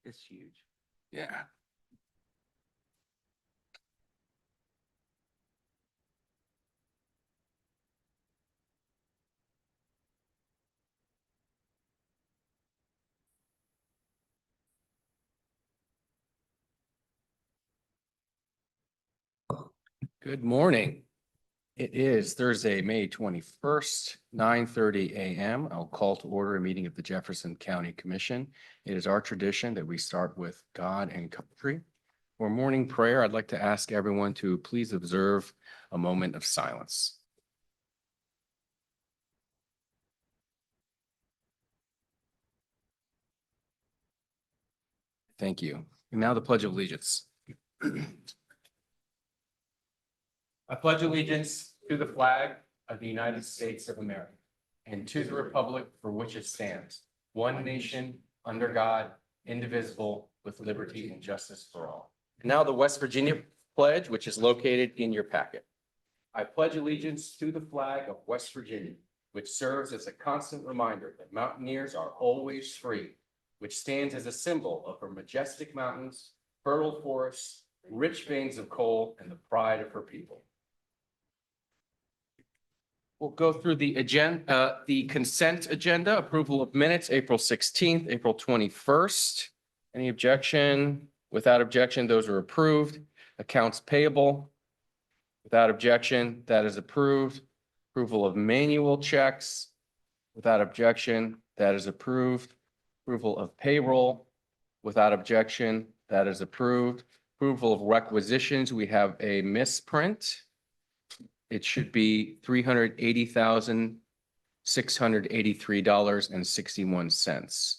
It's huge. Yeah. Good morning. It is Thursday, May 21st, 9:30 a.m. I'll call to order a meeting of the Jefferson County Commission. It is our tradition that we start with God and country. For morning prayer, I'd like to ask everyone to please observe a moment of silence. Thank you. And now the Pledge of Allegiance. I pledge allegiance to the flag of the United States of America and to the republic for which it stands, one nation, under God, indivisible, with liberty and justice for all. Now the West Virginia pledge, which is located in your packet. I pledge allegiance to the flag of West Virginia, which serves as a constant reminder that mountaineers are always free, which stands as a symbol of her majestic mountains, fertile forests, rich veins of coal, and the pride of her people. We'll go through the agenda, the consent agenda, approval of minutes, April 16th, April 21st. Any objection? Without objection, those are approved. Accounts payable. Without objection, that is approved. Approval of manual checks. Without objection, that is approved. Approval of payroll. Without objection, that is approved. Approval of requisitions. We have a misprint. It should be $380,683.61.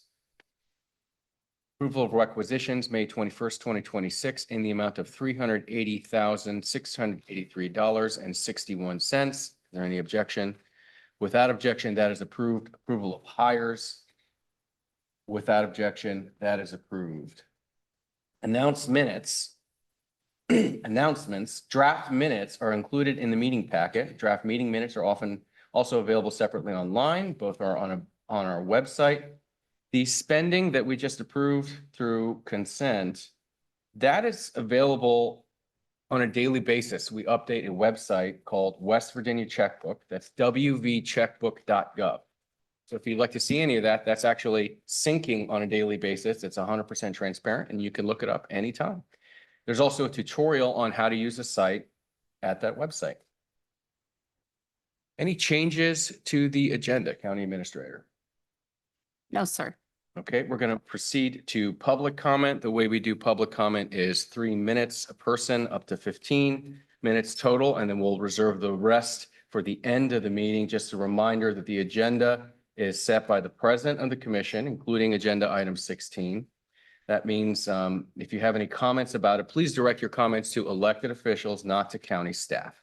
Approval of requisitions, May 21st, 2026, in the amount of $380,683.61. Is there any objection? Without objection, that is approved. Approval of hires. Without objection, that is approved. Announcements, draft minutes are included in the meeting packet. Draft meeting minutes are often also available separately online. Both are on our website. The spending that we just approved through consent, that is available on a daily basis. We update a website called West Virginia Checkbook. That's wvcheckbook.gov. So if you'd like to see any of that, that's actually syncing on a daily basis. It's 100% transparent and you can look it up anytime. There's also a tutorial on how to use the site at that website. Any changes to the agenda, County Administrator? No, sir. Okay, we're going to proceed to public comment. The way we do public comment is 3 minutes a person, up to 15 minutes total, and then we'll reserve the rest for the end of the meeting. Just a reminder that the agenda is set by the president of the commission, including agenda item 16. That means if you have any comments about it, please direct your comments to elected officials, not to county staff.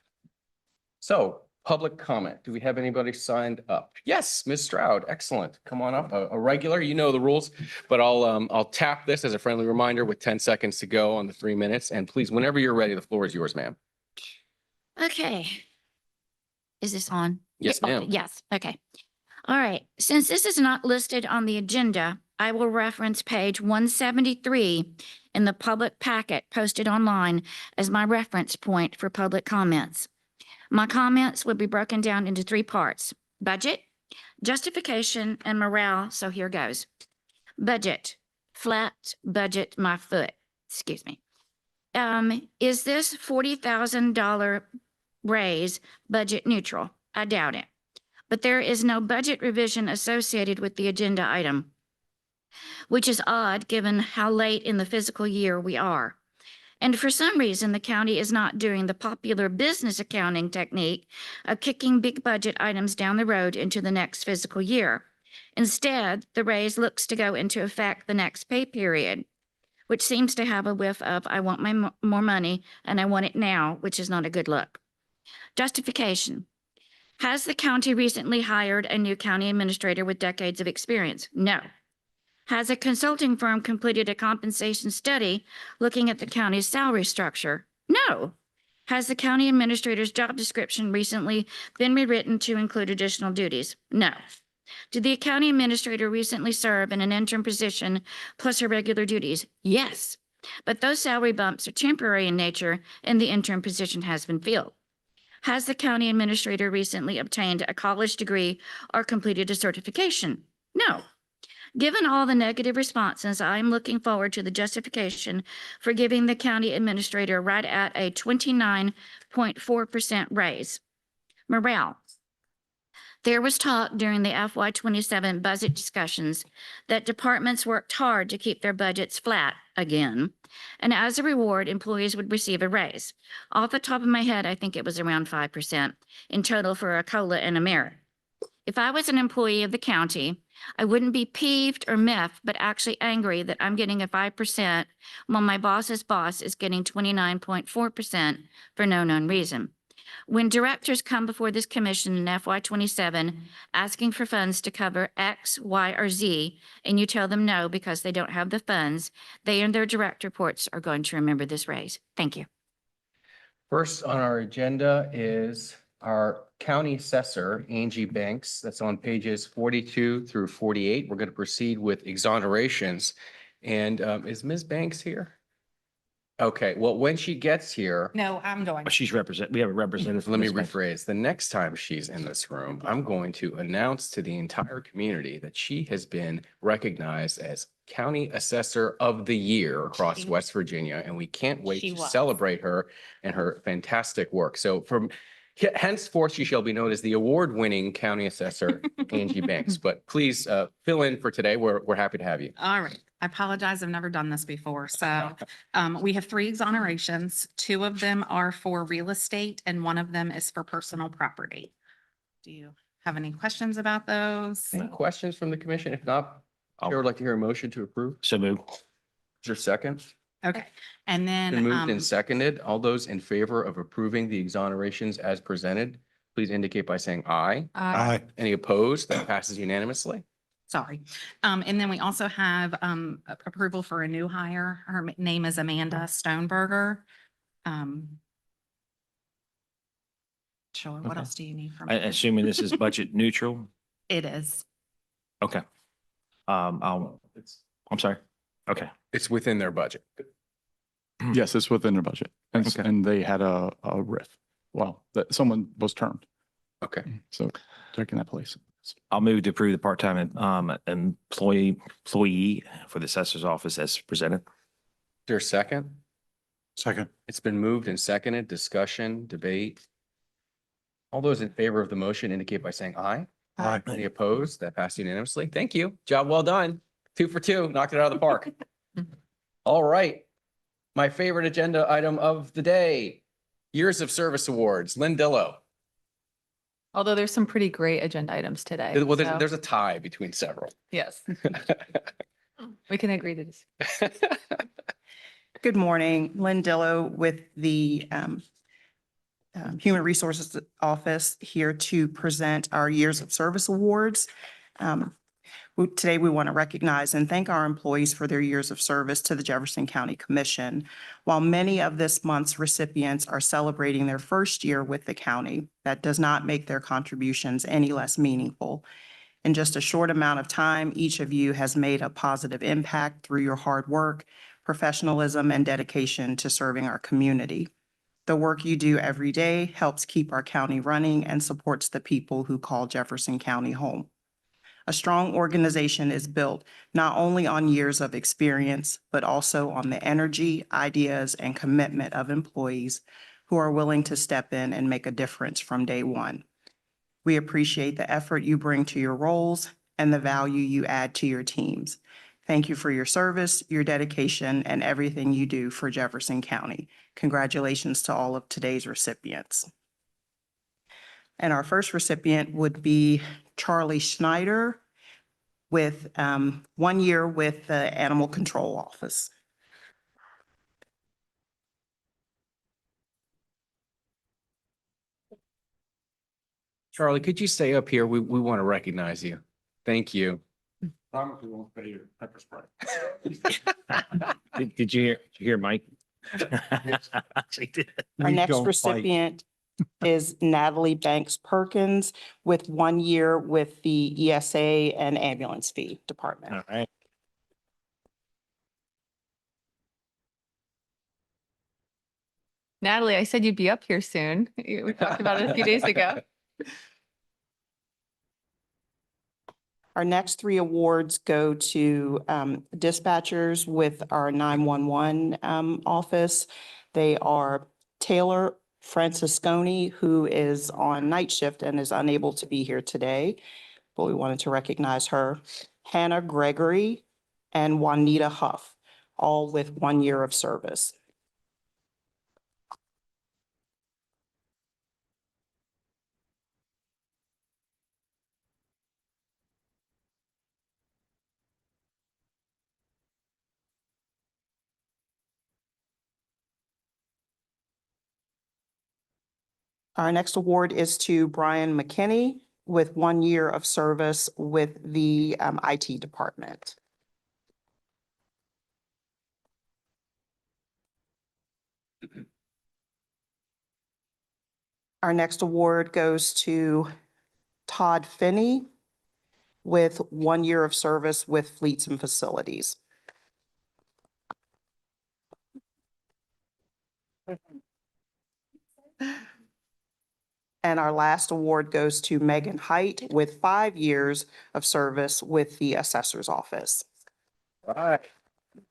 So, public comment. Do we have anybody signed up? Yes, Ms. Stroud. Excellent. Come on up. A regular, you know the rules, but I'll tap this as a friendly reminder with 10 seconds to go on the 3 minutes. And please, whenever you're ready, the floor is yours, ma'am. Okay. Is this on? Yes, Yeah, ma'am. yes. Okay. All right. Since this is not listed on the agenda, I will reference page 173 in the public packet posted online as my reference point for public comments. My comments will be broken down into 3 parts: budget, justification, and morale. So here goes. Budget, flat budget, my foot. Excuse me. Is this $40,000 raise budget neutral? I doubt it. But there is no budget revision associated with the agenda item, which is odd given how late in the fiscal year we are. And for some reason, the county is not doing the popular business accounting technique of kicking big budget items down the road into the next fiscal year. Instead, the raise looks to go into effect the next pay period, which seems to have a whiff of, I want my more money and I want it now, which is not a good look. Justification. Has the county recently hired a new county administrator with decades of experience? No. Has a consulting firm completed a compensation study looking at the county's salary structure? No. Has the county administrator's job description recently been rewritten to include additional duties? No. Did the county administrator recently serve in an interim position plus her regular duties? Yes. But those salary bumps are temporary in nature and the interim position has been filled. Has the county administrator recently obtained a college degree or completed a certification? No. Given all the negative responses, I'm looking forward to the justification for giving the county administrator right at a 29.4% raise. Morale. There was talk during the FY27 budget discussions that departments worked hard to keep their budgets flat again, and as a reward, employees would receive a raise. Off the top of my head, I think it was around 5% in total for a COLA and a merit. If I was an employee of the county, I wouldn't be peeved or miffed, but actually angry that I'm getting a 5% while my boss's boss is getting 29.4% for no known reason. When directors come before this commission in FY27 asking for funds to cover X, Y, or Z, and you tell them no because they don't have the funds, they and their direct reports are going to remember this raise. Thank you. First on our agenda is our county assessor, Angie Banks. That's on pages 42 through 48. We're going to proceed with exonerations. And is Ms. Banks here? Okay, well, when she gets here, No, I'm going. We have a representative. let me rephrase. The next time she's in this room, I'm going to announce to the entire community that she has been recognized as County Assessor of the Year across She- West Virginia, and we can't wait She to was. celebrate her and her fantastic work. So from henceforth, she shall be known as the award-winning County Assessor, Angie Banks. But please fill in for today. We're happy to have you. All right. I apologize. I've never done this before. So we have 3 exonerations. 2 of them are for real estate and 1 of them is for personal property. Do you have any questions about those? Any questions from the commission? If not, I would like to hear a motion to approve. So move. Is there a second? Okay. And Been then moved and seconded. All those in favor of approving the exonerations as presented, please indicate by saying aye. Aye. Any opposed? That passes unanimously. Sorry. And then we also have approval for a new hire. Her name is Amanda Stoneberger. Sure. What Okay. else do you need from? Assuming this is budget neutral. It is. Okay. I'm sorry. Okay. It's within their budget. Yes, it's within their budget. And, Okay. and they had a riff. Well, that someone was termed. Okay. So taking that place. I'll move to approve the part-time employee for the assessor's office as presented. Is there a second? Second. It's been moved and seconded. Discussion, debate. All those in favor of the motion indicate by saying aye. Aye. Any opposed? That passed unanimously. Thank you. Job well done. 2 for 2. Knocked it out of the park. All right. My favorite agenda item of the day, Years of Service Awards. Lynn Dillo. Although there's some pretty great agenda items today. Well, so, there's a tie between several. Yes, we can agree to this. Good morning, Lynn Dillo with the Human Resources Office here to present our Years of Service Awards. Today, we want to recognize and thank our employees for their years of service to the Jefferson County Commission. While many of this month's recipients are celebrating their first year with the county, that does not make their contributions any less meaningful. In just a short amount of time, each of you has made a positive impact through your hard work, professionalism, and dedication to serving our community. The work you do every day helps keep our county running and supports the people who call Jefferson County home. A strong organization is built not only on years of experience, but also on the energy, ideas, and commitment of employees who are willing to step in and make a difference from day one. We appreciate the effort you bring to your roles and the value you add to your teams. Thank you for your service, your dedication, and everything you do for Jefferson County. Congratulations to all of today's recipients. And our first recipient would be Charlie Schneider with 1 year with the Animal Control Office. Charlie, could you stay up here? We want to recognize you. Thank you. Promise we won't pay your pepper spray. Did you hear Mike? She did. Our next recipient is Natalie Banks Perkins with 1 year with the ESA and ambulance fee department. All right. Natalie, I said you'd be up here soon. We talked about it a few days ago. Our next three awards go to dispatchers with our 911 office. They are Taylor Francisconi, who is on night shift and is unable to be here today, but we wanted to recognize her. Hannah Gregory and Juanita Huff, all with 1 year of service. Our next award is to Brian McKinney with 1 year of service with the IT department. Our next award goes to Todd Finney with 1 year of service with fleets and facilities. And our last award goes to Megan Height with 5 years of service with the assessor's office. All right. Let's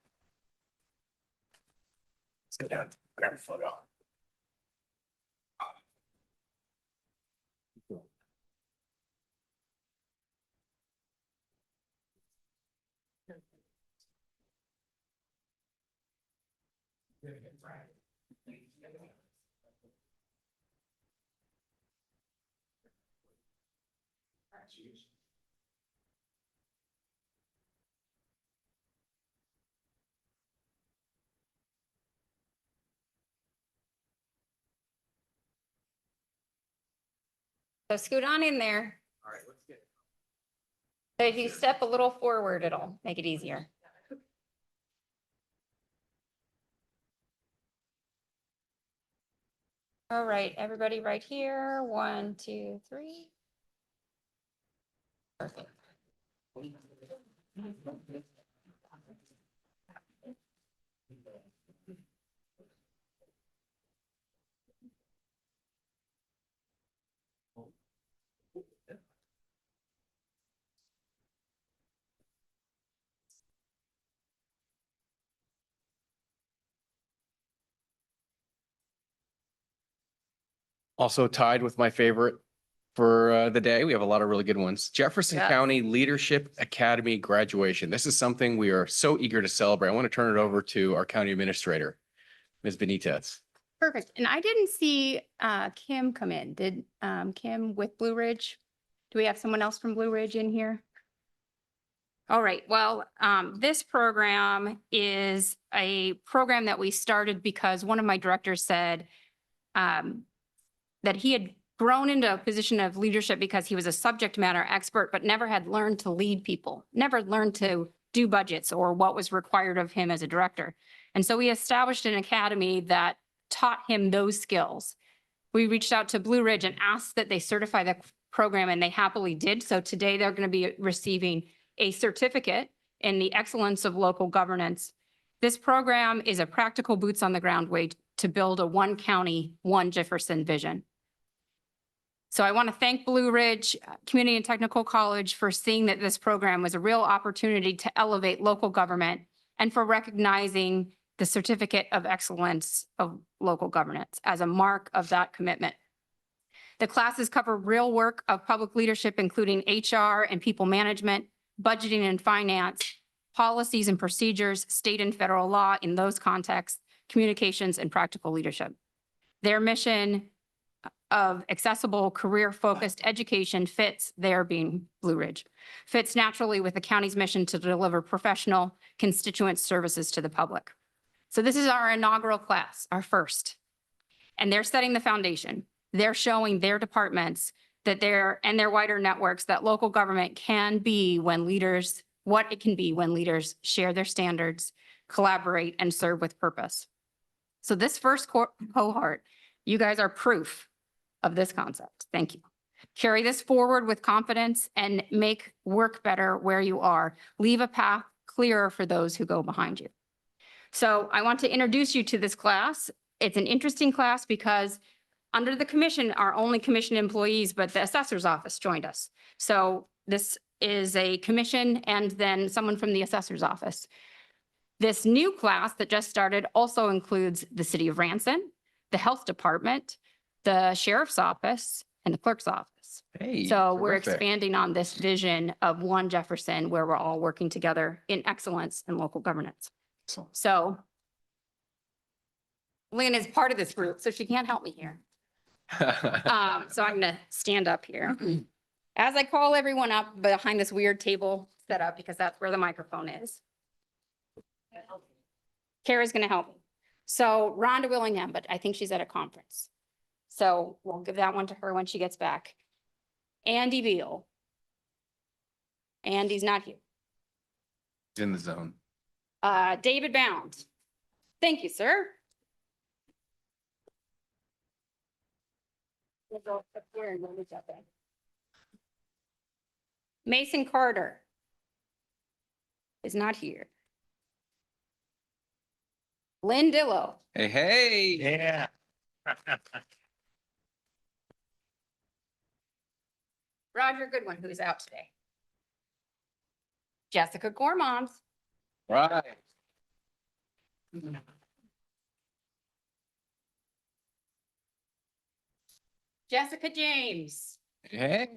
go down, grab a photo. So scoot on in there. All right, let's get. So if you step a little forward, it'll make it easier. All right, everybody right here. 1, 2, 3. Perfect. Also tied with my favorite for the day. We have a lot of really good ones. Jefferson Yes. County Leadership Academy graduation. This is something we are so eager to celebrate. I want to turn it over to our county administrator, Ms. Benitez. Perfect. And I didn't see Kim come in. Did Kim with Blue Ridge? Do we have someone else from Blue Ridge in here? All right. Well, this program is a program that we started because one of my directors said that he had grown into a position of leadership because he was a subject matter expert, but never had learned to lead people, never learned to do budgets or what was required of him as a director. And so we established an academy that taught him those skills. We reached out to Blue Ridge and asked that they certify the program, and they happily did. So today they're going to be receiving a certificate in the excellence of local governance. This program is a practical boots on the ground way to build a one county, one Jefferson vision. So I want to thank Blue Ridge Community and Technical College for seeing that this program was a real opportunity to elevate local government and for recognizing the Certificate of Excellence of Local Governance as a mark of that commitment. The classes cover real work of public leadership, including HR and people management, budgeting and finance, policies and procedures, state and federal law in those contexts, communications, and practical leadership. Their mission of accessible, career-focused education fits, there being Blue Ridge, fits naturally with the county's mission to deliver professional constituent services to the public. So this is our inaugural class, our first, and they're setting the foundation. They're showing their departments that and their wider networks that local government can be when leaders, what it can be when leaders share their standards, collaborate, and serve with purpose. So this first cohort, you guys are proof of this concept. Thank you. Carry this forward with confidence and make work better where you are. Leave a path clearer for those who go behind you. So I want to introduce you to this class. It's an interesting class because under the commission are only commission employees, but the assessor's office joined us. So this is a commission and then someone from the assessor's office. This new class that just started also includes the city of Ranson, the health department, the sheriff's office, and the clerk's office. Hey, So we're terrific. expanding on this vision of one Jefferson where we're all working together in excellence in local governance. Excellent. So Lynn is part of this group, so she can't help me here. So I'm gonna stand up here. As I call everyone up behind this weird table set up, because that's where the microphone is. Kara's gonna help me. So Rhonda Willingham, but I think she's at a conference. So we'll give that one to her when she gets back. Andy Beal. Andy's not here. In the zone. David Bound. Thank you, sir. We'll go up here and we'll reach out there. Mason Carter is not here. Lynn Dillo. Hey, hey. Yeah. Roger Goodwin, who is out today. Jessica Gormans. Right. Jessica James. Hey.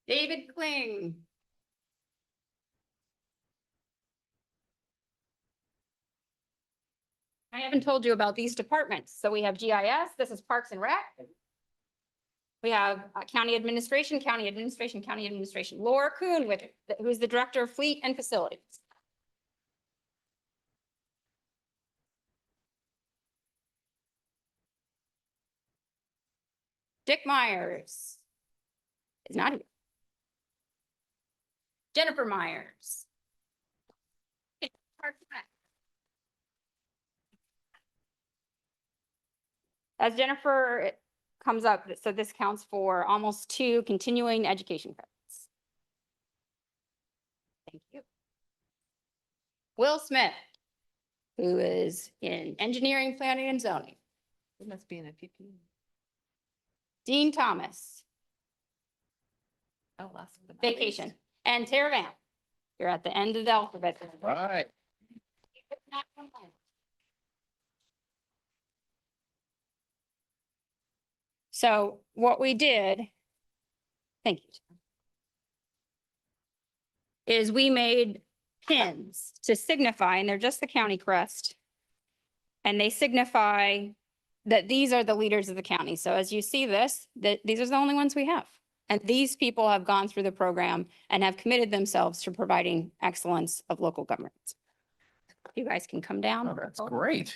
David Kling. I haven't told you about these departments. So we have GIS, this is Parks and Rec. We have County Administration, County Administration, County Administration. Laura Kuhn, who's the Director of Fleet and Facilities. Dick Myers is not here. Jennifer Myers. Parks and Rec. As Jennifer comes up, so this counts for almost 2 continuing education credits. Thank you. Will Smith, who is in engineering, planning, and zoning. It must be in a PP. Dean Thomas, Oh, last. but not vacation. least. And Tara Van, you're at the end of the alphabet. Right. So what we did, thank you, is we made pins to signify, and they're just the county crest. And they signify that these are the leaders of the county. So as you see this, that these are the only ones we have. And these people have gone through the program and have committed themselves to providing excellence of local government. You guys can come down. Oh, that's great.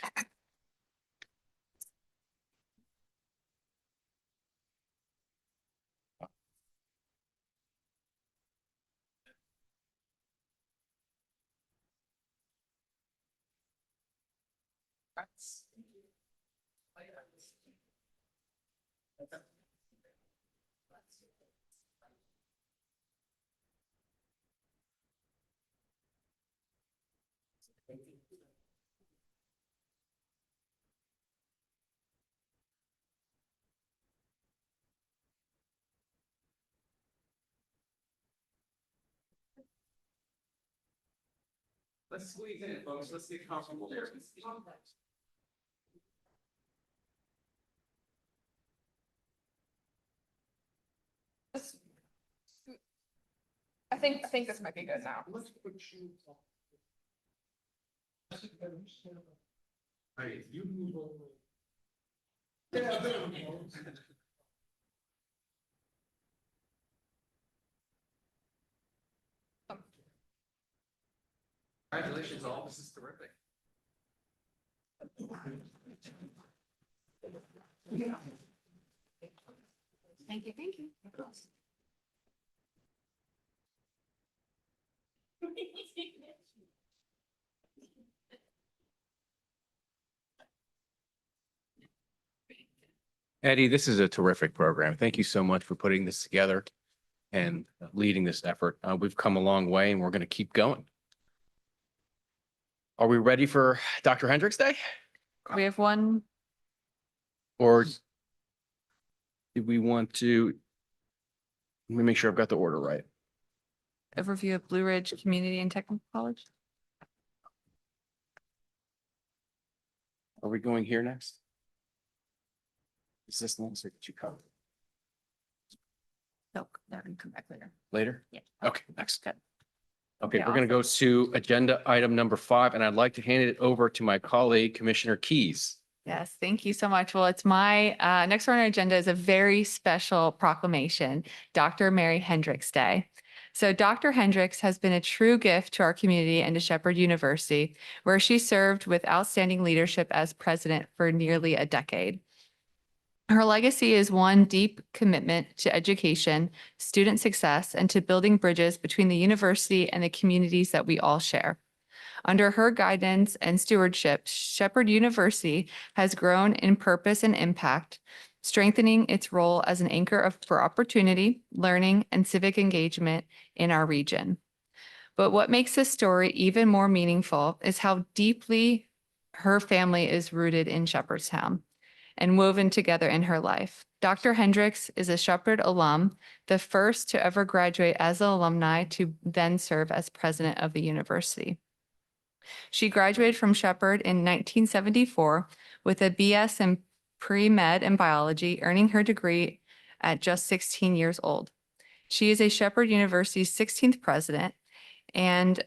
Let's squeeze in, folks. Let's get comfortable here. I think this might be good now. Hey, you move over. Congratulations, all. This is terrific. Thank you, thank you. Eddie, this is a terrific program. Thank you so much for putting this together and leading this effort. We've come a long way and we're going to keep going. Are we ready for Dr. Hendricks Day? We have one. Or do we want to? Let me make sure I've got the order right. Overview of Blue Ridge Community and Technical College. Are we going here next? Is this the next or did you cover No, that can come back later. later? Yeah. Okay, next. Good. Okay, Yeah, we're going to go to agenda item number 5, and I'd like to hand it over to my colleague, Commissioner Keys. Yes, thank you so much. Well, it's my, next on our agenda is a very special proclamation, Dr. Mary Hendricks Day. So Dr. Hendricks has been a true gift to our community and to Shepherd University, where she served with outstanding leadership as president for nearly a decade. Her legacy is one deep commitment to education, student success, and to building bridges between the university and the communities that we all share. Under her guidance and stewardship, Shepherd University has grown in purpose and impact, strengthening its role as an anchor for opportunity, learning, and civic engagement in our region. But what makes this story even more meaningful is how deeply her family is rooted in Shepherdstown and woven together in her life. Dr. Hendricks is a Shepherd alum, the first to ever graduate as an alumni to then serve as president of the university. She graduated from Shepherd in 1974 with a BS in pre-med and biology, earning her degree at just 16 years old. She is a Shepherd University's 16th president and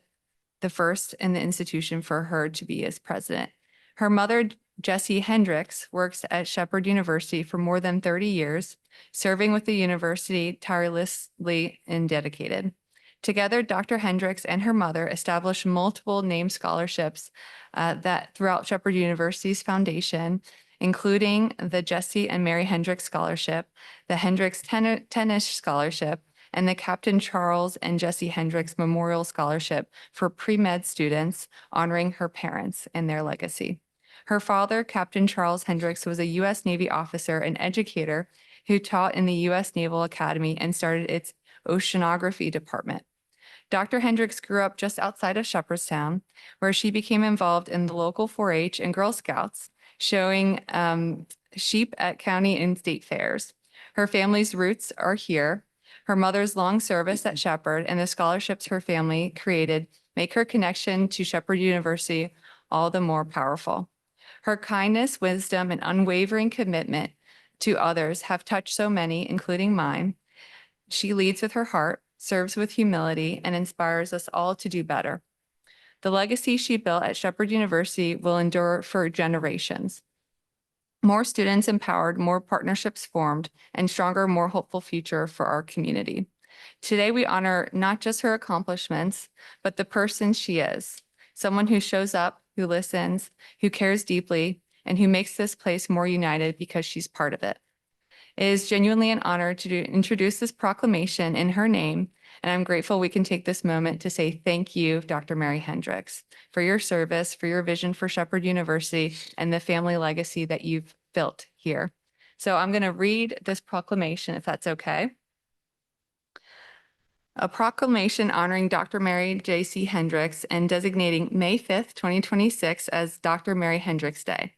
the first in the institution for her to be as president. Her mother, Jessie Hendricks, works at Shepherd University for more than 30 years, serving with the university tirelessly and dedicated. Together, Dr. Hendricks and her mother established multiple named scholarships that throughout Shepherd University's foundation, including the Jessie and Mary Hendricks Scholarship, the Hendricks Tennis Scholarship, and the Captain Charles and Jessie Hendricks Memorial Scholarship for pre-med students, honoring her parents and their legacy. Her father, Captain Charles Hendricks, was a U.S. Navy officer and educator who taught in the U.S. Naval Academy and started its oceanography department. Dr. Hendricks grew up just outside of Shepherdstown, where she became involved in the local 4-H and Girl Scouts, showing sheep at county and state fairs. Her family's roots are here. Her mother's long service at Shepherd and the scholarships her family created make her connection to Shepherd University all the more powerful. Her kindness, wisdom, and unwavering commitment to others have touched so many, including mine. She leads with her heart, serves with humility, and inspires us all to do better. The legacy she built at Shepherd University will endure for generations. More students empowered, more partnerships formed, and stronger, more hopeful future for our community. Today, we honor not just her accomplishments, but the person she is, someone who shows up, who listens, who cares deeply, and who makes this place more united because she's part of it. It is genuinely an honor to introduce this proclamation in her name, and I'm grateful we can take this moment to say thank you, Dr. Mary Hendricks, for your service, for your vision for Shepherd University, and the family legacy that you've built here. So I'm going to read this proclamation, if that's okay. A proclamation honoring Dr. Mary J.C. Hendricks and designating May 5th, 2026 as Dr. Mary Hendricks Day.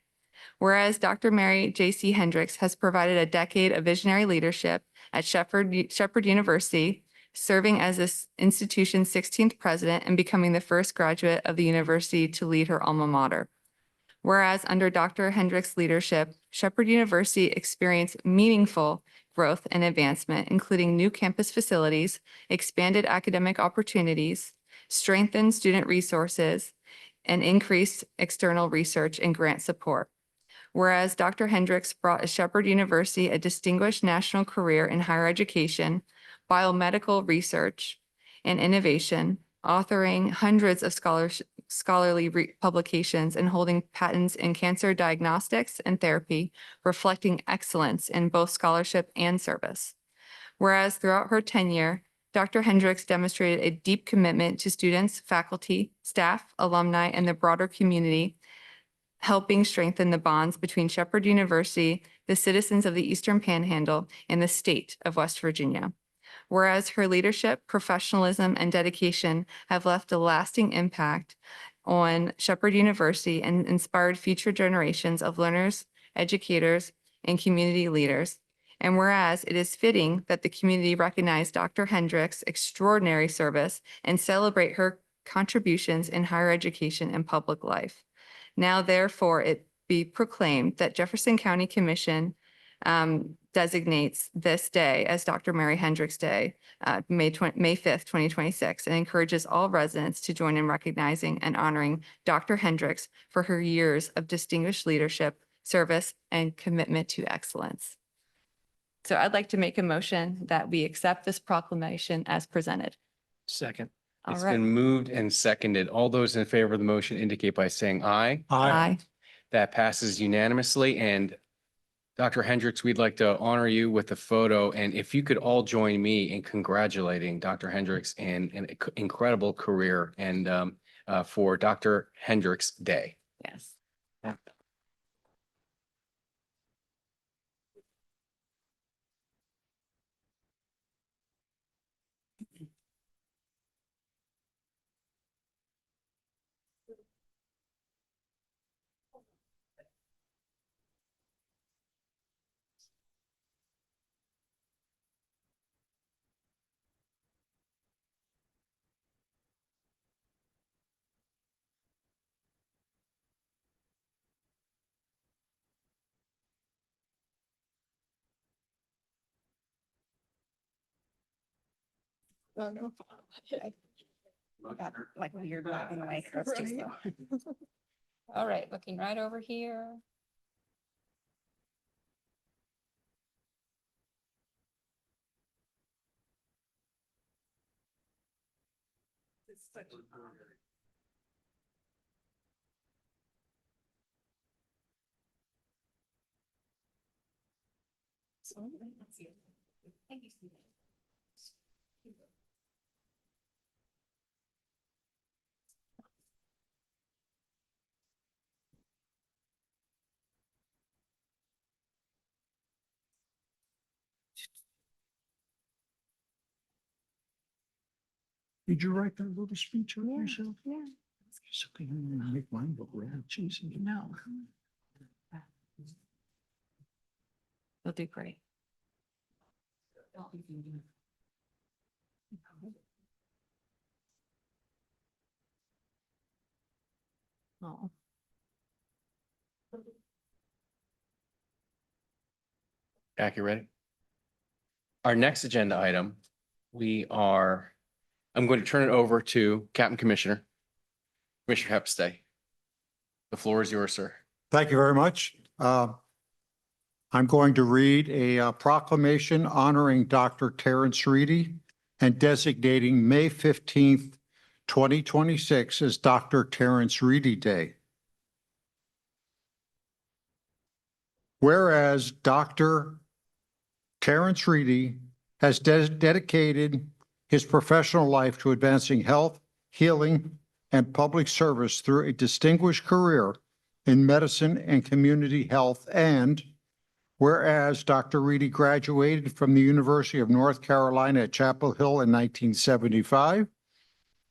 Whereas Dr. Mary J.C. Hendricks has provided a decade of visionary leadership at Shepherd University, serving as this institution's 16th president and becoming the first graduate of the university to lead her alma mater. Whereas under Dr. Hendricks' leadership, Shepherd University experienced meaningful growth and advancement, including new campus facilities, expanded academic opportunities, strengthened student resources, and increased external research and grant support. Whereas Dr. Hendricks brought Shepherd University a distinguished national career in higher education, biomedical research, and innovation, authoring hundreds of scholarly publications and holding patents in cancer diagnostics and therapy, reflecting excellence in both scholarship and service. Whereas throughout her tenure, Dr. Hendricks demonstrated a deep commitment to students, faculty, staff, alumni, and the broader community, helping strengthen the bonds between Shepherd University, the citizens of the Eastern Panhandle, and the state of West Virginia. Whereas her leadership, professionalism, and dedication have left a lasting impact on Shepherd University and inspired future generations of learners, educators, and community leaders. And whereas it is fitting that the community recognize Dr. Hendricks' extraordinary service and celebrate her contributions in higher education and public life. Now therefore it be proclaimed that Jefferson County Commission designates this day as Dr. Mary Hendricks Day, May 5th, 2026, and encourages all residents to join in recognizing and honoring Dr. Hendricks for her years of distinguished leadership, service, and commitment to excellence. So I'd like to make a motion that we accept this proclamation as presented. Second. All It's right. been moved and seconded. All those in favor of the motion indicate by saying aye. Aye. That passes unanimously. And Dr. Hendricks, we'd like to honor you with a photo. And if you could all join me in congratulating Dr. Hendricks and an incredible career and for Dr. Hendricks Day. Yes. Like weird laughing away. All right, looking right over here. Did you write that little speech up yourself? Yeah. So can you make mine look red? Jeez. No. They'll do great. Oh. Jack, you ready? Our next agenda item, I'm going to turn it over to Captain Commissioner. Commissioner Hepstay. The floor is yours, sir. Thank you very much. I'm going to read a proclamation honoring Dr. Terrence Reedy and designating May 15th, 2026 as Dr. Terrence Reedy Day. Whereas Dr. Terrence Reedy has dedicated his professional life to advancing health, healing, and public service through a distinguished career in medicine and community health. And whereas Dr. Reedy graduated from the University of North Carolina at Chapel Hill in 1975,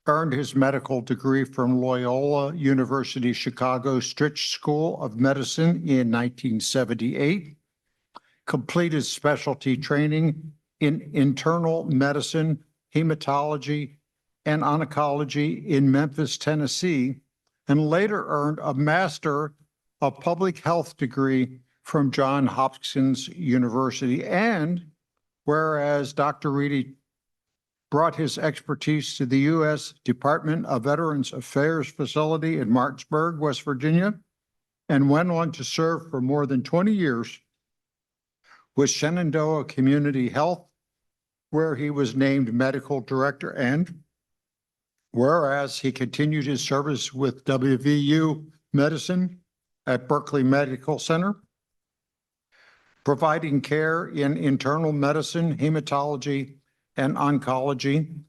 earned his medical degree from Loyola University Chicago Stritch School of Medicine in 1978, completed specialty training in internal medicine, hematology, and oncology in Memphis, Tennessee, and later earned a Master of Public Health degree from Johns Hopkins University. And whereas Dr. Reedy brought his expertise to the U.S. Department of Veterans Affairs facility in Martinsburg, West Virginia, and went on to serve for more than 20 years with Shenandoah Community Health, where he was named medical director. And whereas he continued his service with WVU Medicine at Berkeley Medical Center, providing care in internal medicine, hematology, and oncology.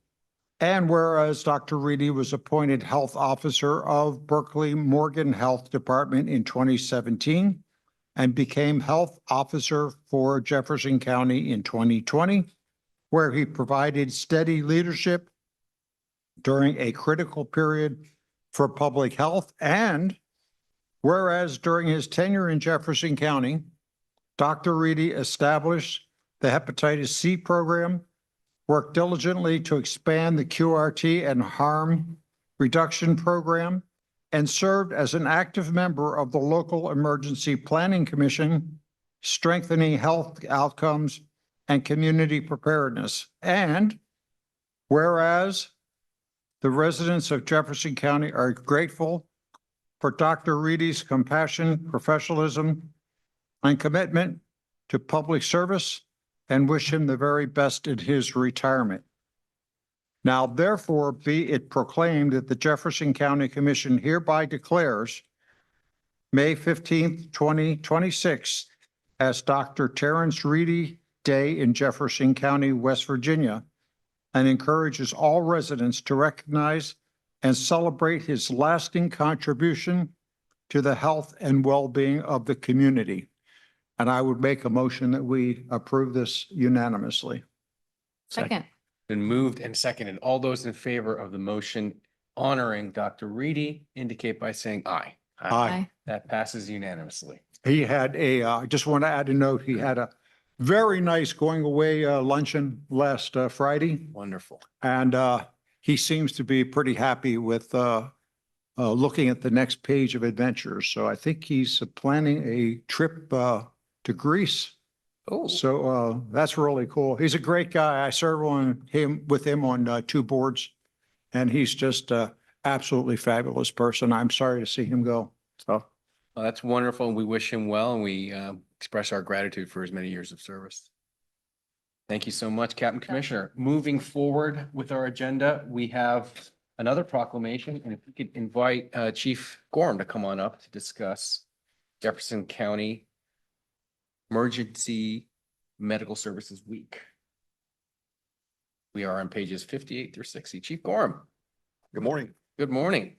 And whereas Dr. Reedy was appointed Health Officer of Berkeley Morgan Health Department in 2017 and became Health Officer for Jefferson County in 2020, where he provided steady leadership during a critical period for public health. And whereas during his tenure in Jefferson County, Dr. Reedy established the hepatitis C program, worked diligently to expand the QRT and harm reduction program, and served as an active member of the local emergency planning commission, strengthening health outcomes and community preparedness. And whereas the residents of Jefferson County are grateful for Dr. Reedy's compassion, professionalism, and commitment to public service, and wish him the very best in his retirement. Now, therefore, be it proclaimed that the Jefferson County Commission hereby declares May 15th, 2026 as Dr. Terrence Reedy Day in Jefferson County, West Virginia, and encourages all residents to recognize and celebrate his lasting contribution to the health and well-being of the community. And I would make a motion that we approve this unanimously. Second. Been moved and seconded. All those in favor of the motion honoring Dr. Reedy indicate by saying aye. Aye. That passes unanimously. He had I just want to add a note, he had a very nice going away luncheon last Friday. Wonderful. And he seems to be pretty happy with looking at the next page of adventures. So I think he's planning a trip to Greece. Oh, So that's really cool. He's a great guy. I serve with him on 2 boards, and he's just absolutely fabulous person. I'm sorry to see him go. So well, that's wonderful. We wish him well, and we express our gratitude for his many years of service. Thank you so much, Captain Commissioner. Moving forward with our agenda, we have another proclamation, and if we could invite Chief Gorham to come on up to discuss Jefferson County Emergency Medical Services Week. We are on pages 58 through 60. Chief Gorham. Good morning. Good morning.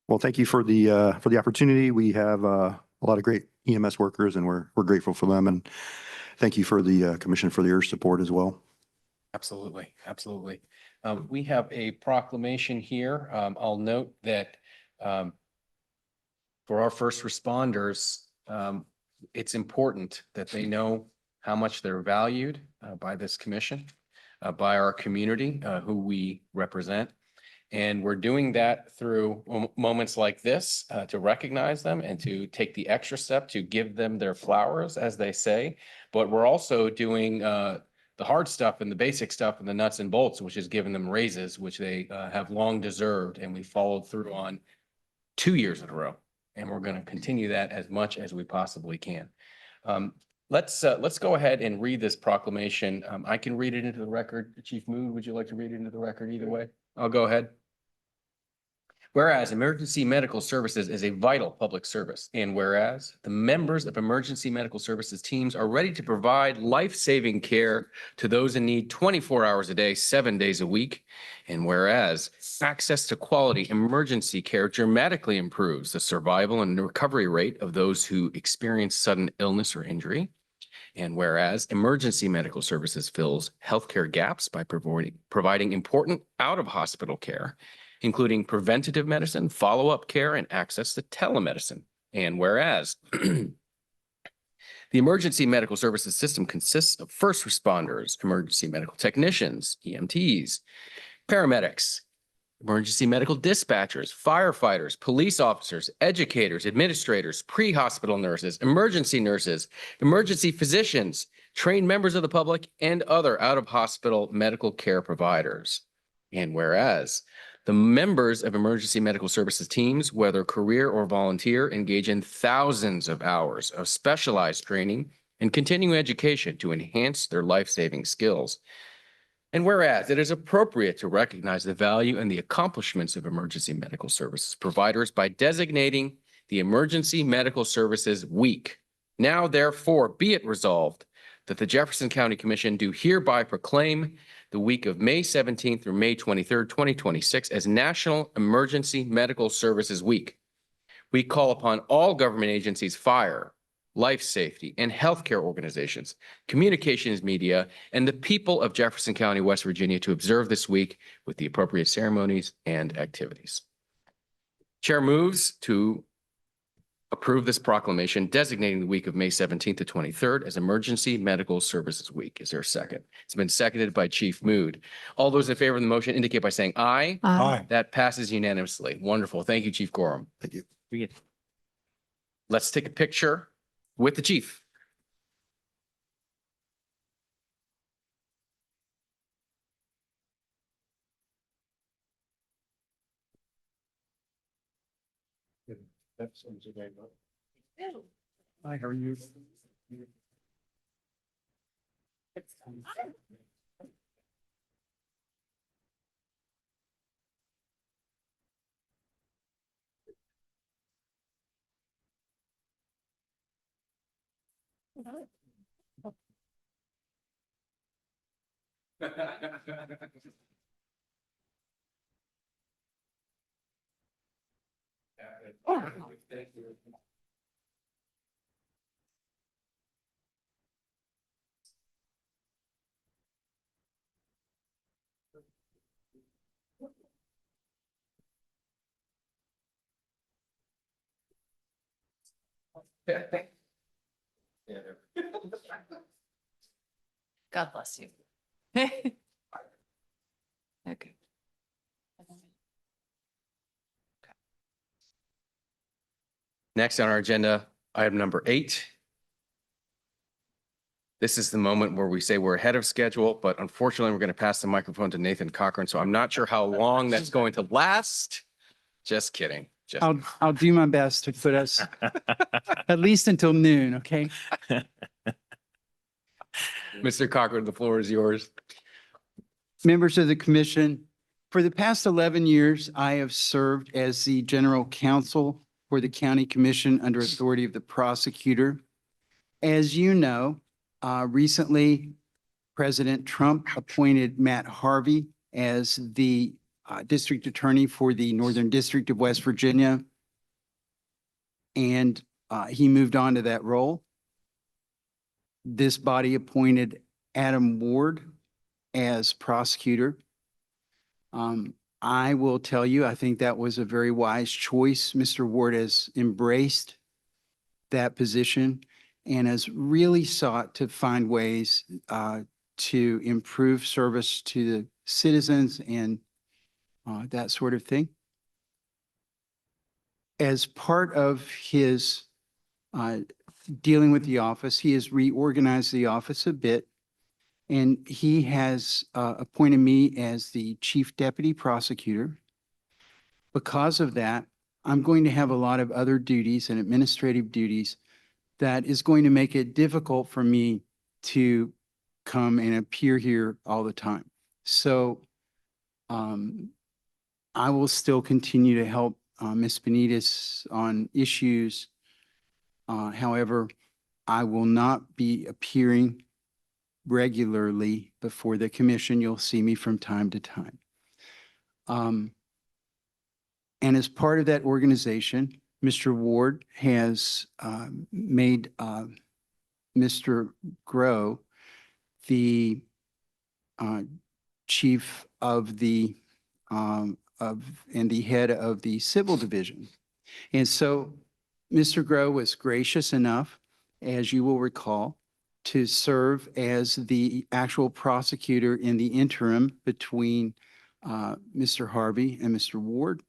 Well, thank you for the opportunity. We have a lot of great EMS workers, and we're grateful for them. And thank you for the commission for your support as well. Absolutely, absolutely. We have a proclamation here. I'll note that for our first responders, it's important that they know how much they're valued by this commission, by our community, who we represent. And we're doing that through moments like this to recognize them and to take the extra step to give them their flowers, as they say. But we're also doing the hard stuff and the basic stuff and the nuts and bolts, which is giving them raises, which they have long deserved. And we followed through on 2 years in a row. And we're going to continue that as much as we possibly can. Let's go ahead and read this proclamation. I can read it into the record. Chief Mood, would you like to read it into the record either way? I'll go ahead. Whereas emergency medical services is a vital public service, and whereas the members of emergency medical services teams are ready to provide life-saving care to those in need 24 hours a day, 7 days a week, and whereas access to quality emergency care dramatically improves the survival and recovery rate of those who experience sudden illness or injury, and whereas emergency medical services fills healthcare gaps by providing important out-of-hospital care, including preventative medicine, follow-up care, and access to telemedicine. And whereas the emergency medical services system consists of first responders, emergency medical technicians, EMTs, paramedics, emergency medical dispatchers, firefighters, police officers, educators, administrators, pre-hospital nurses, emergency physicians, trained members of the public, and other out-of-hospital medical care providers. And whereas the members of emergency medical services teams, whether career or volunteer, engage in thousands of hours of specialized training and continuing education to enhance their life-saving skills. And whereas it is appropriate to recognize the value and the accomplishments of emergency medical services providers by designating the Emergency Medical Services Week. Now therefore be it resolved that the Jefferson County Commission do hereby proclaim the week of May 17th through May 23rd, 2026 as National Emergency Medical Services Week. We call upon all government agencies, fire, life safety, and healthcare organizations, communications media, and the people of Jefferson County, West Virginia to observe this week with the appropriate ceremonies and activities. Chair moves to approve this proclamation designating the week of May 17th to 23rd as Emergency Medical Services Week. Is there a second? It's been seconded by Chief Mood. All those in favor of the motion indicate by saying aye. Aye. That passes unanimously. Wonderful. Thank you, Chief Gorham. Thank you. Let's take a picture with the chief. Hi, how are you? God bless you. Okay. Next on our agenda, item number 8. This is the moment where we say we're ahead of schedule, but unfortunately, we're going to pass the microphone to Nathan Cochran. So I'm not sure how long that's going to last. Just kidding. Just I'll do my best to put us at least until noon, okay? Mr. Cochran, the floor is yours. Members of the commission, for the past 11 years, I have served as the general counsel for the county commission under authority of the prosecutor. As you know, recently, President Trump appointed Matt Harvey as the district attorney for the Northern District of West Virginia. And he moved on to that role. This body appointed Adam Ward as prosecutor. I will tell you, I think that was a very wise choice. Mr. Ward has embraced that position and has really sought to find ways to improve service to the citizens and that sort of thing. As part of his dealing with the office, he has reorganized the office a bit, and he has appointed me as the chief deputy prosecutor. Because of that, I'm going to have a lot of other duties and administrative duties that is going to make it difficult for me to come and appear here all the time. So I will still continue to help Ms. Benitez on issues. However, I will not be appearing regularly before the commission. You'll see me from time to time. And as part of that organization, Mr. Ward has made Mr. Grow the chief of the and the head of the civil division. And so Mr. Grow was gracious enough, as you will recall, to serve as the actual prosecutor in the interim between Mr. Harvey and Mr. Ward.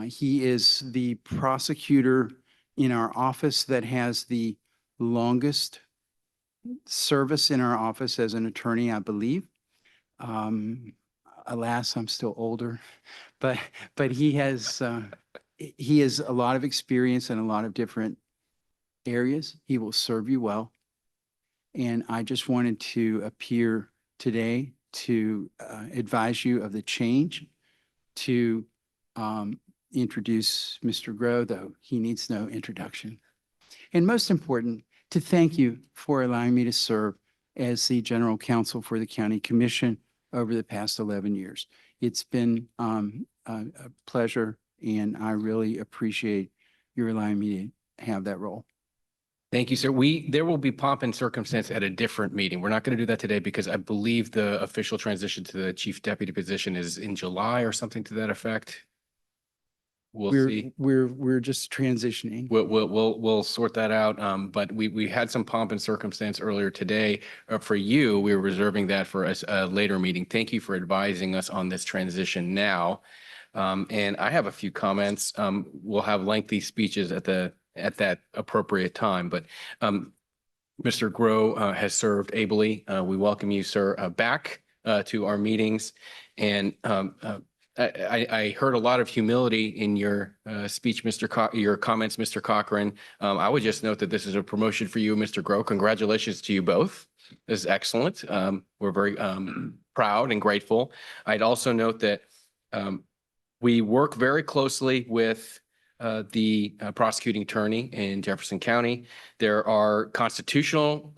He is the prosecutor in our office that has the longest service in our office as an attorney, I believe. Alas, I'm still older, but he has a lot of experience in a lot of different areas. He will serve you well. And I just wanted to appear today to advise you of the change, to introduce Mr. Grow, though he needs no introduction. And most important, to thank you for allowing me to serve as the General Counsel for the County Commission over the past 11 years. It's been a pleasure, and I really appreciate your allowing me to have that role. Thank you, sir. There will be pomp and circumstance at a different meeting. We're not going to do that today because I believe the official transition to the chief deputy position is in July or something to that effect. We'll see. We're just transitioning. We'll sort that out. But we had some pomp and circumstance earlier today. For you, we were reserving that for a later meeting. Thank you for advising us on this transition now. And I have a few comments. We'll have lengthy speeches at that appropriate time, but Mr. Grow has served ably. We welcome you, sir, back to our meetings. And I heard a lot of humility in your speech, your comments, Mr. Cochran. I would just note that this is a promotion for you, Mr. Grow. Congratulations to you both. This is excellent. We're very proud and grateful. I'd also note that we work very closely with the prosecuting attorney in Jefferson County. There are constitutional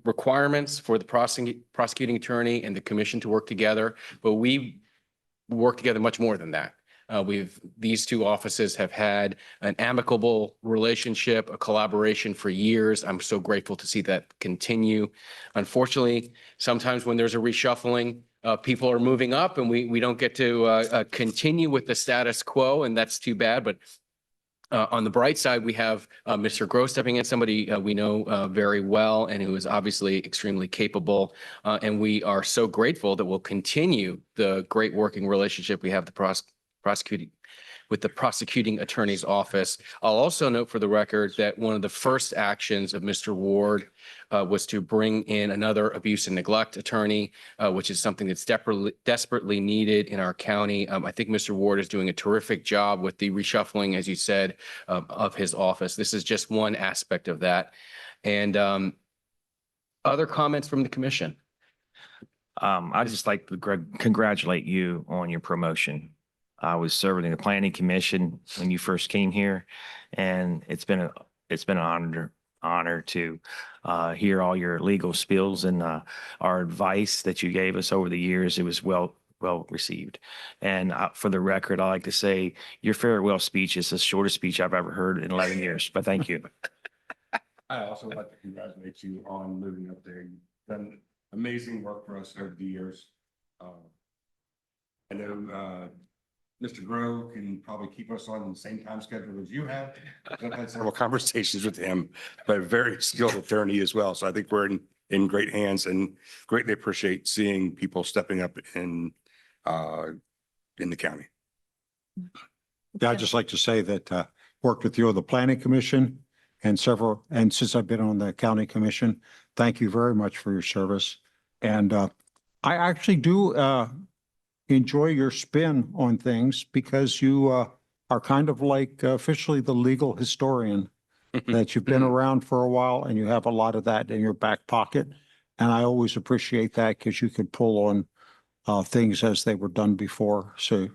requirements for the prosecuting attorney and the commission to work together, but we work together much more than that. These two offices have had an amicable relationship, a collaboration for years. I'm so grateful to see that continue. Unfortunately, sometimes when there's a reshuffling, people are moving up and we don't get to continue with the status quo, and that's too bad. But on the bright side, we have Mr. Grow stepping in, somebody we know very well and who is obviously extremely capable. And we are so grateful that we'll continue the great working relationship we have with the prosecuting attorney's office. I'll also note for the record that one of the first actions of Mr. Ward was to bring in another abuse and neglect attorney, which is something that's desperately needed in our county. I think Mr. Ward is doing a terrific job with the reshuffling, as you said, of his office. This is just one aspect of that. And other comments from the commission? I'd just like to congratulate you on your promotion. I was serving in the planning commission when you first came here, and it's been an honor to hear all your legal spills and our advice that you gave us over the years. It was well received. And for the record, I like to say your farewell speech is the shortest speech I've ever heard in 11 years. But thank you. I also would like to congratulate you on moving up there. You've done amazing work for us over the years. I know Mr. Grow can probably keep us on the same time schedule as you have. I've had several conversations with him, but a very skilled attorney as well. So I think we're in great hands and greatly appreciate seeing people stepping up in the county. Yeah, I'd just like to say that worked with you on the planning commission and since I've been on the county commission, thank you very much for your service. And I actually do enjoy your spin on things because you are kind of like officially the legal historian, that you've been around for a while and you have a lot of that in your back pocket. And I always appreciate that because you could pull on things as they were done before. So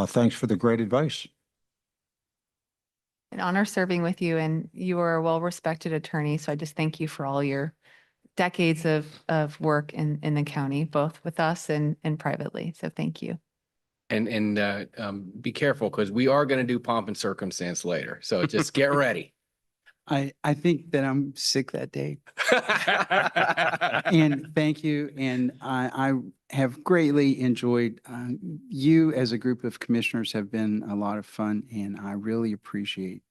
thanks for the great advice. An honor serving with you, and you are a well-respected attorney. So I just thank you for all your decades of work in the county, both with us and privately. So thank you. And be careful because we are going to do pomp and circumstance later. So just get ready. I think that I'm sick that day. And thank you. And I have greatly enjoyed you as a group of commissioners have been a lot of fun, and I really appreciate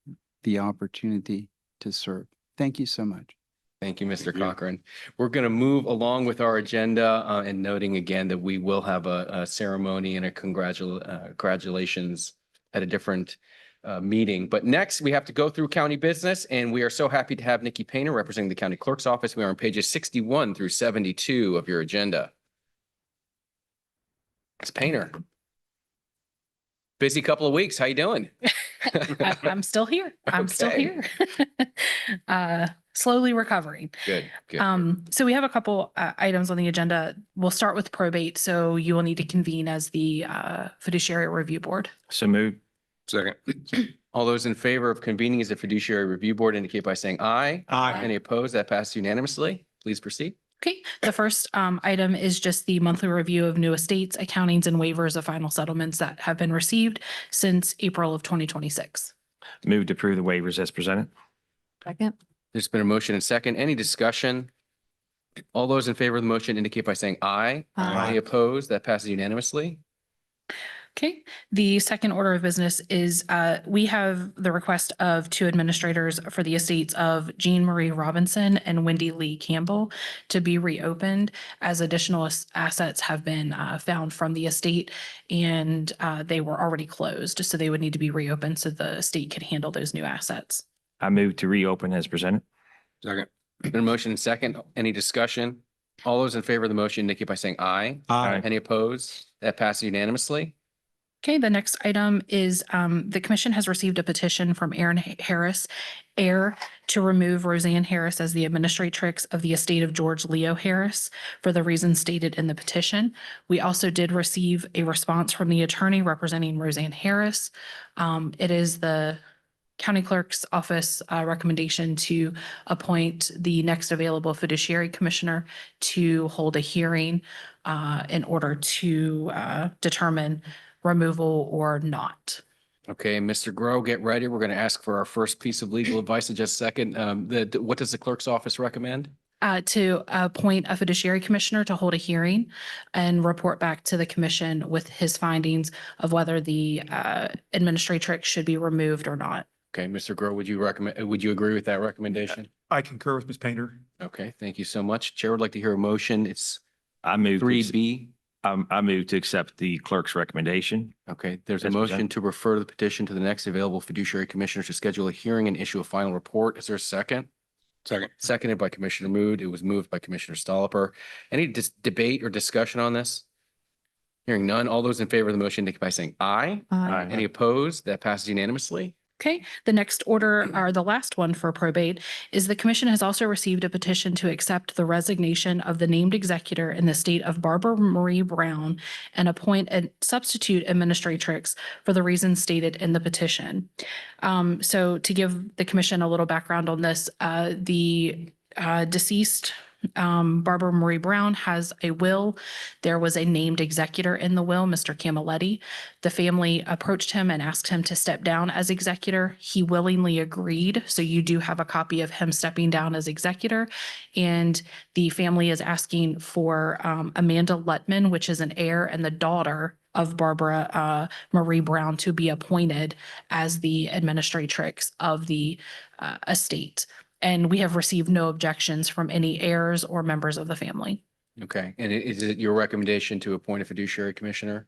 the opportunity to serve. Thank you so much. Thank you, Mr. Cochran. We're going to move along with our agenda and noting again that we will have a ceremony and a congratulations at a different meeting. But next, we have to go through county business, and we are so happy to have Nikki Painter representing the county clerk's office. We are on pages 61 through 72 of your agenda. Ms. Painter. Busy couple of weeks. How you doing? I'm still here. I'm still Okay. here. slowly recovering. Good, good. So we have a couple items on the agenda. We'll start with probate. So you will need to convene as the fiduciary review board. So moved. Second. All those in favor of convening as a fiduciary review board indicate by saying aye. Aye. Any opposed? That passes unanimously. Please proceed. Okay, the first item is just the monthly review of new estates, accountings, and waivers of final settlements that have been received since April of 2026. Move to approve the waivers as presented. Second. There's been a motion and second. Any discussion? All those in favor of the motion indicate by saying aye. Aye. Any opposed? That passes unanimously. Okay, the second order of business is we have the request of two administrators for the estates of Jean Marie Robinson and Wendy Lee Campbell to be reopened as additional assets have been found from the estate and they were already closed, so they would need to be reopened so the estate could handle those new assets. I move to reopen as presented. Second. Been a motion and second. Any discussion? All those in favor of the motion indicate by saying aye. Aye. Any opposed? That passes unanimously. Okay, the next item is the commission has received a petition from Aaron Harris, heir, to remove Roseanne Harris as the administratrix of the estate of George Leo Harris for the reasons stated in the petition. We also did receive a response from the attorney representing Roseanne Harris. It is the county clerk's office recommendation to appoint the next available fiduciary commissioner to hold a hearing in order to determine removal or not. Okay, Mr. Grow, get ready. We're going to ask for our first piece of legal advice in just a second. What does the clerk's office recommend? To appoint a fiduciary commissioner to hold a hearing and report back to the commission with his findings of whether the administratrix should be removed or not. Okay, Mr. Grow, would you agree with that recommendation? I concur with Ms. Painter. Okay, thank you so much. Chair would like to hear a motion. It's I move. to ex- 3B. I move to accept the clerk's recommendation. Okay, there's a As motion presented. to refer the petition to the next available fiduciary commissioner to schedule a hearing and issue a final report. Is there a second? Second. Seconded by Commissioner Mood. It was moved by Commissioner Stolper. Any debate or discussion on this? Hearing none. All those in favor of the motion indicate by saying aye. Aye. Any opposed? That passes unanimously. Okay, the next order, or the last one for probate, is the commission has also received a petition to accept the resignation of the named executor in the state of Barbara Marie Brown and appoint a substitute administratrix for the reasons stated in the petition. So to give the commission a little background on this, the deceased Barbara Marie Brown has a will. There was a named executor in the will, Mr. Camilletti. The family approached him and asked him to step down as executor. He willingly agreed. So you do have a copy of him stepping down as executor. And the family is asking for Amanda Lutman, which is an heir and the daughter of Barbara Marie Brown, to be appointed as the administratrix of the estate. And we have received no objections from any heirs or members of the family. Okay, and is it your recommendation to appoint a fiduciary commissioner?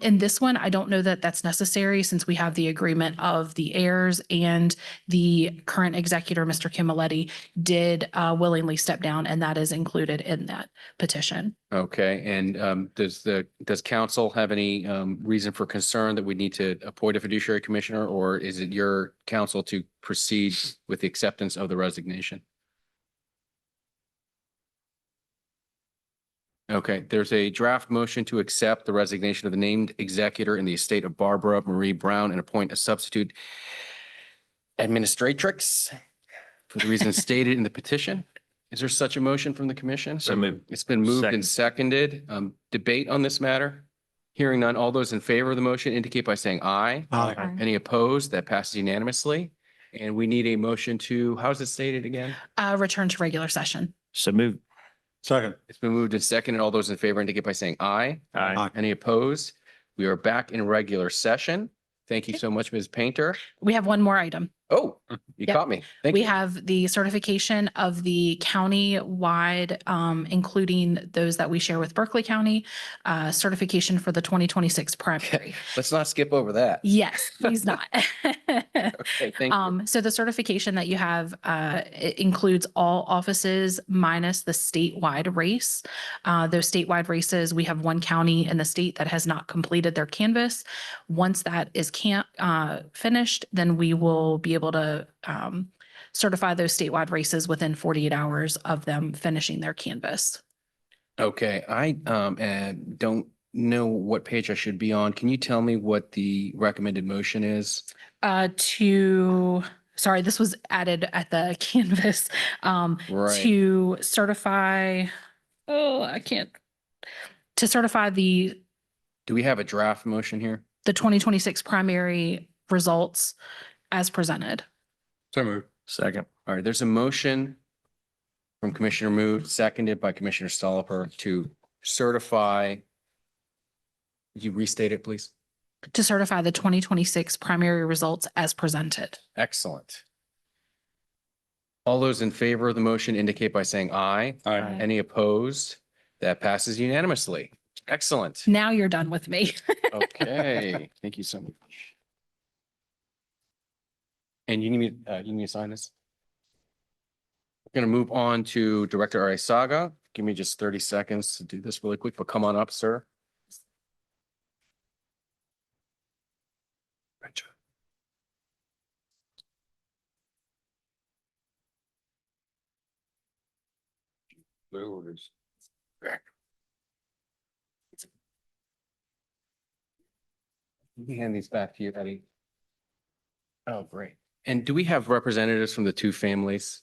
In this one, I don't know that that's necessary since we have the agreement of the heirs and the current executor, Mr. Camilletti, did willingly step down, and that is included in that petition. Okay, and does council have any reason for concern that we need to appoint a fiduciary commissioner, or is it your council to proceed with the acceptance of the resignation? Okay, there's a draft motion to accept the resignation of the named executor in the estate of Barbara Marie Brown and appoint a substitute administratrix for the reasons stated in the petition. Is there such a motion from the commission? So moved. It's been moved and seconded. Debate on this matter? Hearing none. All those in favor of the motion indicate by saying aye. Aye. Any opposed? That passes unanimously. And we need a motion to, how's it stated again? Return to regular session. So moved. Second. It's been moved and seconded. All those in favor indicate by saying aye. Aye. Any opposed? We are back in regular session. Thank you so much, Ms. Painter. We have one more item. Oh, you Yep. caught me. Thank We you. have the certification of the county-wide, including those that we share with Berkeley County, certification for the 2026 primary. Let's not skip over that. Yes, please not. Okay, thank you. So the certification that you have, it includes all offices minus the statewide race. Those statewide races, we have one county in the state that has not completed their canvas. Once that is finished, then we will be able to certify those statewide races within 48 hours of them finishing their canvas. Okay, I don't know what page I should be on. Can you tell me what the recommended motion is? Sorry, this was added at the canvas, Right. to certify, to certify the Do we have a draft motion here? 2026 primary results as presented. So moved. Second. All right, there's a motion from Commissioner Mood, seconded by Commissioner Stolper to certify. Could you restate it, please? To certify the 2026 primary results as presented. Excellent. All those in favor of the motion indicate by saying aye. Aye. Any opposed? That passes unanimously. Excellent. Now you're done with me. Okay, thank you so much. And you need me to sign this? We're going to move on to Director Arisaga. Give me just 30 seconds to do this really quick, but come on up, sir. Blue is. Let me hand these back to you, Eddie. Oh, great. And do we have representatives from the two families?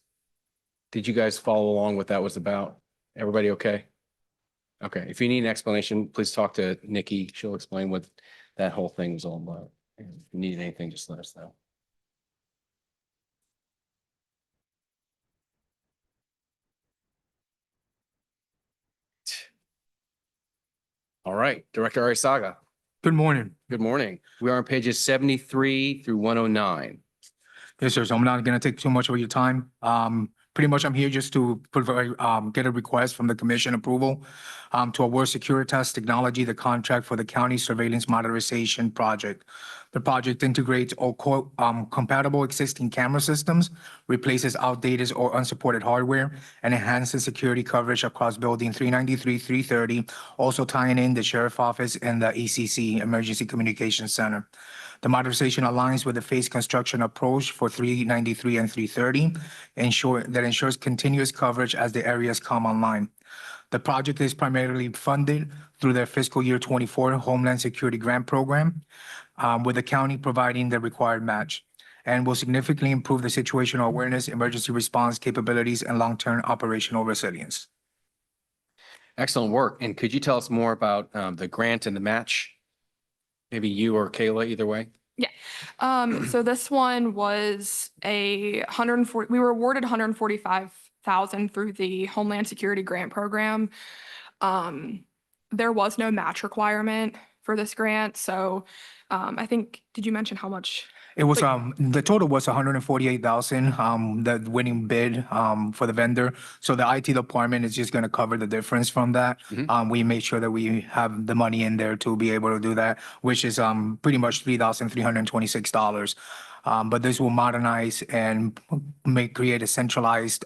Did you guys follow along what that was about? Everybody okay? Okay, if you need an explanation, please talk to Nikki. She'll explain what that whole thing was all about. And if you need anything, just let us know. All right, Director Arisaga, Good morning. good morning. We are on pages 73 through 109. Yes, sir. So I'm not gonna take too much of your time. Pretty much I'm here just to provide, get a request from the commission approval to award Securitas Technology the contract for the county surveillance modernization project. The project integrates all compatible existing camera systems, replaces outdated or unsupported hardware, and enhances security coverage across building 393, 330, also tying in the sheriff office and the ECC, Emergency Communications Center. The modernization aligns with the phase construction approach for 393 and 330, ensures continuous coverage as the areas come online. The project is primarily funded through their fiscal year 24 Homeland Security Grant Program, with the county providing the required match, and will significantly improve the situational awareness, emergency response capabilities, and long-term operational resilience. Excellent work. And could you tell us more about the grant and the match? Maybe you or Kayla, either way. So this one was we were awarded 145,000 through the Homeland Security Grant Program. There was no match requirement for this grant, so I think, did you mention how much? It was, the total was 148,000, the winning bid, for the vendor. So the IT department is just gonna cover the difference from that. We made sure that we have the money in there to be able to do that, which is, pretty much $3,326. But this will modernize and create a centralized,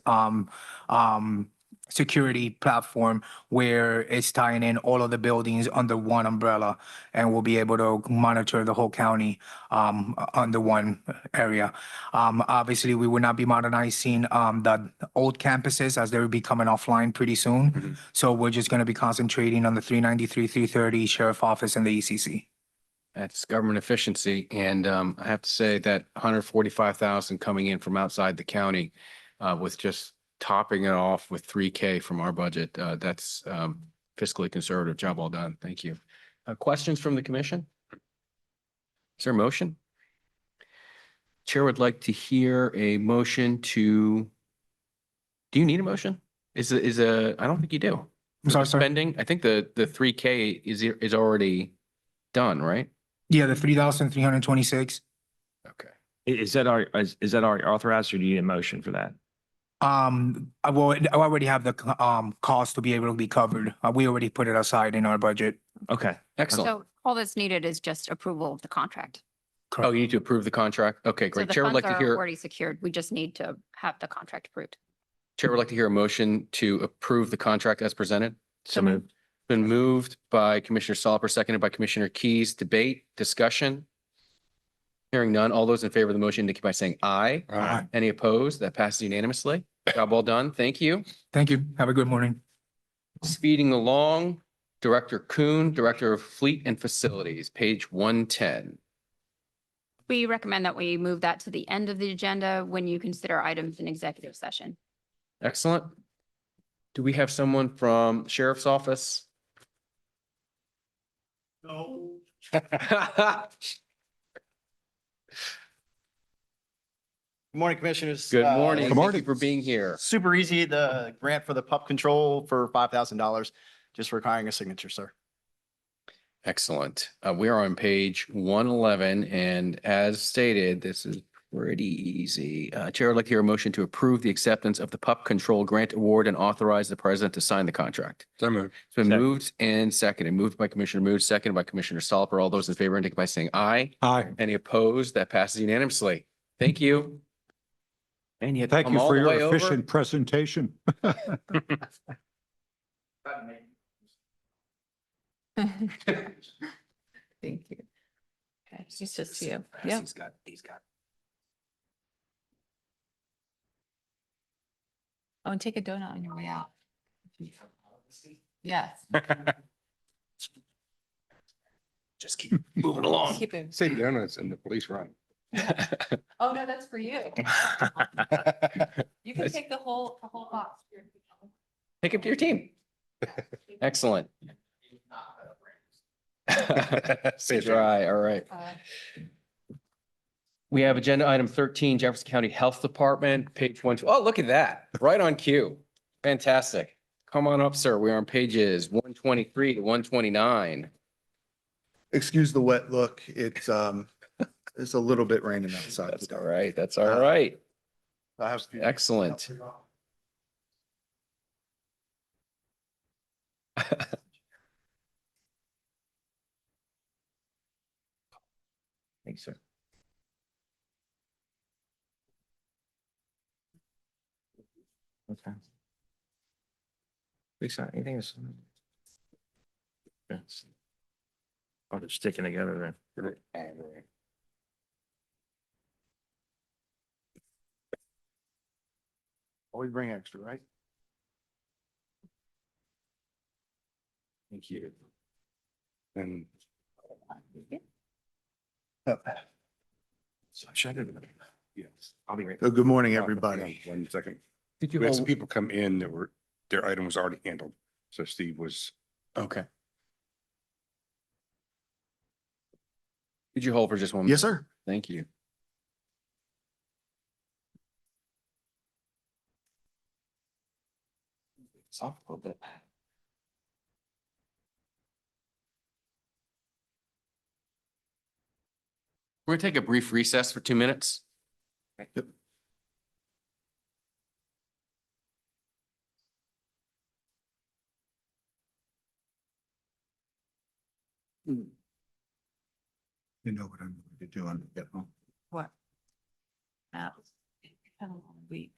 security platform where it's tying in all of the buildings under one umbrella, and we'll be able to monitor the whole county under one area. Obviously, we will not be modernizing the old campuses as they will be coming offline pretty soon. So we're just going to be concentrating on the 393, 330 Sheriff Office and the ECC. That's government efficiency. And I have to say that 145,000 coming in from outside the county with just topping it off with 3K from our budget. That's fiscally conservative. Job well done. Thank you. Questions from the commission? Is there a motion? Chair would like to hear a motion to, do you need a motion? I don't think you do. I'm sorry, sir. Spending, I think the 3K is already done, right? Yeah, the 3,326. Okay. Is that already authorized, or do you need a motion for that? I already have the cost to be able to be covered. We already put it aside in our budget. Okay. Excellent. So all that's needed is just approval of the contract. Oh, you need to approve the contract? Okay, So great. the Chair would funds like to are hear, already secured. We just need to have the contract approved. Chair would like to hear a motion to approve the contract as presented. So moved. Been moved by Commissioner Stolper, seconded by Commissioner Keys. Debate, discussion? Hearing none, all those in favor of the motion indicate by saying aye. Aye. Any opposed? That passes unanimously. Job well done. Thank you. Thank you. Have a good morning. Speeding along, Director Kuhn, Director of Fleet and Facilities, page 110. We recommend that we move that to the end of the agenda when you consider items in executive session. Excellent. Do we have someone from Sheriff's Office? No. Good morning, Commissioners. Good morning. Good Thank you morning. for being here. Super easy, the grant for the pup control for $5,000, just requiring a signature, sir. Excellent. We are on page 111, and as stated, this is pretty easy. Chair would like to hear a motion to approve the acceptance of the PUP Control Grant Award and authorize the president to sign the contract. So moved. It's been Second. moved and seconded. Moved by Commissioner Mood, seconded by Commissioner Stolper. All those in favor indicate by saying aye. Aye. Any opposed? That passes unanimously. Thank you. And you had to Thank come you all for the your way over. efficient presentation. Thank you. Okay, it's just you. Yep. He's got. Oh, and take a donut on your way out. Yes. Just keep moving along. Keep it. Say donuts and the police run. Oh, no, that's for you. You can take the whole box. Take it to your team. Excellent. Say Dry, all right. We have agenda item 13, Jefferson County Health Department, page 1. Oh, look at that. Right on cue. Fantastic. Come on up, sir. We're on pages 123 to 129. Excuse the wet look. It's a little bit raining outside. That's all right. That's all right. I have. Excellent. Thanks, sir. Okay. Lisa, anything else? Yes. Oh, they're sticking together there. Always bring extra, right? Thank you. And So I shut it. yes. I'll be right. So good morning, everybody. 1 second. Did you We had some hold? people come in that were, their item was already handled. So Steve was, Okay. Did you hold for just 1 minute? Yes, sir. Thank you. Soft a little bit. We're gonna take a brief recess for 2 minutes. Yep. You know what I'm going to do when I get home. What? Kind of a long week.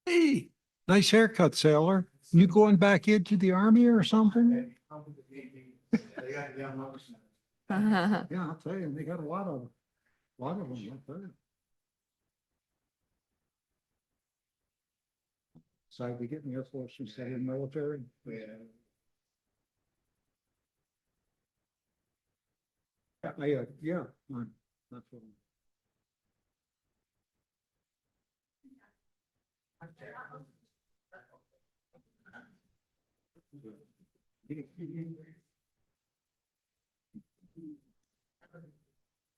Hey, nice haircut, sailor. You going back into the army or something? Yeah, I'll tell you, they got a lot of them up there. So we get in the Air Force instead of the military? Yeah. Yeah, that's what.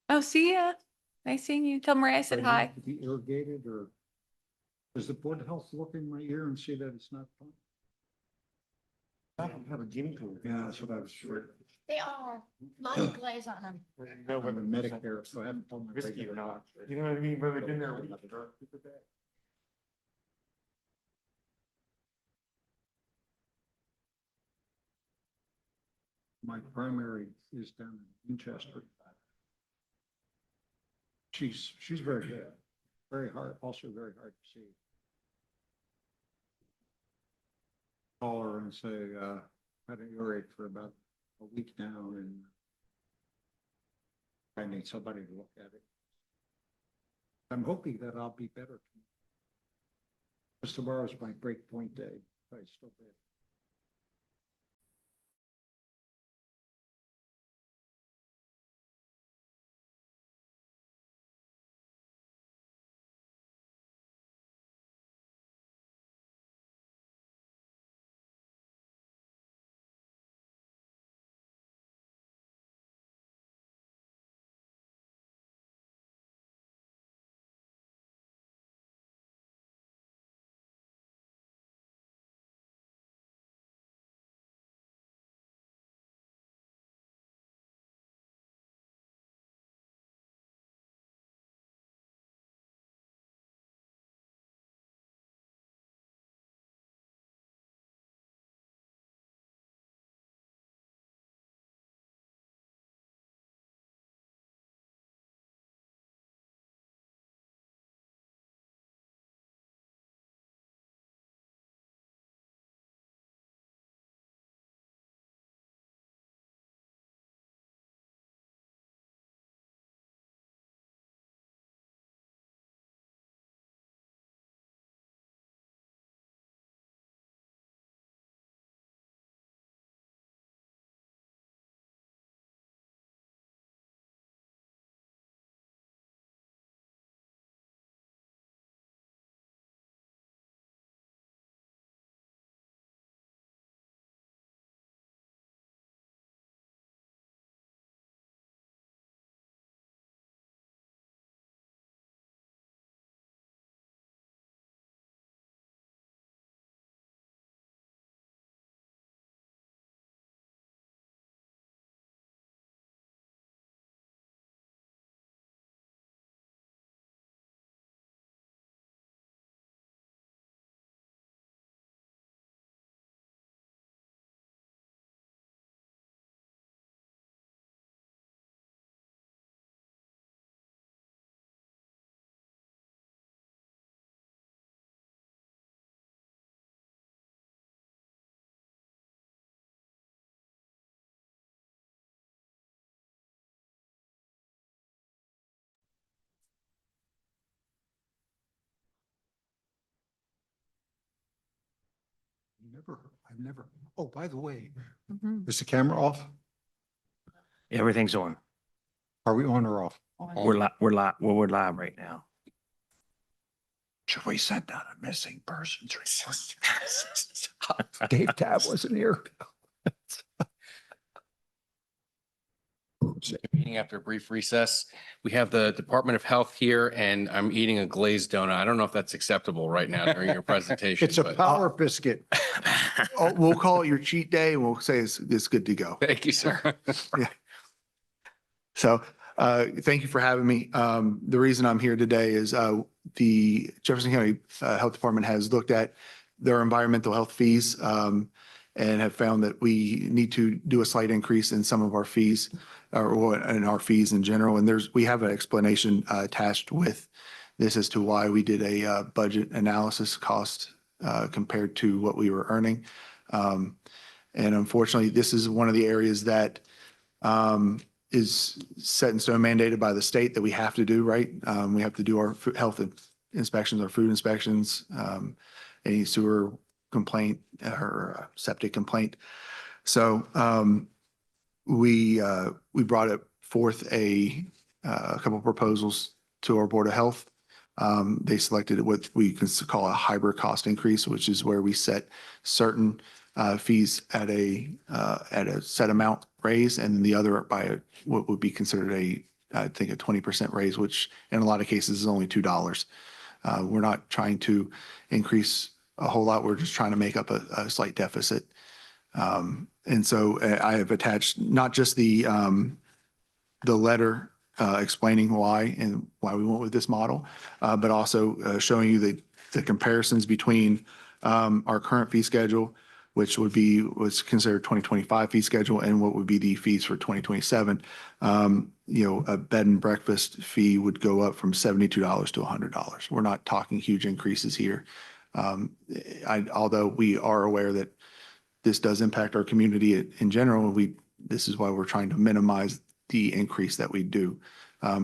Oh, see ya. Nice seeing you. Tell Maria I said hi. To be irrigated, or does the Board of Health look in my ear and see that it's not fun? I don't have a guinea pig. Yeah, that's what I was sure. They are, lot of glaze on them. No, I'm a Medicare, so I haven't told my. Risky or not. You know what I mean? But they've been there. My primary is down in Winchester. She's very good, very hard, also very hard to see. Call her and say, had an earache for about a week now, and I need somebody to look at it. I'm hoping that I'll be better. Because tomorrow's my break point day. I still bet. I've never, oh, by the way, is the camera off? Everything's on. Are we on or off? We're live right now. Should we send out a missing persons report? Dave Tab wasn't here. Meeting after a brief recess. We have the Department of Health here and I'm eating a glazed donut. I don't know if that's acceptable right now during your presentation. It's a but- power biscuit. Oh, we'll call it your cheat day and we'll say it's good to go. Thank you, sir. So thank you for having me. The reason I'm here today is the Jefferson County Health Department has looked at their environmental health fees and have found that we need to do a slight increase in some of our fees or in our fees in general. And we have an explanation attached with this as to why we did a budget analysis cost compared to what we were earning. And unfortunately, this is one of the areas that is set in stone, mandated by the state that we have to do, right? We have to do our health inspections, our food inspections, any sewer complaint or septic complaint. So we brought it forth a couple of proposals to our Board of Health. They selected what we can call a hybrid cost increase, which is where we set certain fees at a set amount raise and the other by what would be considered I think a 20% raise, which in a lot of cases is only $2. We're not trying to increase a whole lot. We're just trying to make up a slight deficit. And so I have attached not just the letter explaining why and why we went with this model, but also showing you the comparisons between our current fee schedule, which was considered 2025 fee schedule, and what would be the fees for 2027. A bed and breakfast fee would go up from $72 to $100. We're not talking huge increases here. Although we are aware that this does impact our community in general, this is why we're trying to minimize the increase that we do.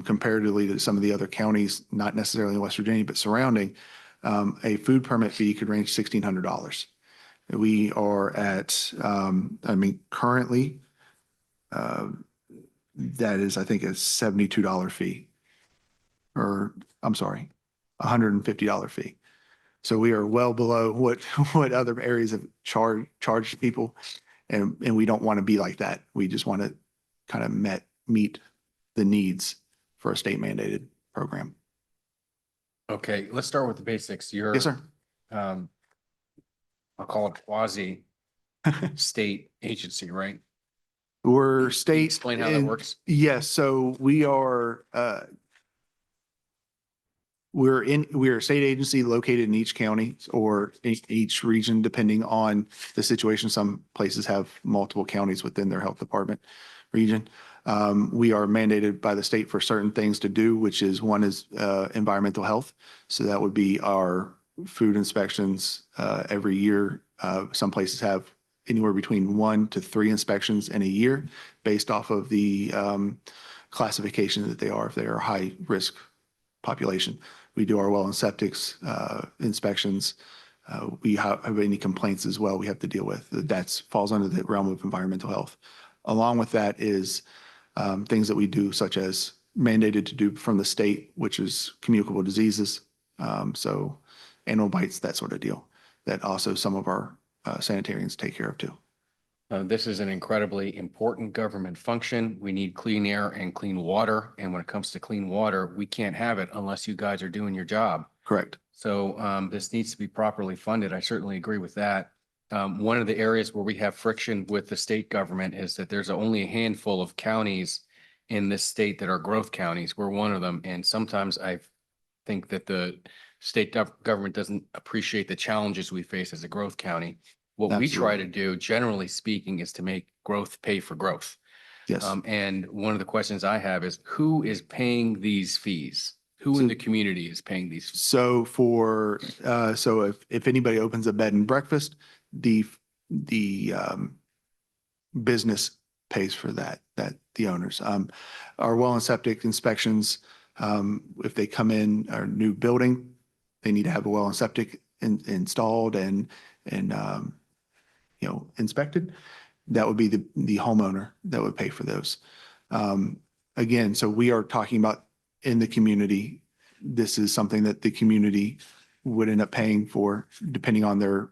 Comparatively to some of the other counties, not necessarily in West Virginia, but surrounding, a food permit fee could range $1,600. We are at, currently, that is, I think, a $72 fee. Or, I'm sorry, $150 fee. So we are well below what other areas have charged people. And we don't want to be like that. We just want to kind of meet the needs for a state mandated program. Okay, let's start with the basics. You're, Yes, sir. I'll call it quasi state agency, right? We're state. Explain how that and- works. Yes, so we are, we're a state agency located in each county or each region, depending on the situation. Some places have multiple counties within their health department region. We are mandated by the state for certain things to do, which is one is environmental health. So that would be our food inspections every year. Some places have anywhere between 1 to 3 inspections in a year based off of the classification that they are, if they are high risk population. We do our well and septics inspections. We have any complaints as well we have to deal with. That falls under the realm of environmental health. Along with that is things that we do, such as mandated to do from the state, which is communicable diseases. So animal bites, that sort of deal, that also some of our sanitarians take care of too. This is an incredibly important government function. We need clean air and clean water. And when it comes to clean water, we can't have it unless you guys are doing your job. Correct. So this needs to be properly funded. I certainly agree with that. One of the areas where we have friction with the state government is that there's only a handful of counties in this state that are growth counties. We're one of them. And sometimes I think that the state government doesn't appreciate the challenges we face as a growth county. What we try to do, generally speaking, is to make growth pay for growth. Yes. And one of the questions I have is, who is paying these fees? Who in the community is paying these fees? So so if anybody opens a bed and breakfast, the business pays for that, the owners. Our well and septic inspections, if they come in our new building, they need to have a well and septic installed and inspected. That would be the homeowner that would pay for those. Again, so we are talking about in the community. This is something that the community would end up paying for, depending on the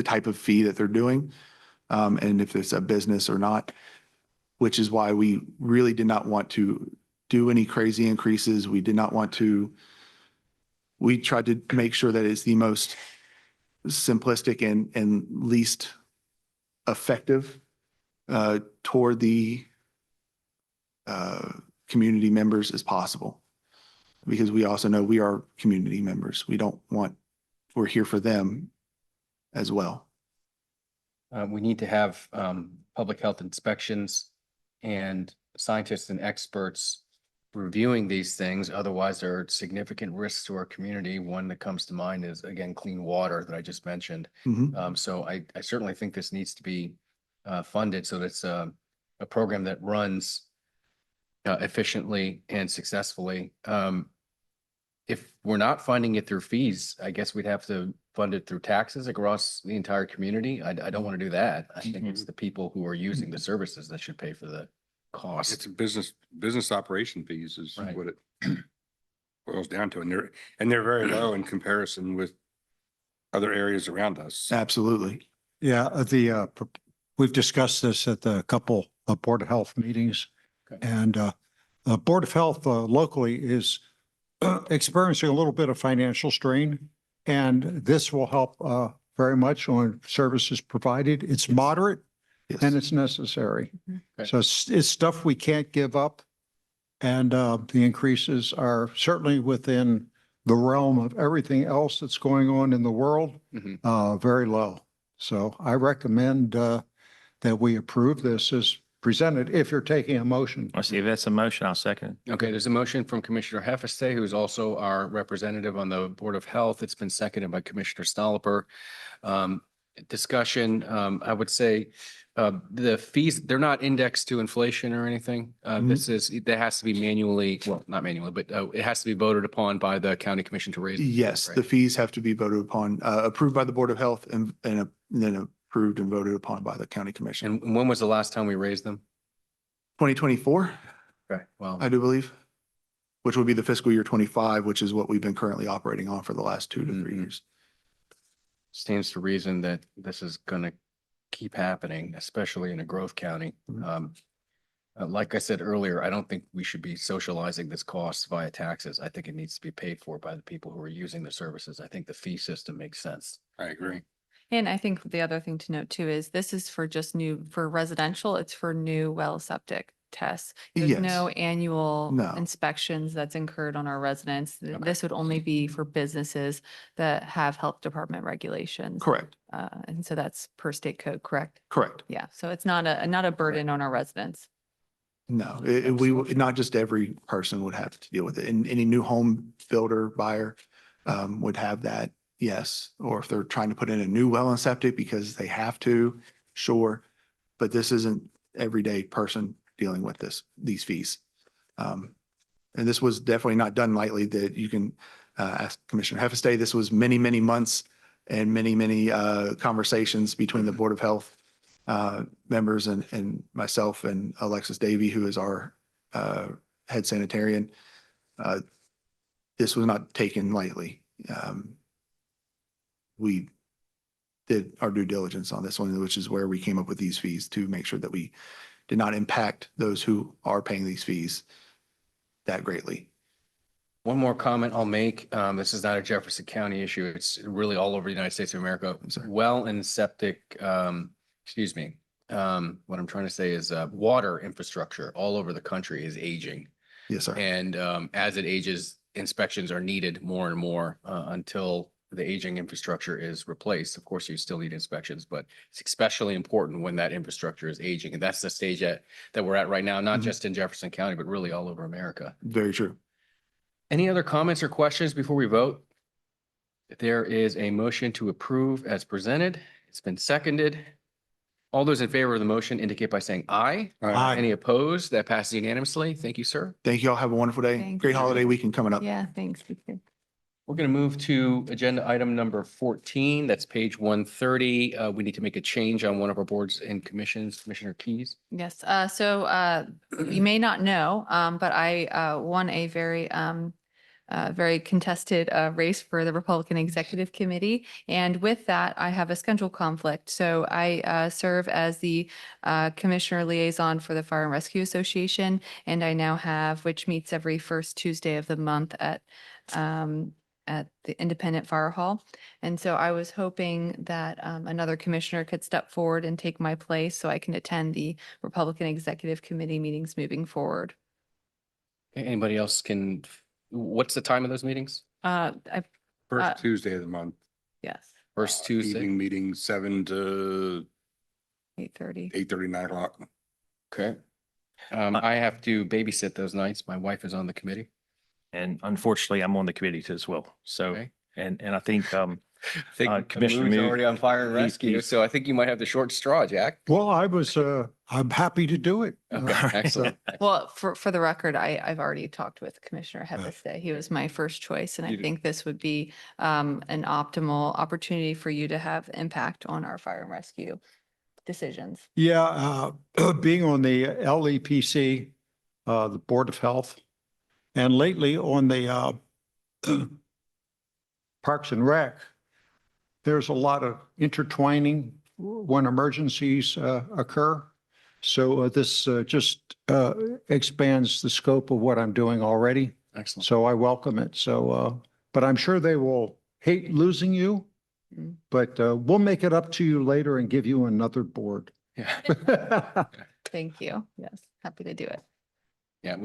type of fee that they're doing, and if it's a business or not, which is why we really did not want to do any crazy increases. We did not want to, we tried to make sure that it's the most simplistic and least effective toward the community members as possible. Because we also know we are community members. We're here for them as well. We need to have public health inspections and scientists and experts reviewing these things. Otherwise, there are significant risks to our community. One that comes to mind is, again, clean water that I just mentioned. So I certainly think this needs to be funded so that it's a program that runs efficiently and successfully. If we're not funding it through fees, I guess we'd have to fund it through taxes across the entire community. I don't want to do that. I think it's the people who are using the services that should pay for the cost. It's a business operation fees is Right. what it boils down to. And they're very low in comparison with other areas around us. Absolutely. Yeah, we've discussed this at the couple of Board of Health meetings. Okay. And Board of Health locally is experiencing a little bit of financial strain. And this will help very much on services provided. It's moderate and it's necessary. Okay. So it's stuff we can't give up. And the increases are certainly within the realm of everything else that's going on in the world, very low. So I recommend that we approve this as presented, if you're taking a motion. Let's see if that's a motion. I'll second it. Okay, there's a motion from Commissioner Heffestay, who is also our representative on the Board of Health. It's been seconded by Commissioner Stolper. discussion. I would say the fees, they're not indexed to inflation or anything. That has to be manually, well, not manually, but it has to be voted upon by the county commission to raise. Yes, right? the fees have to be voted upon, approved by the Board of Health and then approved and voted upon by the county commission. And when was the last time we raised them? 2024, Okay, well, I do believe, which would be the fiscal year 25, which is what we've been currently operating on for the last 2 to 3 years. stands to reason that this is going to keep happening, especially in a growth county. Like I said earlier, I don't think we should be socializing this cost via taxes. I think it needs to be paid for by the people who are using the services. I think the fee system makes sense. I agree. And I think the other thing to note too is this is for just for residential, it's for new well septic tests. There's no Yes. annual No. inspections that's incurred on our residents. This would only be for businesses that have health department regulations. Correct, And so that's per state code, correct? correct. Yeah, so it's not a burden on our residents. No, not just every person would have to deal with it. And any new home builder, buyer would have that, yes. Or if they're trying to put in a new well and septic because they have to, sure. But this isn't everyday person dealing with these fees. And this was definitely not done lightly, that you can ask Commissioner Heffestay. This was many, many months and many, many conversations between the Board of Health members and myself and Alexis Davy, who is our head sanitarian. This was not taken lightly. We did our due diligence on this one, which is where we came up with these fees to make sure that we did not impact those who are paying these fees that greatly. One more comment I'll make. This is not a Jefferson County issue. It's really all over the United States of America. Well and septic, excuse me. What I'm trying to say is water infrastructure all over the country is aging. Yes, sir. And as it ages, inspections are needed more and more until the aging infrastructure is replaced. Of course, you still need inspections, but it's especially important when that infrastructure is aging. And that's the stage that we're at right now, not just in Jefferson County, but really all over America. Very true. Any other comments or questions before we vote? There is a motion to approve as presented. It's been seconded. All those in favor of the motion indicate by saying aye. Aye. Any opposed? That passes unanimously. Thank you, sir. Thank you all. Have a wonderful day. Thank Great you. holiday weekend coming up. Yeah, thanks. You too. We're going to move to agenda item number 14. That's page 130. We need to make a change on one of our boards and commissions. Commissioner Keys. Yes, so you may not know, but I won a very contested race for the Republican Executive Committee. And with that, I have a schedule conflict. So I serve as the Commissioner Liaison for the Fire and Rescue Association. And I now have, which meets every first Tuesday of the month at the Independent Fire Hall. And so I was hoping that another commissioner could step forward and take my place so I can attend the Republican Executive Committee meetings moving forward. Anybody else can, what's the time of those meetings? Yes. First Tuesday of the month. First Tuesday. Evening meeting 7 to 8:30. 8:30, 9 o'clock. Okay. I have to babysit those nights. My wife is on the committee. And unfortunately, I'm on the committee too as well. So, Okay. and I think, I think Commissioner Mood's Mood- already on fire and rescue, so I think you might have the short straw, Jack. Well, I'm happy to do it. Okay, excellent. Well, for the record, I've already talked with Commissioner Heffestay. He was my first choice, and I You did. think this would be an optimal opportunity for you to have impact on our fire and rescue decisions. Yeah, being on the LEPC, the Board of Health, and lately on the Parks and Rec, there's a lot of intertwining when emergencies occur. So this just expands the scope of what I'm doing already. Excellent. So I welcome it. So, but I'm sure they will hate losing you, but we'll make it up to you later and give you another board. Yeah. Thank you. Yes, happy to do it. Yeah,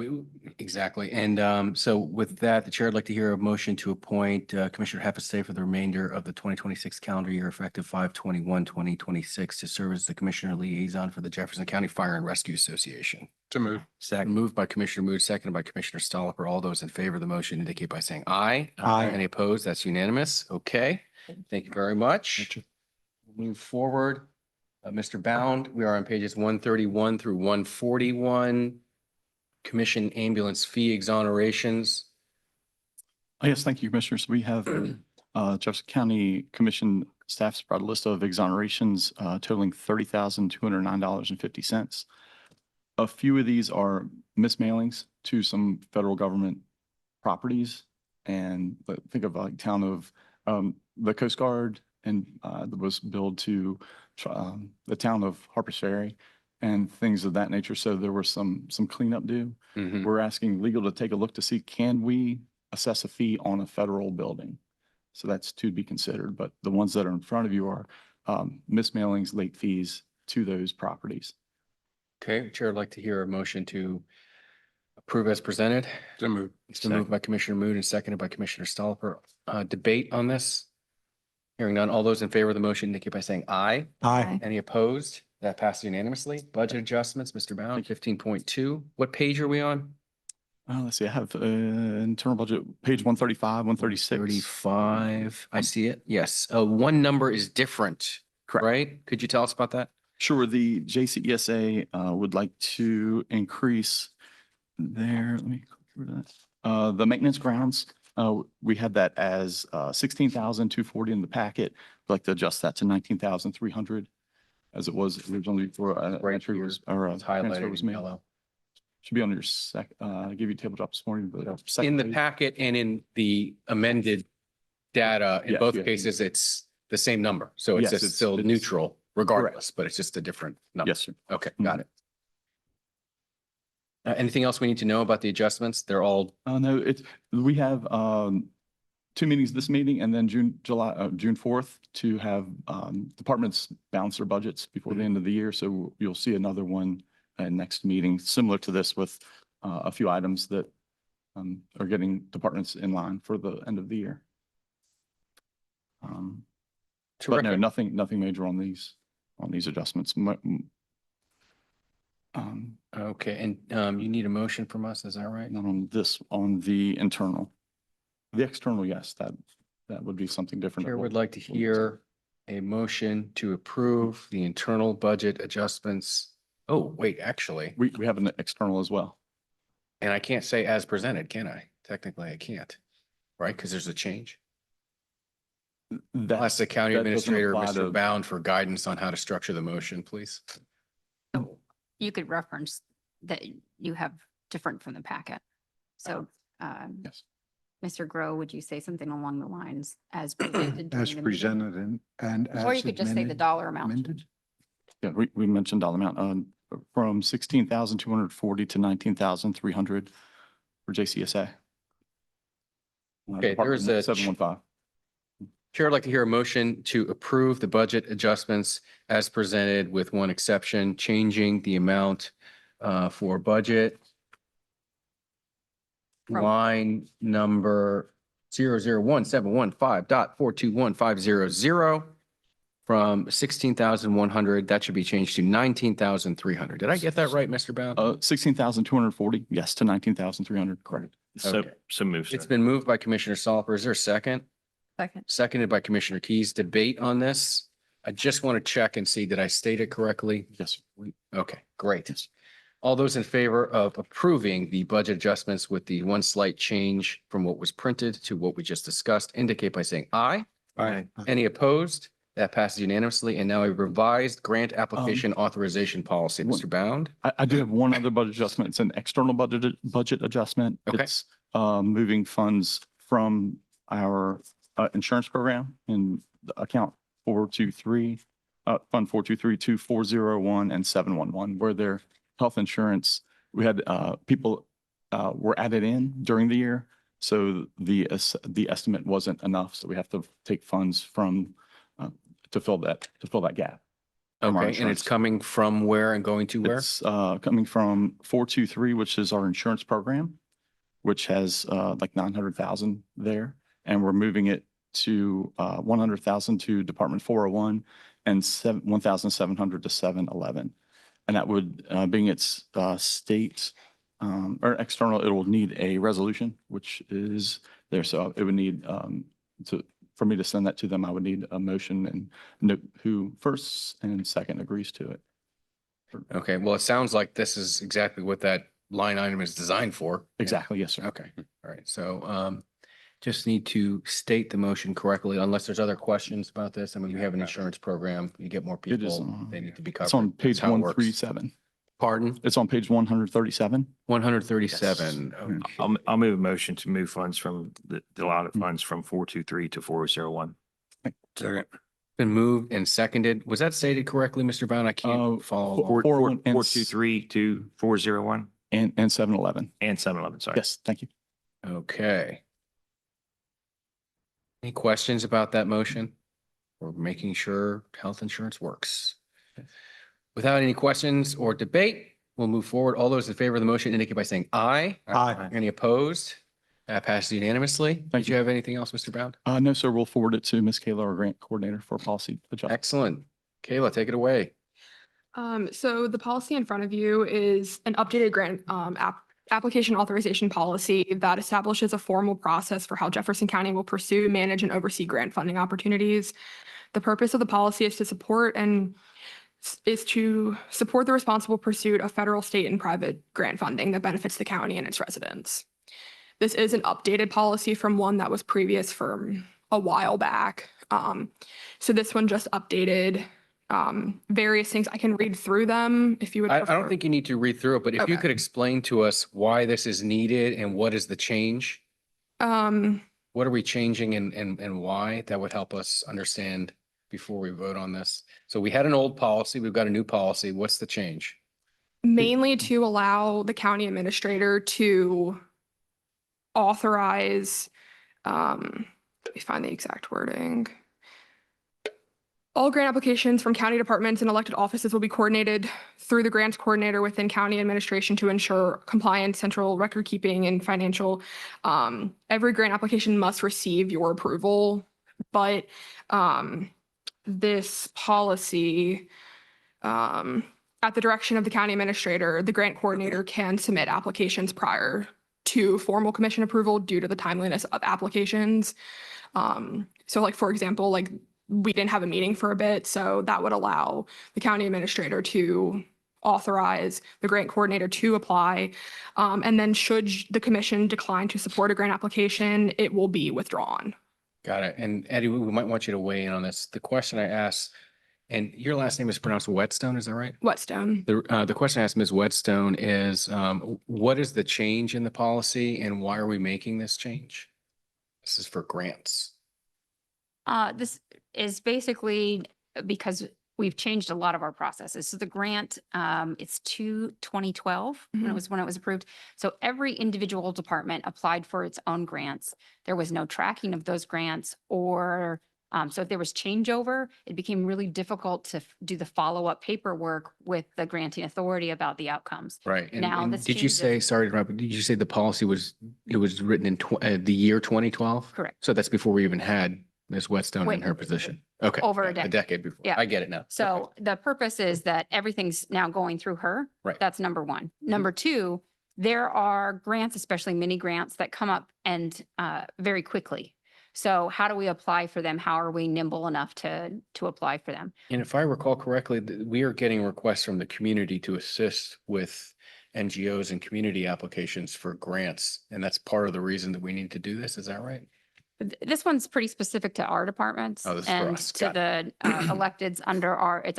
exactly. And so with that, the chair would like to hear a motion to appoint Commissioner Heffestay for the remainder of the 2026 calendar year effective 5/21/2026 to serve as the Commissioner Liaison for the Jefferson County Fire and Rescue Association. To move. Second, moved by Commissioner Mood, seconded by Commissioner Stolper. All those in favor of the motion indicate by saying aye. Aye. Any opposed? That's unanimous. Okay. Thank you very much. move forward. Mr. Bound, we are on pages 131 through 141. Commission ambulance fee exonerations. Yes, thank you, Commissioners. We have Jefferson County Commission staff's brought a list of exonerations totaling $30,209.50. A few of these are mismailings to some federal government properties. And think of like town of the Coast Guard and that was billed to the town of Harpers Ferry and things of that nature. So there was some cleanup due. Mhm. We're asking legal to take a look to see, can we assess a fee on a federal building? So that's to be considered, but the ones that are in front of you are mismailings, late fees to those properties. Okay, Chair would like to hear a motion to approve as presented. So moved. It's been moved by Commissioner Moon and seconded by Commissioner Stolper. Debate on this? Hearing none. All those in favor of the motion indicate by saying aye. Aye. Any opposed? That passes unanimously. Budget adjustments, Mr. Bound, 15.2. What page are we on? Let's see, I have internal budget, page 135, 136. 35. I see it. Yes. One number is different, Correct. right? Could you tell us about that? Sure, the JCESA would like to increase their, let me click through that. The maintenance grounds, we had that as 16,240 in the packet. We'd like to adjust that to 19,300 as it was originally for Right entry here. was, or a It's transfer highlighted was in made. yellow. Should be on your I give you a table drop this morning, but In second the page. packet and in the amended data, in Yes, both yeah. cases, it's the same number. So it's Yes, just still it's- neutral regardless, but it's just a different number. Yes, sir. Okay, got it. Anything else we need to know about the adjustments? They're all, No, we have two meetings this meeting and then June 4th to have departments balance their budgets before the end of the year. So you'll see another one next meeting, similar to this with a few items that are getting departments in line for the end of the year. But no, terrific. nothing major on these adjustments. Okay, and you need a motion from us, is that right? Not on this, on the internal. The external, yes, that would be something different. Chair would like to hear a motion to approve the internal budget adjustments. Oh, wait, actually, We have an external as well. and I can't say as presented, can I? Technically, I can't, right? Because there's a change. I'll ask the county that doesn't administrator, apply Mr. to- Bound, for guidance on how to structure the motion, please. You could reference that you have different from the packet. So, Yes. Mr. Grow, would you say something along the lines as presented? during As the meeting? presented and Or you could just say the dollar amount. amended. Yeah, we mentioned dollar amount, from 16,240 to 19,300 for JCSA. Okay, there's a- 715. Chair would like to hear a motion to approve the budget adjustments as presented with one exception, changing the amount for budget. From- Line number 00171.421.500 from 16,100, that should be changed to 19,300. Did I get that right, Mr. Bound? 16,240, yes, to 19,300, correct. Okay. So move. It's been moved by Commissioner Soliper. Is there a second? Second. Seconded by Commissioner Keys. Debate on this. I just want to check and see, did I state it correctly? Yes. Okay, great. All those in favor of approving the budget adjustments with the one slight change from what was printed to what we just discussed, indicate by saying aye. Aye. Any opposed? That passes unanimously. And now a revised grant application authorization policy. Mr. Bound? I do have one other budget adjustment. It's an external budget adjustment. Okay. It's moving funds from our insurance program in the account 423, Fund 423 to 401 and 711, where their health insurance, we had people were added in during the year. So the estimate wasn't enough. So we have to take funds from to fill that gap. from our Okay, and it's insurance. coming from where and going to where? It's coming from 423, which is our insurance program, which has like 900,000 there. And we're moving it to 100,000 to Department 401 and 1,700 to 711. And that would, being its state or external, it will need a resolution, which is there. So it would need for me to send that to them, I would need a motion and note who first and second agrees to it. Okay, well, it sounds like this is exactly what that line item is designed for. Exactly, yes, sir. Okay, all right. So just need to state the motion correctly unless there's other questions about this. I mean, we have an insurance program. You get more It is, people, they need to be covered. It's on That's page how it works. 137. Pardon? It's on page 137. 137. Okay. I'll move a motion to move funds from the allotted funds from 423 to 4001. Second. Been moved and seconded. Was that stated correctly, Mr. Brown? I can't follow along. 423 to 401 And 711. and 711, sorry. Yes, thank you. Okay. Any questions about that motion? We're making sure health insurance works. Without any questions or debate, we'll move forward. All those in favor of the motion indicate by saying aye. Aye. Any opposed? That passes unanimously. Did you have anything else, Mr. Brown? No, sir, we'll forward it to Ms. Kayla, our grant coordinator for policy adjustment. Excellent. Kayla, take it away. So the policy in front of you is an updated grant application authorization policy that establishes a formal process for how Jefferson County will pursue, manage, and oversee grant funding opportunities. The purpose of the policy is to support the responsible pursuit of federal, state, and private grant funding that benefits the county and its residents. This is an updated policy from one that was previous from a while back. So this one just updated various things. I can read through them if you would I prefer. don't think you need to read through it, but if you Okay. could explain to us why this is needed and what is the change? What are we changing and why? That would help us understand before we vote on this. So we had an old policy, we've got a new policy. What's the change? Mainly to allow the county administrator to authorize, let me find the exact wording. All grant applications from county departments and elected offices will be coordinated through the grants coordinator within county administration to ensure compliance, central record keeping, and financial. Every grant application must receive your approval, but this policy, at the direction of the county administrator, the grant coordinator can submit applications prior to formal commission approval due to the timeliness of applications. So like, for example, like we didn't have a meeting for a bit, so that would allow the county administrator to authorize the grant coordinator to apply. And then should the commission decline to support a grant application, it will be withdrawn. Got it. And Eddie, we might want you to weigh in on this. The question I asked, and your last name is pronounced Whetstone, is that right? Whetstone. The question I asked Ms. Whetstone is, what is the change in the policy and why are we making this change? This is for grants. This is basically because we've changed a lot of our processes. So the grant, it's 2012 when it was approved. So every individual department applied for its own grants. There was no tracking of those grants or so if there was changeover, it became really difficult to do the follow-up paperwork with the granting authority about the outcomes. Right. Now, And this did you changes- say, sorry to interrupt, but did you say the policy was written in the year 2012? Correct. So that's before we even had Ms. Whetstone in Wait. her position. Okay. Over a yeah, decade. decade before. Yeah. I get it now. So the purpose is that everything's now going through her. Right. That's number one. Number two, there are grants, especially mini grants that come up and very quickly. So how do we apply for them? How are we nimble enough to apply for them? And if I recall correctly, we are getting requests from the community to assist with NGOs and community applications for grants. And that's part of the reason that we need to do this. Is that right? This one's pretty specific to our departments Oh, this is for and us. to Got the electeds it's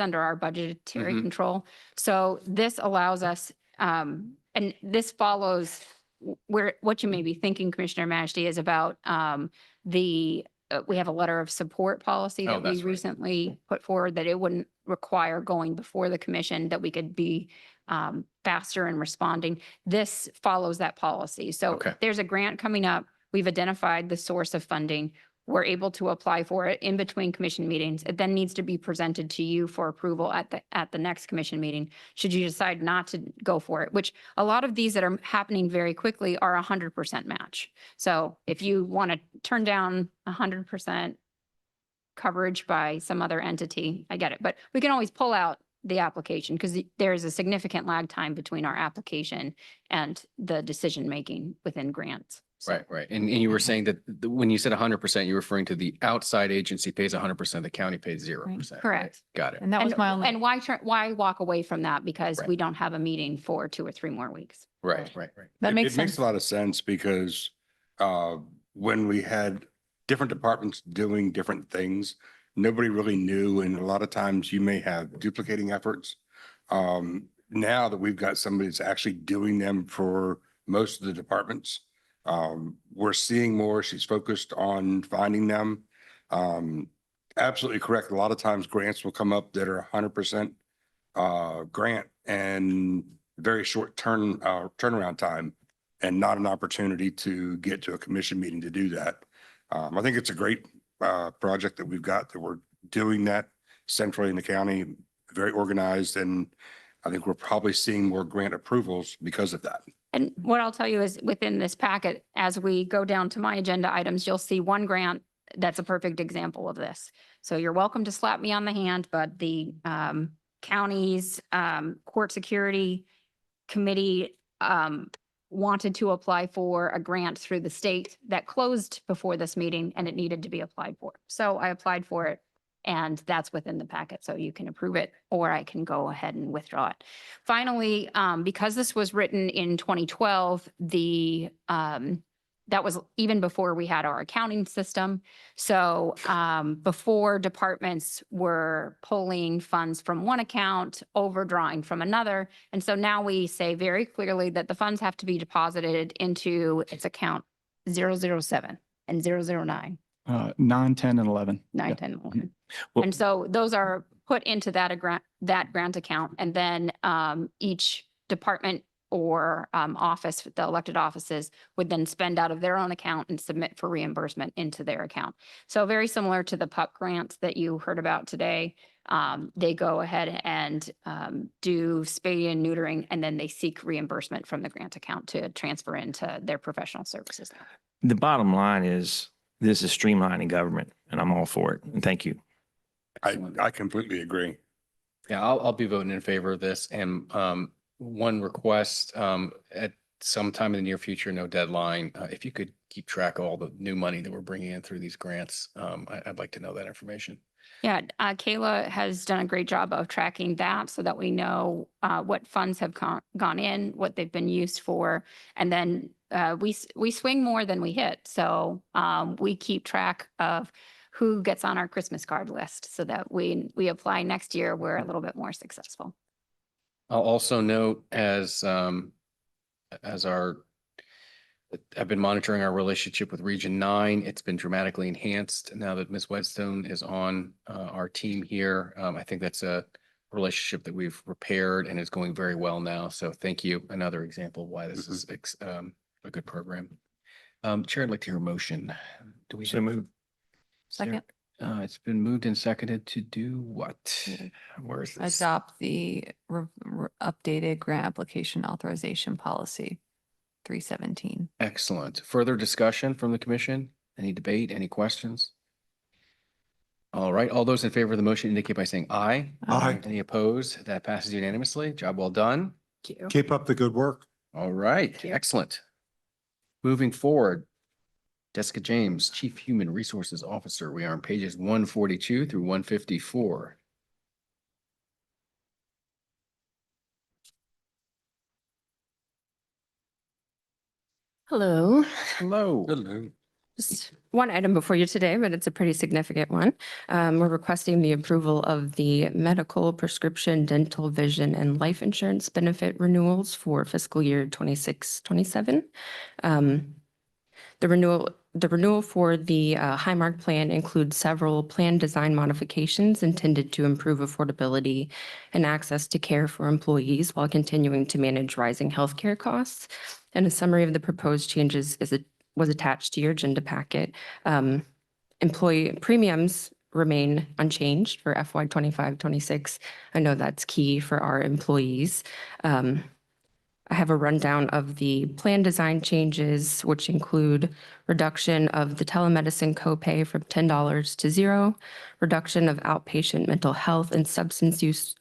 under our budgetary Mhm. control. So this allows us, and this follows what you may be thinking, Commissioner Majesty, is about we have a letter of support policy Oh, that we that's right. recently put forward that it wouldn't require going before the commission, that we could be faster in responding. This follows that policy. So Okay. there's a grant coming up. We've identified the source of funding. We're able to apply for it in between commission meetings. It then needs to be presented to you for approval at the next commission meeting. Should you decide not to go for it, which a lot of these that are happening very quickly are 100% match. So if you want to turn down 100% coverage by some other entity, I get it. But we can always pull out the application because there's a significant lag time between our application and the decision making within grants. Right, right. And you were saying that when you said 100%, you're referring to the outside agency pays 100%, the county pays 0%. Correct. Got it. And that was my only. And why walk away from that? Because Right. we don't have a meeting for 2 or 3 more weeks. Right, right, right. That It makes makes sense. a lot of sense because when we had different departments doing different things, nobody really knew, and a lot of times you may have duplicating efforts. Now that we've got somebody that's actually doing them for most of the departments, we're seeing more. She's focused on finding them. Absolutely correct. A lot of times grants will come up that are 100% grant and very short turnaround time, and not an opportunity to get to a commission meeting to do that. I think it's a great project that we've got, that we're doing that centrally in the county, very organized, and I think we're probably seeing more grant approvals because of that. And what I'll tell you is within this packet, as we go down to my agenda items, you'll see one grant that's a perfect example of this. So you're welcome to slap me on the hand, but the county's court security committee wanted to apply for a grant through the state that closed before this meeting, and it needed to be applied for. So I applied for it, and that's within the packet. So you can approve it, or I can go ahead and withdraw it. Finally, because this was written in 2012, that was even before we had our accounting system. So before departments were pulling funds from one account, overdrawing from another. And so now we say very clearly that the funds have to be deposited into its account 007 and 009. 9, 10, and 11. 9, Yeah. 10, 11. Well- And so those are put into that grant account, and then each department or office, the elected offices would then spend out of their own account and submit for reimbursement into their account. So very similar to the PUP grants that you heard about today. They go ahead and do spay and neutering, and then they seek reimbursement from the grant account to transfer into their professional services. The bottom line is this is streamlining government, and I'm all for it. And thank you. I completely agree. Yeah, I'll be voting in favor of this. And one request, at some time in the near future, no deadline, if you could keep track of all the new money that we're bringing in through these grants, I'd like to know that information. Yeah, Kayla has done a great job of tracking that so that we know what funds have gone in, what they've been used for, and then we swing more than we hit. So we keep track of who gets on our Christmas card list so that we apply next year, we're a little bit more successful. I'll also note I've been monitoring our relationship with Region 9. It's been dramatically enhanced now that Ms. Whetstone is on our team here. I think that's a relationship that we've repaired and is going very well now. So thank you. Another example of why this is a good program. Chair, I'd like to hear a motion. Do we So move. Second. It's been moved and seconded to do what? Where is this? Adopt the updated grant application authorization policy 317. Excellent. Further discussion from the commission? Any debate, any questions? All right, all those in favor of the motion indicate by saying aye. Aye. Any opposed? That passes unanimously. Job well done. Keep up the good work. All right, excellent. Moving forward, Jessica James, Chief Human Resources Officer. We are on pages 142 through 154. Hello. Hello. Hello. Just one item before you today, but it's a pretty significant one. We're requesting the approval of the medical, prescription, dental, vision, and life insurance benefit renewals for fiscal year 26-27. The renewal for the Highmark plan includes several plan design modifications intended to improve affordability and access to care for employees while continuing to manage rising healthcare costs. And a summary of the proposed changes was attached to your agenda packet. Employee premiums remain unchanged for FY 25-26. I know that's key for our employees. I have a rundown of the plan design changes, which include reduction of the telemedicine copay from $10 to $0, reduction of outpatient mental health and substance use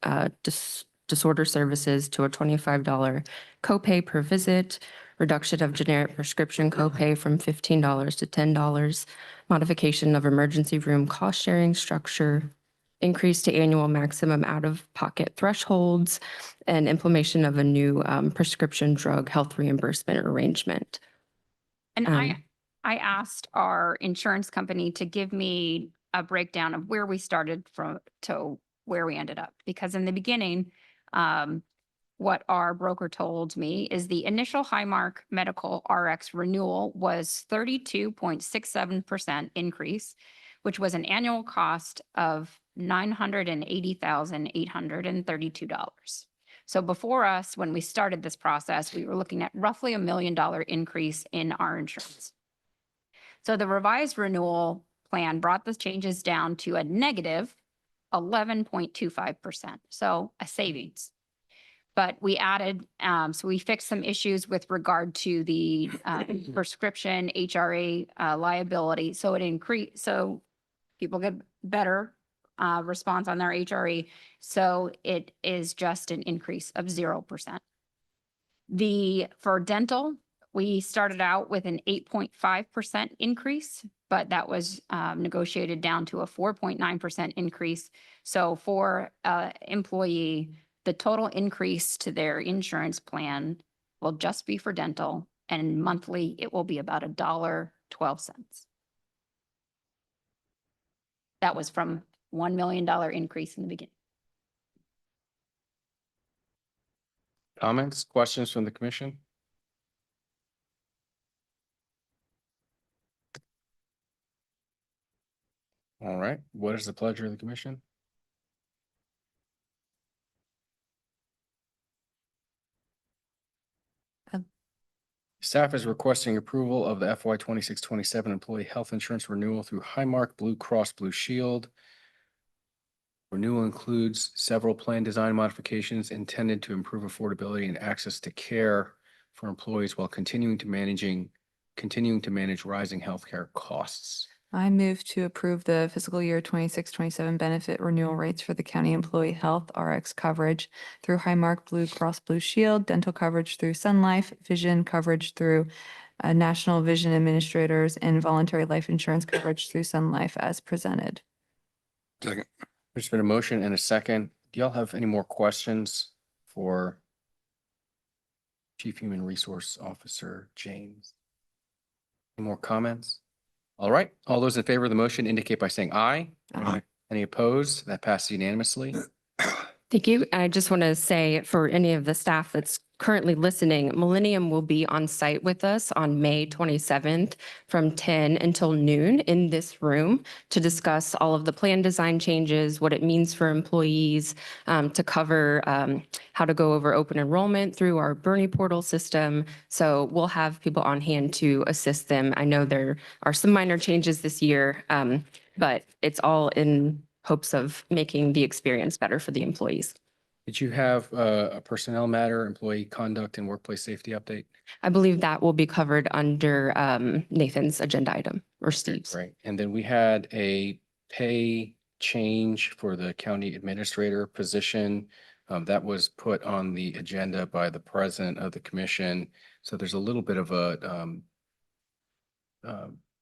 disorder services to a $25 copay per visit, reduction of generic prescription copay from $15 to $10, modification of emergency room cost sharing structure, increase to annual maximum out-of-pocket thresholds, and implementation of a new prescription drug health reimbursement arrangement. And Um, I asked our insurance company to give me a breakdown of where we started from to where we ended up. Because in the beginning, what our broker told me is the initial Highmark Medical RX renewal was 32.67% increase, which was an annual cost of $980,832. So before us, when we started this process, we were looking at roughly $1 million increase in our insurance. So the revised renewal plan brought the changes down to a negative 11.25%, so a savings. But we added, so we fixed some issues with regard to the prescription HRA liability. So it increased, so people get better response on their HRA. So it is just an increase of 0%. For dental, we started out with an 8.5% increase, but that was negotiated down to a 4.9% increase. So for employee, the total increase to their insurance plan will just be for dental, and monthly it will be about $1.12. That was from $1 million increase in the beginning. Comments, questions from the commission? All right, what is the pleasure of the commission? Staff is requesting approval of the FY 26-27 employee health insurance renewal through Highmark Blue Cross Blue Shield. Renewal includes several plan design modifications intended to improve affordability and access to care for employees while continuing to manage rising healthcare costs. I move to approve the fiscal year 26-27 benefit renewal rates for the county employee health RX coverage through Highmark Blue Cross Blue Shield, dental coverage through Sun Life, vision coverage through National Vision Administrators, and voluntary life insurance coverage through Sun Life as presented. Second. There's been a motion and a second. Do y'all have any more questions for Chief Human Resource Officer James? Any more comments? All right, all those in favor of the motion indicate by saying aye. Aye. Any opposed? That passes unanimously. Thank you. I just want to say for any of the staff that's currently listening, Millennium will be on site with us on May 27th from 10 until noon in this room to discuss all of the plan design changes, what it means for employees, to cover how to go over open enrollment through our Bernie portal system. So we'll have people on hand to assist them. I know there are some minor changes this year, but it's all in hopes of making the experience better for the employees. Did you have a personnel matter, employee conduct and workplace safety update? I believe that will be covered under Nathan's agenda item or Steve's. Right. And then we had a pay change for the county administrator position. That was put on the agenda by the president of the commission. So there's a little bit of a,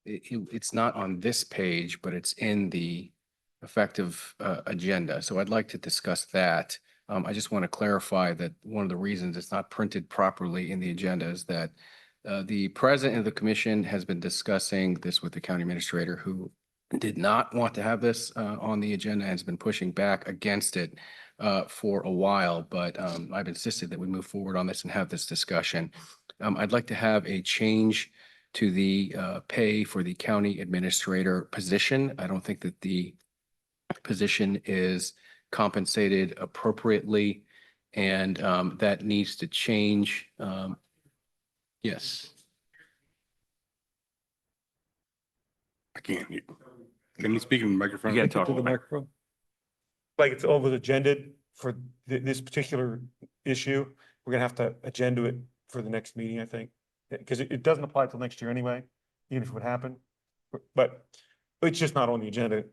it's not on this page, but it's in the effective agenda. So I'd like to discuss that. I just want to clarify that one of the reasons it's not printed properly in the agenda is that the president of the commission has been discussing this with the county administrator, who did not want to have this on the agenda and has been pushing back against it for a while. But I've insisted that we move forward on this and have this discussion. I'd like to have a change to the pay for the county administrator position. I don't think that the position is compensated appropriately, and that needs to change. Yes. I can't hear. Can you speak in the microphone? You gotta talk To the more. microphone. Like it's over the agenda for this particular issue. We're gonna have to agenda it for the next meeting, I think. Because it doesn't apply till next year anyway, even if it would happen. But it's just not on the agenda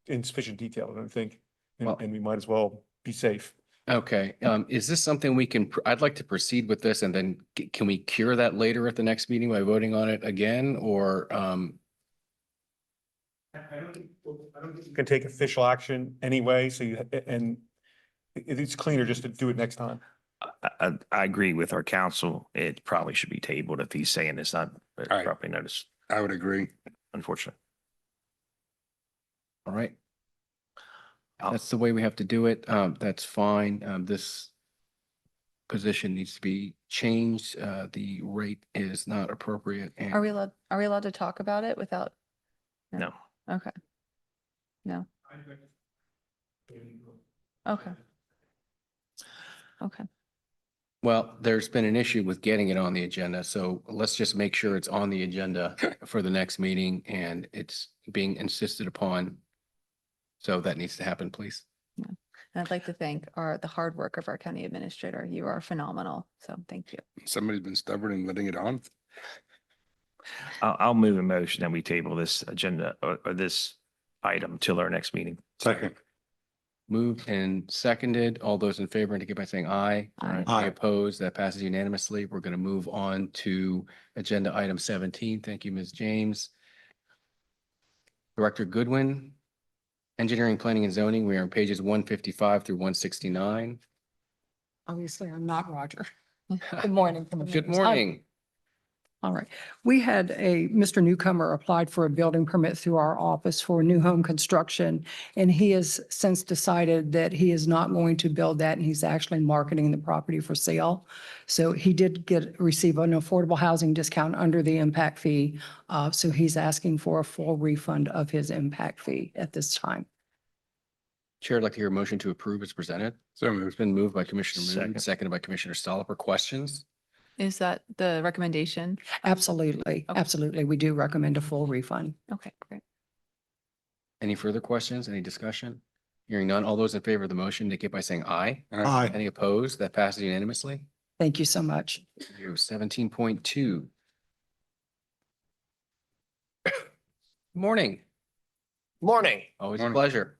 in sufficient detail, I don't think. Well- And we might as well be safe. Okay, is this something we can, I'd like to proceed with this and then can we cure that later at the next meeting by voting on it again or, I don't think you can take official action anyway, so it's cleaner just to do it next time. I agree with our counsel. It probably should be tabled if he's saying it's not right. properly noticed, I would agree. unfortunately. all right? That's the way we have to do it. That's fine. This position needs to be changed. The rate is not appropriate. And Are we allowed to talk about it without? No. Okay. No. Okay. Okay. well, there's been an issue with getting it on the agenda, so let's just make sure it's on the agenda for the next meeting and it's being insisted upon. So that needs to happen, please. And I'd like to thank the hard work of our county administrator. You are phenomenal. So thank you. Somebody's been stubborn and letting it on. I'll move a motion that we table this agenda or this item till our next meeting. Second. Moved and seconded. All those in favor indicate by saying aye. Aye. Any opposed? That passes unanimously. We're going to move on to agenda item 17. Thank you, Ms. James. Director Goodwin, Engineering, Planning and Zoning. We are on pages 155 through 169. Obviously, I'm not Roger. Good morning. Good morning. All right. We had Mr. Newcomer applied for a building permit through our office for new home construction. And he has since decided that he is not going to build that and he's actually marketing the property for sale. So he did receive an affordable housing discount under the impact fee. So he's asking for a full refund of his impact fee at this time. Chair, I'd like to hear a motion to approve as presented. So It's been moved by Commissioner Moon, Second. seconded by Commissioner Stolper. Questions? Is that the recommendation? Absolutely. Okay. Absolutely. We do recommend a full refund. Okay, great. Any further questions? Any discussion? Hearing none. All those in favor of the motion indicate by saying aye. Aye. Any opposed? That passes unanimously. Thank you so much. 17.2. Morning. Morning. Always a pleasure.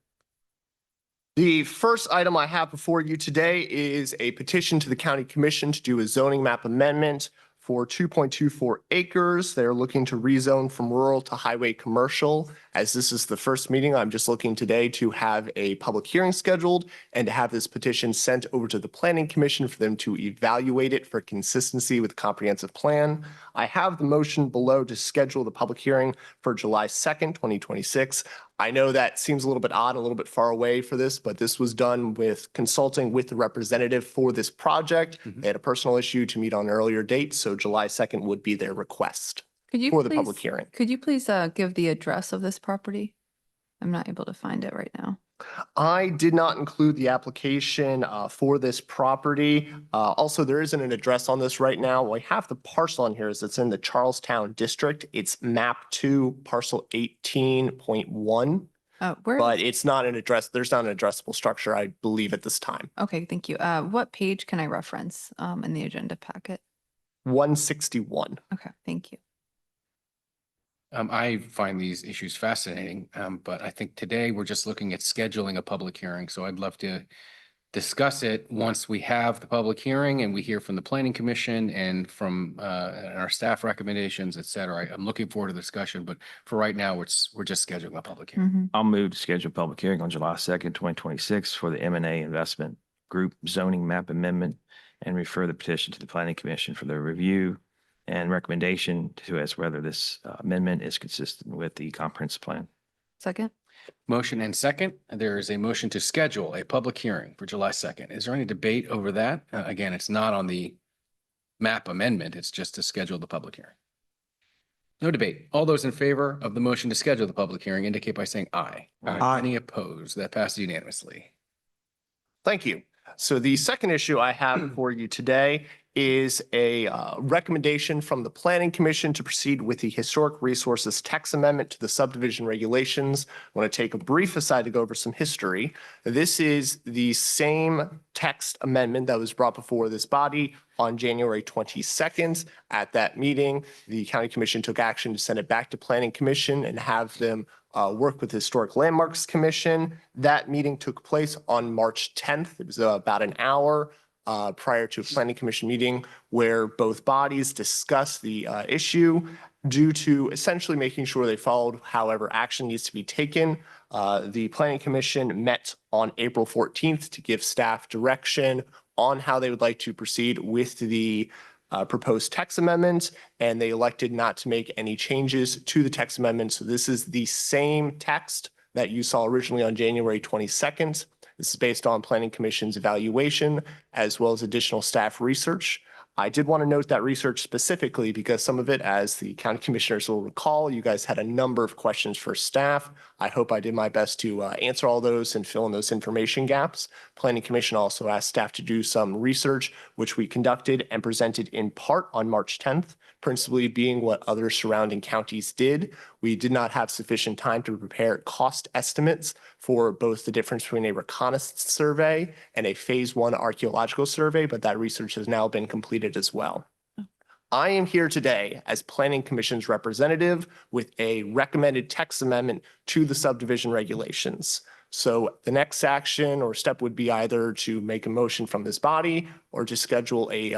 The first item I have before you today is a petition to the county commission to do a zoning map amendment for 2.24 acres. They're looking to rezone from rural to highway commercial. As this is the first meeting, I'm just looking today to have a public hearing scheduled and to have this petition sent over to the planning commission for them to evaluate it for consistency with the comprehensive plan. I have the motion below to schedule the public hearing for July 2nd, 2026. I know that seems a little bit odd, a little bit far away for this, but this was done with consulting with the representative for this project. They had a personal issue to meet on an earlier date, so July 2nd would be their request for the public hearing. Could you please give the address of this property? I'm not able to find it right now. I did not include the application for this property. Also, there isn't an address on this right now. We have the parcel on here as it's in the Charlestown district. It's map 2, parcel 18.1. But it's not an address. There's not an addressable structure, I believe, at this time. Okay, thank you. What page can I reference in the agenda packet? 161. Okay, thank you. I find these issues fascinating, but I think today we're just looking at scheduling a public hearing. So I'd love to discuss it once we have the public hearing and we hear from the planning commission and from our staff recommendations, et cetera. I'm looking forward to the discussion, but for right now, we're just scheduling a public hearing. I'll move to schedule a public hearing on July 2nd, 2026 for the M&A Investment Group zoning map amendment and refer the petition to the planning commission for their review and recommendation to us whether this amendment is consistent with the comprehensive plan. Second. Motion and second. There is a motion to schedule a public hearing for July 2nd. Is there any debate over that? Again, it's not on the map amendment. It's just to schedule the public hearing. No debate. All those in favor of the motion to schedule the public hearing indicate by saying aye. Aye. Any opposed? That passes unanimously. Thank you. So the second issue I have for you today is a recommendation from the Planning Commission to proceed with the Historic Resources Text Amendment to the subdivision regulations. I want to take a brief aside to go over some history. This is the same text amendment that was brought before this body on January 22nd. At that meeting, the County Commission took action to send it back to Planning Commission and have them work with the Historic Landmarks Commission. That meeting took place on March 10th. It was about an hour prior to a Planning Commission meeting where both bodies discussed the issue due to essentially making sure they followed however action needs to be taken. The Planning Commission met on April 14th to give staff direction on how they would like to proceed with the proposed text amendments, and they elected not to make any changes to the text amendment. So this is the same text that you saw originally on January 22nd. This is based on Planning Commission's evaluation as well as additional staff research. I did want to note that research specifically because some of it, as the county commissioners will recall, you guys had a number of questions for staff. I hope I did my best to answer all those and fill in those information gaps. Planning Commission also asked staff to do some research, which we conducted and presented in part on March 10th, principally being what other surrounding counties did. We did not have sufficient time to prepare cost estimates for both the difference between a reconnaissance survey and a phase 1 archaeological survey, but that research has now been completed as well. I am here today as Planning Commission's representative with a recommended text amendment to the subdivision regulations. So the next action or step would be either to make a motion from this body or to schedule a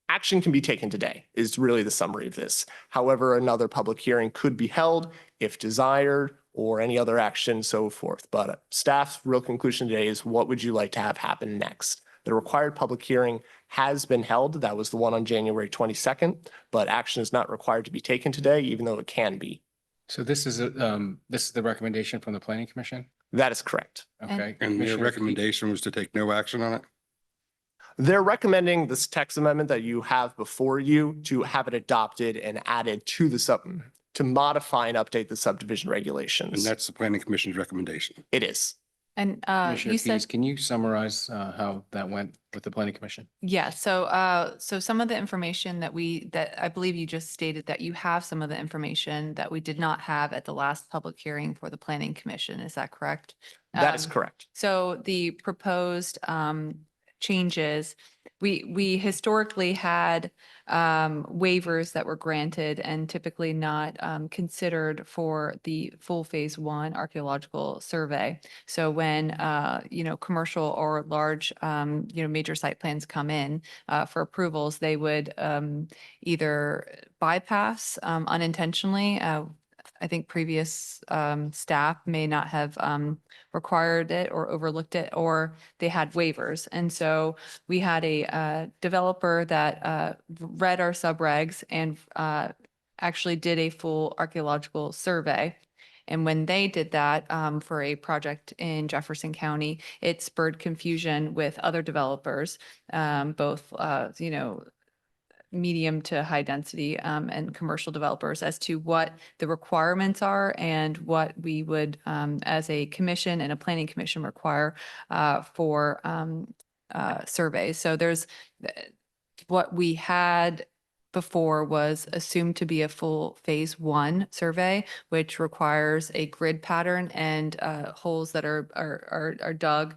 action can be taken today is really the summary of this. However, another public hearing could be held if desired or any other action, so forth. But staff's real conclusion today is what would you like to have happen next? The required public hearing has been held. That was the one on January 22nd, but action is not required to be taken today, even though it can be. So this is the recommendation from the Planning Commission? That is correct. Okay. And their Commissioner, recommendation was to take no action on it? They're recommending this text amendment that you have before you to have it adopted and added to the to modify and update the subdivision regulations. And that's the Planning Commission's recommendation. It is. And Commissioner you Keys, said, can you summarize how that went with the Planning Commission? yeah, so some of the information that I believe you just stated that you have some of the information that we did not have at the last public hearing for the Planning Commission. Is that correct? That is correct. So the proposed changes, we historically had waivers that were granted and typically not considered for the full phase 1 archaeological survey. So when commercial or large major site plans come in for approvals, they would either bypass unintentionally. I think previous staff may not have required it or overlooked it, or they had waivers. And so we had a developer that read our subregs and actually did a full archaeological survey. And when they did that for a project in Jefferson County, it spurred confusion with other developers, both medium to high density and commercial developers as to what the requirements are and what we would as a commission and a planning commission require for surveys. So there's what we had before was assumed to be a full phase 1 survey, which requires a grid pattern and holes that are dug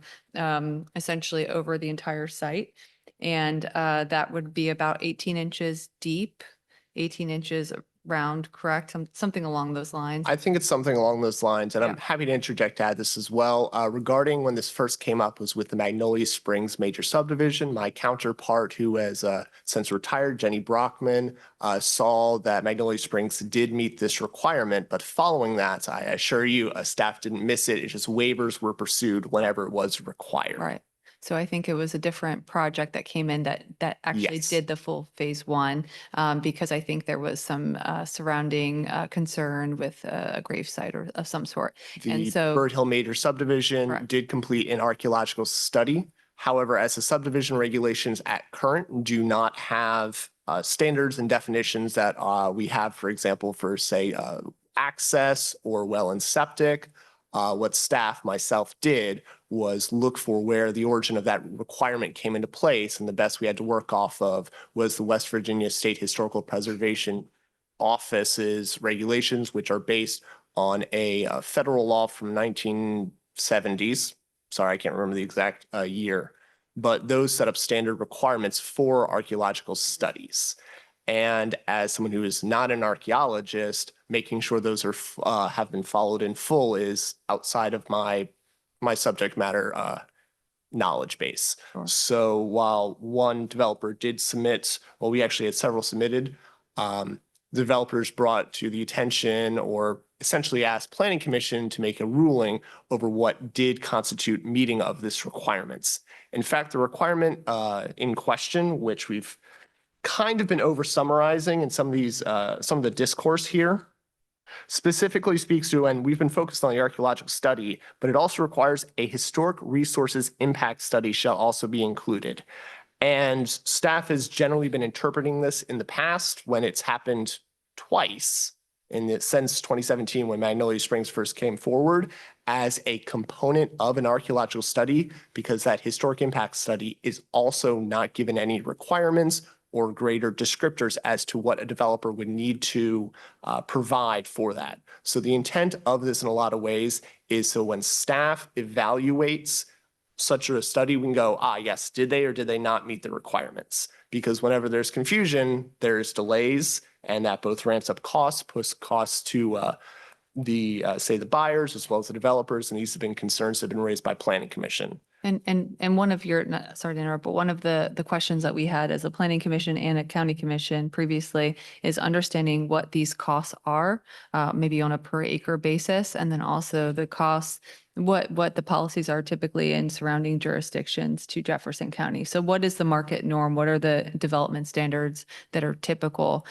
essentially over the entire site. And that would be about 18 inches deep, 18 inches round, correct? Something along those lines. I think it's something along those lines, and I'm happy to interject to add this as well. Regarding when this first came up was with the Magnolia Springs major subdivision. My counterpart, who has since retired, Jenny Brockman, saw that Magnolia Springs did meet this requirement, but following that, I assure you, staff didn't miss it. It's just waivers were pursued whenever it was required. Right. So I think it was a different project that came in that actually Yes. did the full phase 1 because I think there was some surrounding concern with a grave site or of some sort. And The so, Bird Hill major subdivision Correct. did complete an archaeological study. However, as the subdivision regulations at current do not have standards and definitions that we have, for example, for say access or well and septic, what staff, myself did was look for where the origin of that requirement came into place. And the best we had to work off of was the West Virginia State Historical Preservation Office's regulations, which are based on a federal law from 1970s. Sorry, I can't remember the exact year, but those set up standard requirements for archaeological studies. And as someone who is not an archaeologist, making sure those are have been followed in full is outside of my subject matter knowledge base. Sure. So while one developer did submit, well, we actually had several submitted, developers brought to the attention or essentially asked Planning Commission to make a ruling over what did constitute meeting of this requirements. In fact, the requirement in question, which we've kind of been over summarizing in some of the discourse here, specifically speaks to, and we've been focused on the archaeological study, but it also requires a historic resources impact study shall also be included. And staff has generally been interpreting this in the past when it's happened twice since 2017, when Magnolia Springs first came forward, as a component of an archaeological study, because that historic impact study is also not given any requirements or greater descriptors as to what a developer would need to provide for that. So the intent of this in a lot of ways is so when staff evaluates such a study, we can go, yes, did they or did they not meet the requirements? Because whenever there's confusion, there's delays, and that both ramps up costs, puts costs to say the buyers as well as the developers, and these have been concerns that have been raised by Planning Commission. And one of your, sorry to interrupt, but one of the questions that we had as a planning commission and a county commission previously is understanding what these costs are, maybe on a per acre basis, and then also the costs, what the policies are typically in surrounding jurisdictions to Jefferson County. So what is the market norm? What are the development standards that are typical?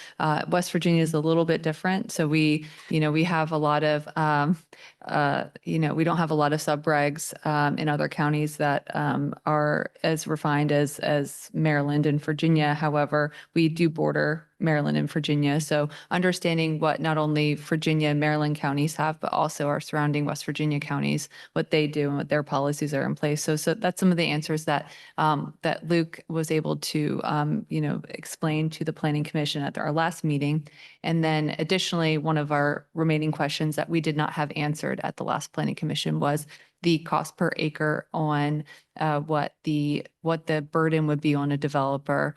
West Virginia is a little bit different. So we have a lot of, we don't have a lot of sub-regs in other counties that are as refined as Maryland and Virginia. However, we do border Maryland and Virginia. So understanding what not only Virginia and Maryland counties have, but also our surrounding West Virginia counties, what they do and what their policies are in place. So that's some of the answers that that Luke was able to, explain to the Planning Commission at our last meeting. And then additionally, one of our remaining questions that we did not have answered at the last Planning Commission was the cost per acre on what the burden would be on a developer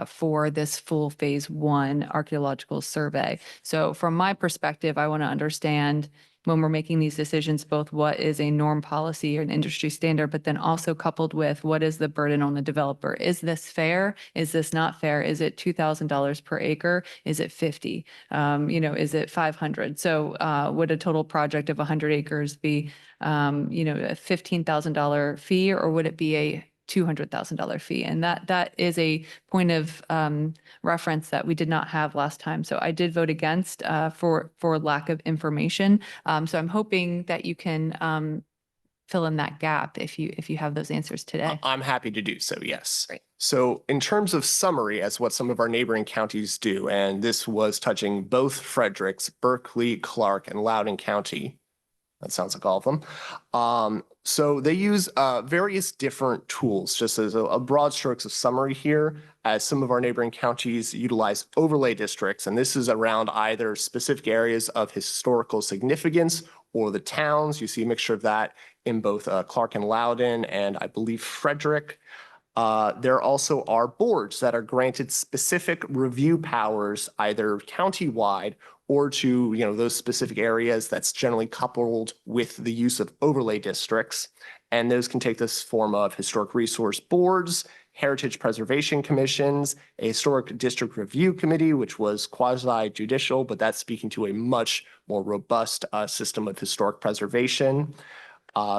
for this full phase 1 archaeological survey. So from my perspective, I want to understand when we're making these decisions, both what is a norm policy or an industry standard, but then also coupled with what is the burden on the developer? Is this fair? Is this not fair? Is it $2,000 per acre? Is it 50? Is it 500? So would a total project of 100 acres be, a $15,000 fee, or would it be a $200,000 fee? And that is a point of reference that we did not have last time. So I did vote against for lack of information. So I'm hoping that you can fill in that gap if you have those answers today. I'm happy to do so, yes. Great. So in terms of summary, as what some of our neighboring counties do, and this was touching both Fredericks, Berkeley, Clark, and Loudoun County. That sounds like all of them. So they use various different tools, just as a broad strokes of summary here, as some of our neighboring counties utilize overlay districts. And this is around either specific areas of historical significance or the towns. You see a mixture of that in both Clark and Loudoun, and I believe Frederick. There also are boards that are granted specific review powers, either countywide or to those specific areas. That's generally coupled with the use of overlay districts. And those can take this form of historic resource boards, heritage preservation commissions, a historic district review committee, which was quasi-judicial, but that's speaking to a much more robust system of historic preservation.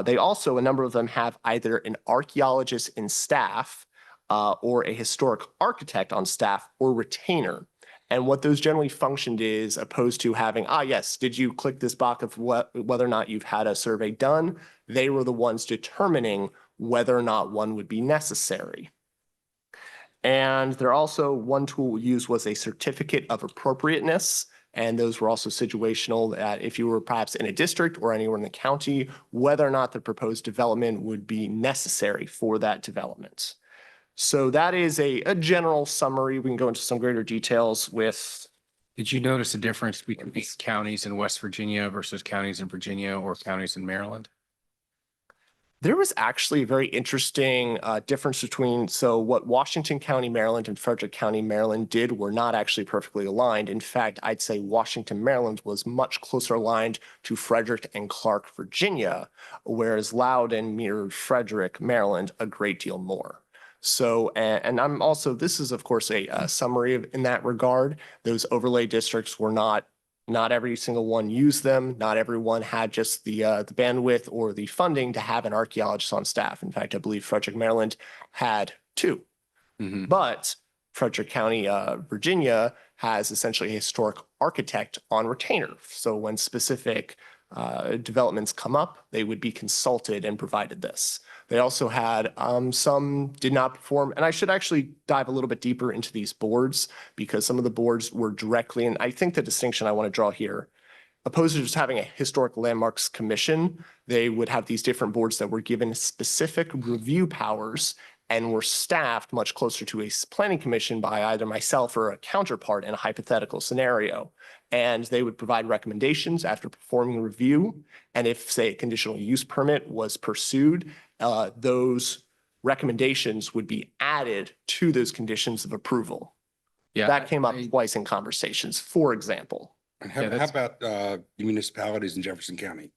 They also, a number of them have either an archaeologist in staff or a historic architect on staff or retainer. And what those generally functioned is opposed to having, yes, did you click this box of whether or not you've had a survey done? They were the ones determining whether or not one would be necessary. And there also, one tool used was a certificate of appropriateness. And those were also situational that if you were perhaps in a district or anywhere in the county, whether or not the proposed development would be necessary for that development. So that is a general summary. We can go into some greater details with. Did you notice a difference between counties in West Virginia versus counties in Virginia or counties in Maryland? There was actually a very interesting difference between, so what Washington County, Maryland and Frederick County, Maryland did were not actually perfectly aligned. In fact, I'd say Washington, Maryland was much closer aligned to Frederick and Clark, Virginia, whereas Loudoun mirrored Frederick, Maryland a great deal more. So, and I'm also, this is of course a summary in that regard. Those overlay districts were not every single one used them. Not everyone had just the bandwidth or the funding to have an archaeologist on staff. In fact, I believe Frederick, Maryland had 2. But Frederick County, Virginia has essentially a historic architect on retainer. So when specific developments come up, they would be consulted and provided this. They also had some did not perform, and I should actually dive a little bit deeper into these boards because some of the boards were directly, and I think the distinction I want to draw here, opposed to just having a historic landmarks commission, they would have these different boards that were given specific review powers and were staffed much closer to a planning commission by either myself or a counterpart in a hypothetical scenario. And they would provide recommendations after performing a review. And if, say, a conditional use permit was pursued, those recommendations would be added to those conditions of approval. Yeah, That came up twice in conversations, for example. And how about the municipalities in Jefferson County?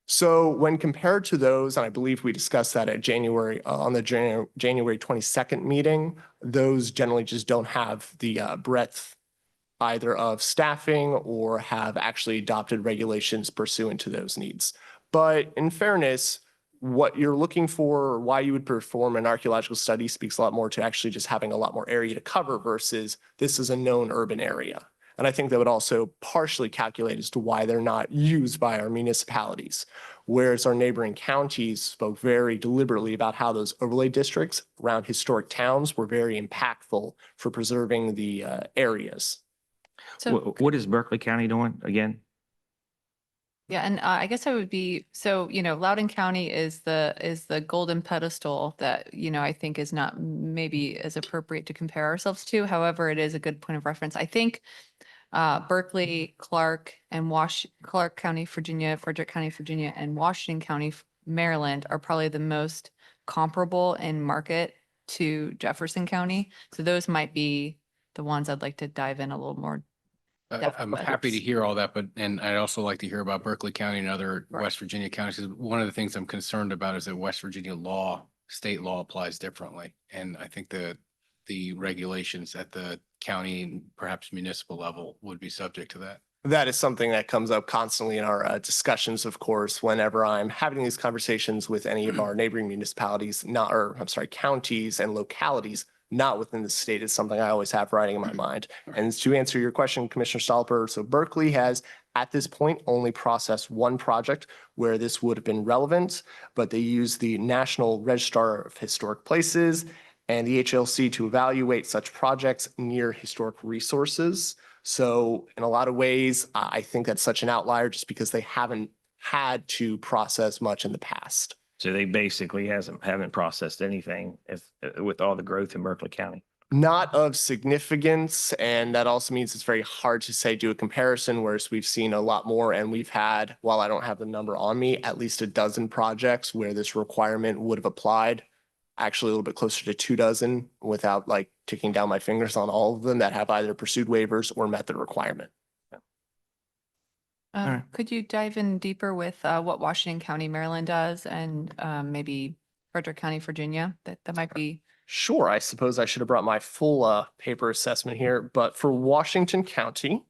So when compared to those, and I believe we discussed that at January, on the January 22nd meeting, those generally just don't have the breadth either of staffing or have actually adopted regulations pursuant to those needs. But in fairness, what you're looking for or why you would perform an archaeological study speaks a lot more to actually just having a lot more area to cover versus this is a known urban area. And I think that would also partially calculate as to why they're not used by our municipalities. Whereas our neighboring counties spoke very deliberately about how those overlay districts around historic towns were very impactful for preserving the areas. So, What is Berkeley County doing again? yeah, and I guess I would be, so, Loudoun County is the golden pedestal that, I think is not maybe as appropriate to compare ourselves to. However, it is a good point of reference. I think Berkeley, Clark, and Clark County, Virginia, Frederick County, Virginia, and Washington County, Maryland are probably the most comparable in market to Jefferson County. So those might be the ones I'd like to dive in a little more. I'm happy to hear all that, and I'd also like to hear about Berkeley County and other West Virginia counties. 'Cause one of the things I'm concerned about is that West Virginia state law applies differently. And I think the regulations at the county and perhaps municipal level would be subject to that. That is something that comes up constantly in our discussions, of course, whenever I'm having these conversations with any of our neighboring municipalities, counties and localities, not within the state. Is something I always have riding in my mind. And to answer your question, Commissioner Stalper, so Berkeley has at this point only processed one project where this would have been relevant, but they use the National Register of Historic Places and the HLC to evaluate such projects near historic resources. So in a lot of ways, I think that's such an outlier just because they haven't had to process much in the past. So they basically haven't processed anything with all the growth in Berkeley County. Not of significance, and that also means it's very hard to say do a comparison, whereas we've seen a lot more, and we've had, while I don't have the number on me, at least a dozen projects where this requirement would have applied. Actually, a little bit closer to 24 without like ticking down my fingers on all of them that have either pursued waivers or met the requirement. Could you dive in deeper with what Washington County, Maryland does and maybe Frederick County, Virginia? That might be. Sure, I suppose I should have brought my full paper assessment here, but for Washington County,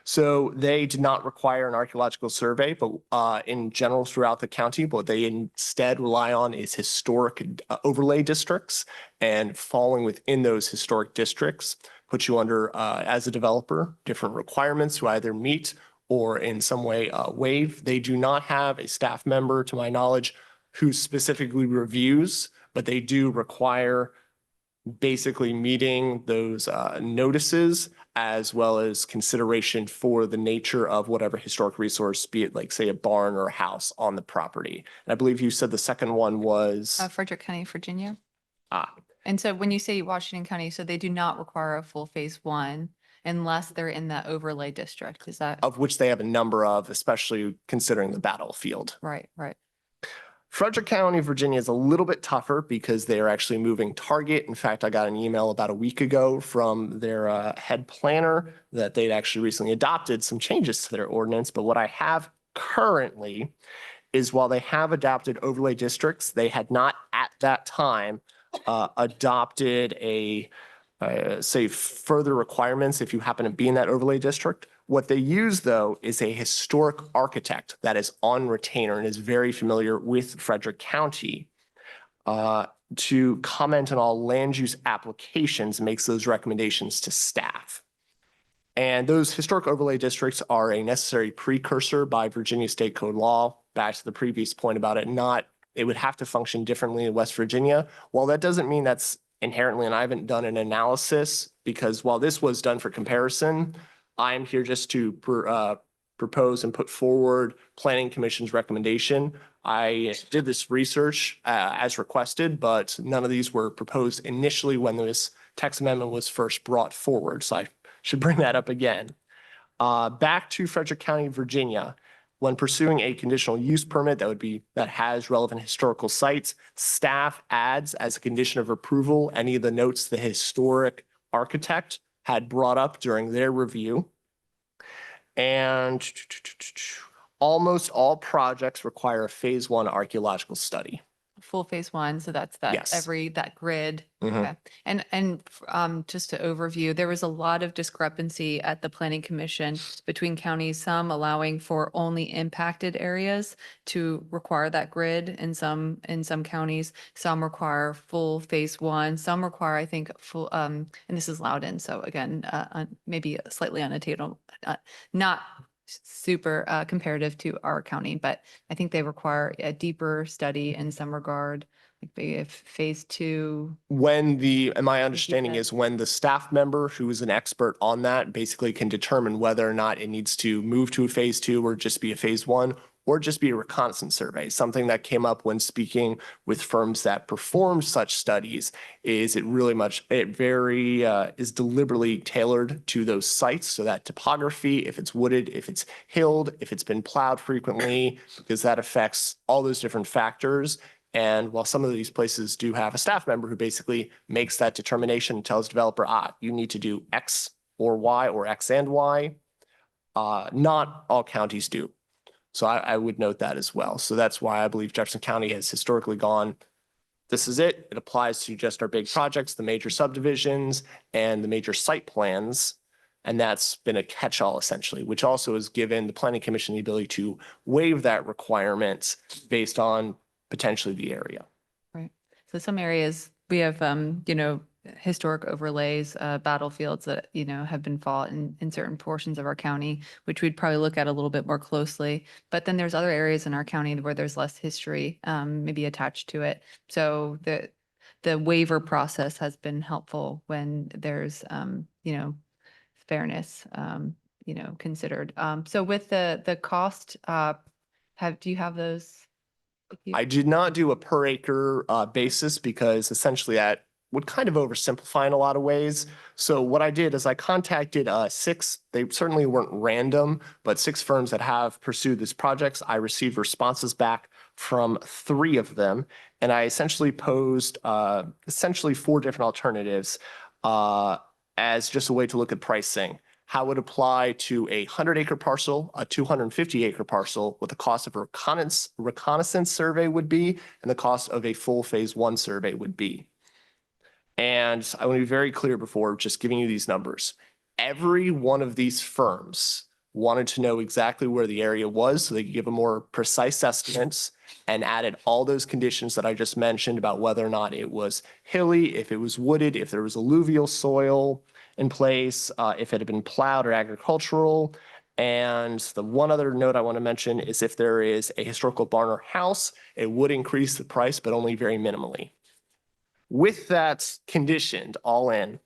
so they did not require an archaeological survey, but in general throughout the county, what they instead rely on is historic overlay districts, and falling within those historic districts put you under, as a developer, different requirements to either meet or in some way waive. They do not have a staff member, to my knowledge, who specifically reviews, but they do require basically meeting those notices as well as consideration for the nature of whatever historic resource, be it like, say, a barn or a house on the property. And I believe you said the second one was, Frederick County, Virginia. ah, And so when you say Washington County, so they do not require a full phase one unless they're in that overlay district. Is that of which they have a number of, especially considering the battlefield. right? Right. Frederick County, Virginia is a little bit tougher because they are actually moving target. In fact, I got an email about a week ago from their head planner that they'd actually recently adopted some changes to their ordinance. But what I have currently is while they have adopted overlay districts, they had not at that time adopted say further requirements if you happen to be in that overlay district. What they use though is a historic architect that is on retainer and is very familiar with Frederick County to comment on all land use applications, makes those recommendations to staff. And those historic overlay districts are a necessary precursor by Virginia State Code law. Back to the previous point about it, it would have to function differently in West Virginia. While that doesn't mean that's inherently, and I haven't done an analysis because while this was done for comparison, I'm here just to propose and put forward Planning Commission's recommendation. I did this research as requested, but none of these were proposed initially when this text amendment was first brought forward. So I should bring that up again. Back to Frederick County, Virginia. When pursuing a conditional use permit that has relevant historical sites, staff adds as a condition of approval any of the notes the historic architect had brought up during their review. And almost all projects require a phase one archaeological study. Full phase one. So that's that Yes. that grid. Mhm. Okay. And just to overview, there was a lot of discrepancy at the planning commission between counties, some allowing for only impacted areas to require that grid in some counties, some require full phase one, some require, I think, full, and this is Loudon. So again, maybe slightly unattainable, not super comparative to our county, but I think they require a deeper study in some regard. Like if phase two. And my understanding is when the staff member who is an expert on that basically can determine whether or not it needs to move to a phase two or just be a phase one, or just be a reconnaissance survey. Something that came up when speaking with firms that perform such studies is it very is deliberately tailored to those sites. So that topography, if it's wooded, if it's hilled, if it's been plowed frequently, because that affects all those different factors. And while some of these places do have a staff member who basically makes that determination and tells developer, you need to do X or Y or X and Y, not all counties do. So I would note that as well. So that's why I believe Jefferson County has historically gone, this is it. It applies to just our big projects, the major subdivisions and the major site plans. And that's been a catch-all essentially, which also has given the Planning Commission the ability to waive that requirement based on potentially the area. Right. So some areas we have, historic overlays, battlefields that, have been fought in certain portions of our county, which we'd probably look at a little bit more closely. But then there's other areas in our county where there's less history, maybe attached to it. So the waiver process has been helpful when there's, fairness, considered. So with the cost, do you have those? I did not do a per acre basis because essentially that would kind of oversimplify in a lot of ways. So what I did is I contacted six, they certainly weren't random, but 6 firms that have pursued these projects. I received responses back from 3 of them. And I essentially posed 4 different alternatives as just a way to look at pricing. How it would apply to a 100-acre parcel, a 250-acre parcel, what the cost of a reconnaissance survey would be, and the cost of a full phase one survey would be. And I want to be very clear before just giving you these numbers. Every one of these firms wanted to know exactly where the area was so they could give a more precise estimates, and added all those conditions that I just mentioned about whether or not it was hilly, if it was wooded, if there was alluvial soil in place, if it had been plowed or agricultural. And the one other note I want to mention is if there is a historical barn or house, it would increase the price, but only very minimally. With that conditioned all in,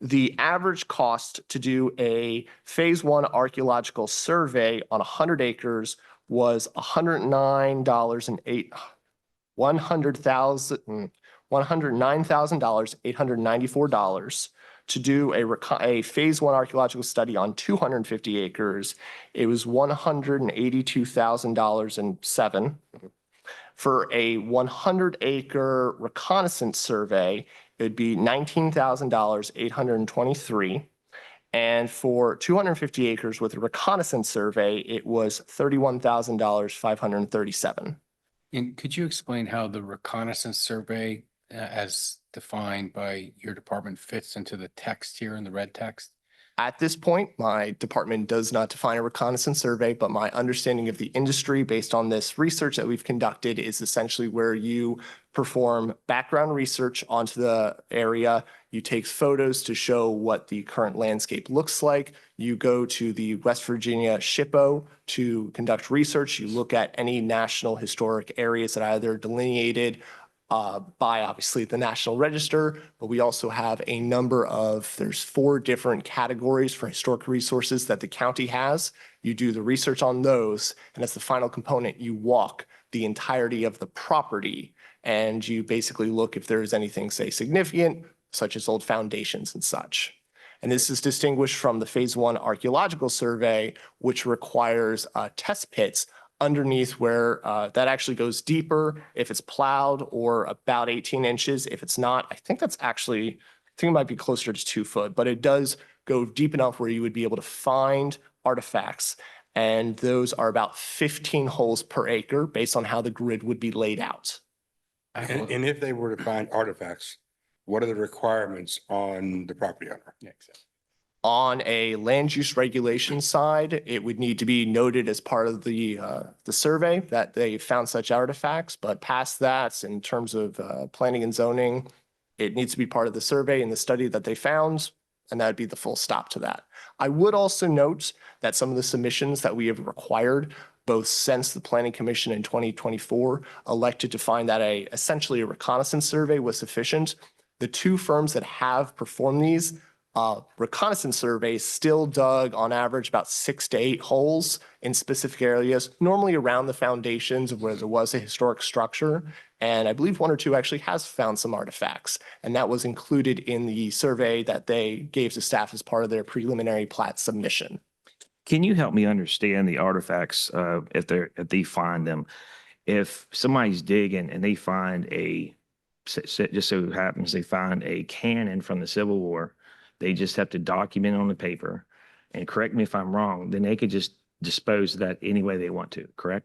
the average cost to do a phase one archaeological survey on 100 acres was $109,894. To do a phase one archaeological study on 250 acres, it was $182,007. For a 100-acre reconnaissance survey, it would be $19,823. And for 250 acres with a reconnaissance survey, it was $31,537. And could you explain how the reconnaissance survey, as defined by your department, fits into the text here in the red text? At this point, my department does not define a reconnaissance survey, but my understanding of the industry based on this research that we've conducted is essentially where you perform background research onto the area. You take photos to show what the current landscape looks like. You go to the West Virginia SHPO to conduct research. You look at any national historic areas that are either delineated by obviously the National Register, but we also have a number of, there's 4 different categories for historic resources that the county has. You do the research on those, and as the final component, you walk the entirety of the property, and you basically look if there's anything, say, significant, such as old foundations and such. And this is distinguished from the phase one archaeological survey, which requires test pits underneath where that actually goes deeper if it's plowed, or about 18 inches. If it's not, I think that's actually, I think it might be closer to 2 foot, but it does go deep enough where you would be able to find artifacts. And those are about 15 holes per acre based on how the grid would be laid out. And if they were to find artifacts, what are the requirements on the property owner? On a land use regulation side, it would need to be noted as part of the survey that they found such artifacts. But past that, in terms of planning and zoning, it needs to be part of the survey and the study that they found, and that'd be the full stop to that. I would also note that some of the submissions that we have required, both since the Planning Commission in 2024 elected to find that essentially a reconnaissance survey was sufficient. The 2 firms that have performed these reconnaissance surveys still dug on average about 6 to 8 holes in specific areas, normally around the foundations of where there was a historic structure. And I believe 1 or 2 actually has found some artifacts. And that was included in the survey that they gave to staff as part of their preliminary plat submission. Can you help me understand the artifacts if they find them? If somebody's digging and they find just so happens they find a cannon from the Civil War, they just have to document on the paper, and correct me if I'm wrong, then they could just dispose of that any way they want to, correct?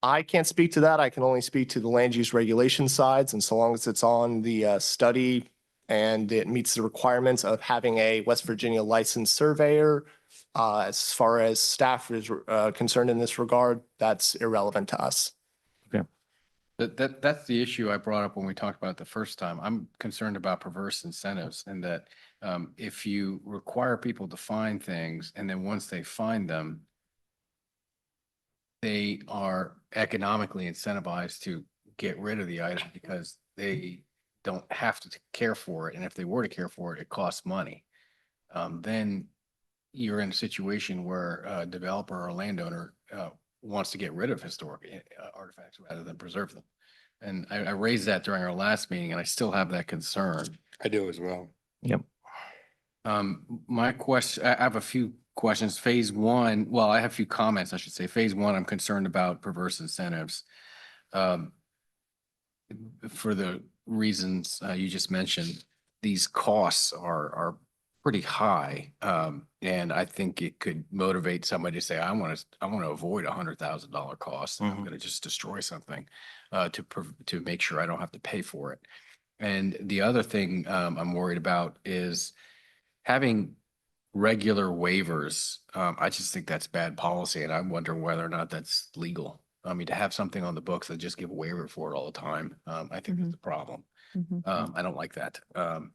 I can't speak to that. I can only speak to the land use regulation sides. And so long as it's on the study and it meets the requirements of having a West Virginia licensed surveyor, as far as staff is concerned in this regard, that's irrelevant to us. Okay. That's the issue I brought up when we talked about it the first time. I'm concerned about perverse incentives, and that if you require people to find things, and then once they find them, they are economically incentivized to get rid of the item because they don't have to care for it. And if they were to care for it, it costs money. Then you're in a situation where a developer or a landowner wants to get rid of historic artifacts rather than preserve them. And I raised that during our last meeting, and I still have that concern. I do as well. Yep. My question, I have a few questions. Phase one, well, I have a few comments, I should say. Phase one, I'm concerned about perverse incentives. For the reasons you just mentioned, these costs are pretty high. And I think it could motivate somebody to say, I want to avoid $100,000 cost. And I'm going to just destroy something to make sure I don't have to pay for it. And the other thing I'm worried about is having regular waivers. I just think that's bad policy, and I wonder whether or not that's legal. I mean, to have something on the books that just give a waiver for it all the time, I think that's a problem. I don't like that.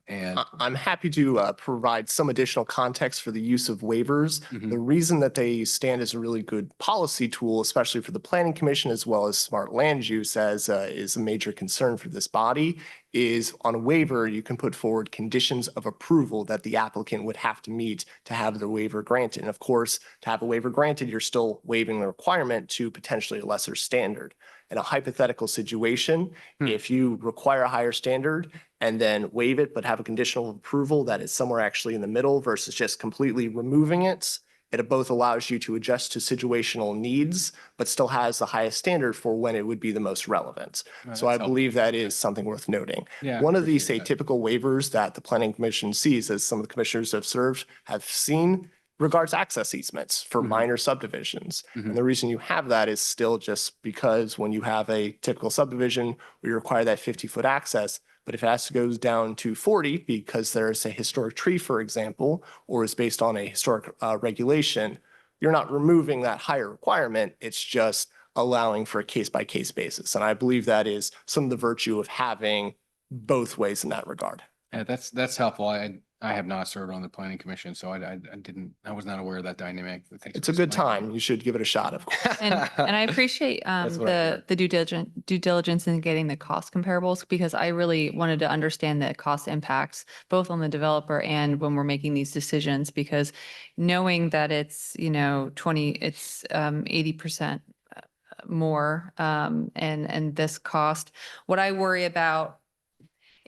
And I'm happy to provide some additional context for the use of waivers. The reason that they stand as a really good policy tool, especially for the Planning Commission, as well as smart land use, as is a major concern for this body, is on a waiver, you can put forward conditions of approval that the applicant would have to meet to have the waiver granted. And of course, to have a waiver granted, you're still waiving the requirement to potentially a lesser standard. In a hypothetical situation, if you require a higher standard and then waive it, but have a conditional approval that is somewhere actually in the middle versus just completely removing it, it both allows you to adjust to situational needs, but still has the highest standard for when it would be the most relevant. So I believe that is something worth noting. Yeah, One of the, appreciate that. typical waivers that the planning commission sees, as some of the commissioners have seen, regards access easements for minor subdivisions. And the reason you have that is still just because when you have a typical subdivision where you require that 50-foot access, but if it goes down to 40 because there's a historic tree, for example, or is based on a historic regulation, you're not removing that higher requirement. It's just allowing for a case-by-case basis. And I believe that is some of the virtue of having both ways in that regard. Yeah, that's helpful. I have not served on the planning commission, so I was not aware of that dynamic. Thanks It's for a good explaining. time. You should give it a shot, of course. And I appreciate That's what I heard. the due diligence in getting the cost comparables, because I really wanted to understand the cost impacts both on the developer and when we're making these decisions, because knowing that it's, 80% more and this cost, what I worry about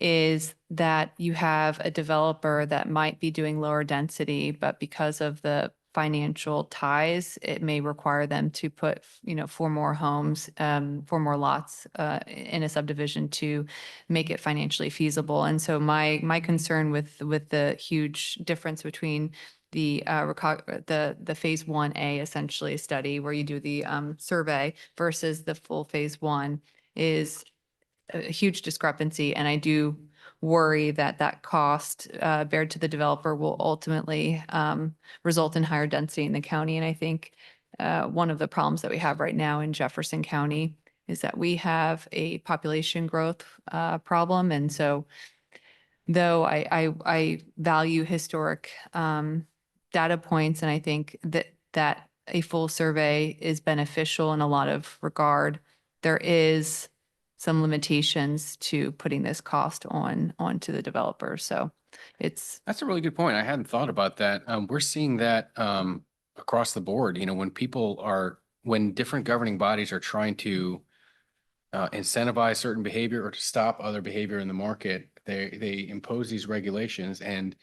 is that you have a developer that might be doing lower density, but because of the financial ties, it may require them to put, 4 more homes, 4 more lots in a subdivision to make it financially feasible. And so my concern with the huge difference between the phase 1A essentially study where you do the survey versus the full phase 1 is a huge discrepancy. And I do worry that cost bared to the developer will ultimately result in higher density in the county. And I think one of the problems that we have right now in Jefferson County is that we have a population growth problem. And so though I value historic data points, and I think that a full survey is beneficial in a lot of regard, there is some limitations to putting this cost onto the developer. So That's a really good point. I hadn't thought about that. We're seeing that across the board. When different governing bodies are trying to incentivize certain behavior or to stop other behavior in the market, they impose these regulations and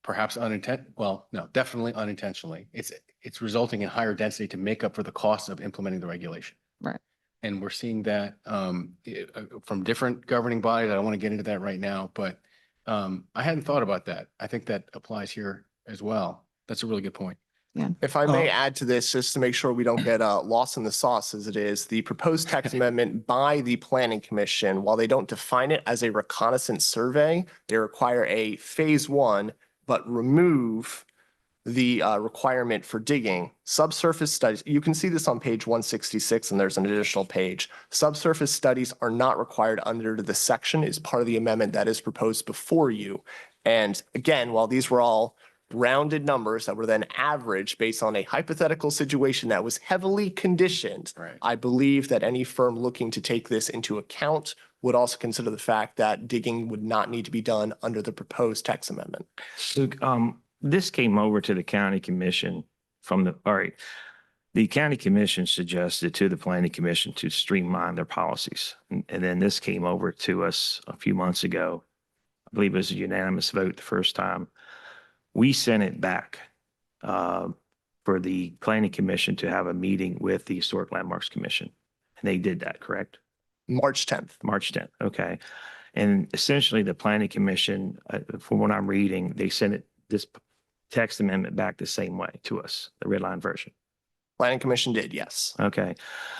perhaps definitely unintentionally. It's resulting in higher density to make up for the cost of implementing the regulation. Right. And we're seeing that from different governing bodies. I don't want to get into that right now, but I hadn't thought about that. I think that applies here as well. That's a really good point. Yeah. If I may add to this, just to make sure we don't get lost in the sauce as it is, the proposed text amendment by the Planning Commission, while they don't define it as a reconnaissance survey, they require a phase 1, but remove the requirement for digging. Subsurface studies, you can see this on page 166, and there's an additional page. Subsurface studies are not required under this section, is part of the amendment that is proposed before you. And again, while these were all rounded numbers that were then averaged based on a hypothetical situation that was heavily conditioned, Right. I believe that any firm looking to take this into account would also consider the fact that digging would not need to be done under the proposed text amendment. Luke, this came over to the county commission the county commission suggested to the planning commission to streamline their policies. And then this came over to us a few months ago. I believe it was a unanimous vote the first time. We sent it back for the planning commission to have a meeting with the Historic Landmarks Commission. And they did that, correct? March 10th. March 10th, okay. And essentially the planning commission, from what I'm reading, they sent this text amendment back the same way to us, the red line version. Planning Commission did, yes. Okay.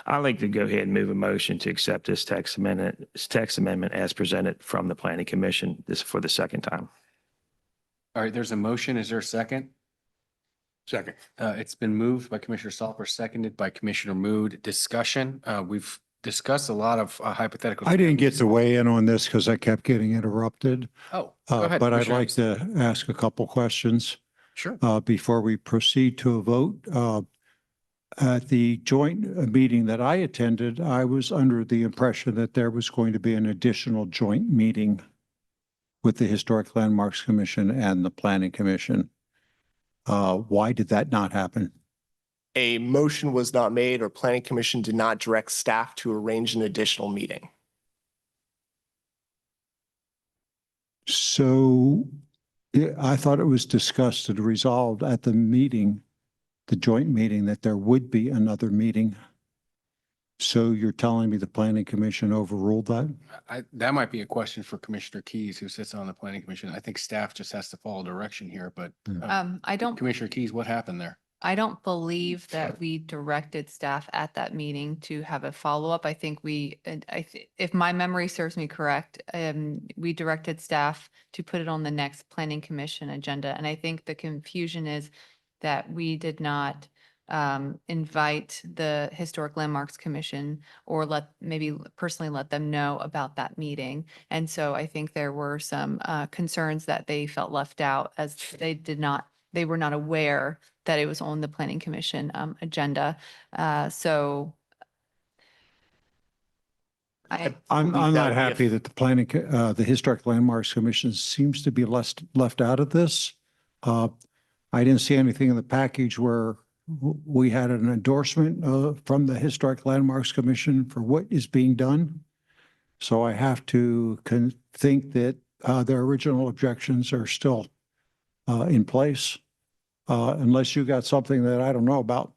I'd like to go ahead and move a motion to accept this text amendment as presented from the planning commission, this for the second time. All right, there's a motion. Is there a second? Second. It's been moved by Commissioner Salper, seconded by Commissioner Mood. Discussion. We've discussed a lot of hypothetical. I didn't get to weigh in on this because I kept getting interrupted. Oh, go ahead, But I'd Commissioner. like to ask a couple questions Sure. before we proceed to a vote. At the joint meeting that I attended, I was under the impression that there was going to be an additional joint meeting with the Historic Landmarks Commission and the Planning Commission. Why did that not happen? A motion was not made or planning commission did not direct staff to arrange an additional meeting. So I thought it was discussed and resolved at the meeting, the joint meeting, that there would be another meeting. So you're telling me the Planning Commission overruled that? That might be a question for Commissioner Keys, who sits on the planning commission. I think staff just has to follow direction here, but Commissioner Keys, what happened there? I don't believe that we directed staff at that meeting to have a follow-up. I think if my memory serves me correct, we directed staff to put it on the next planning commission agenda. And I think the confusion is that we did not invite the Historic Landmarks Commission or maybe personally let them know about that meeting. And so I think there were some concerns that they felt left out, as they were not aware that it was on the planning commission agenda. So I'm not happy that the Historic Landmarks Commission seems to be left out of this. I didn't see anything in the package where we had an endorsement from the Historic Landmarks Commission for what is being done. So I have to think that their original objections are still in place, unless you got something that I don't know about.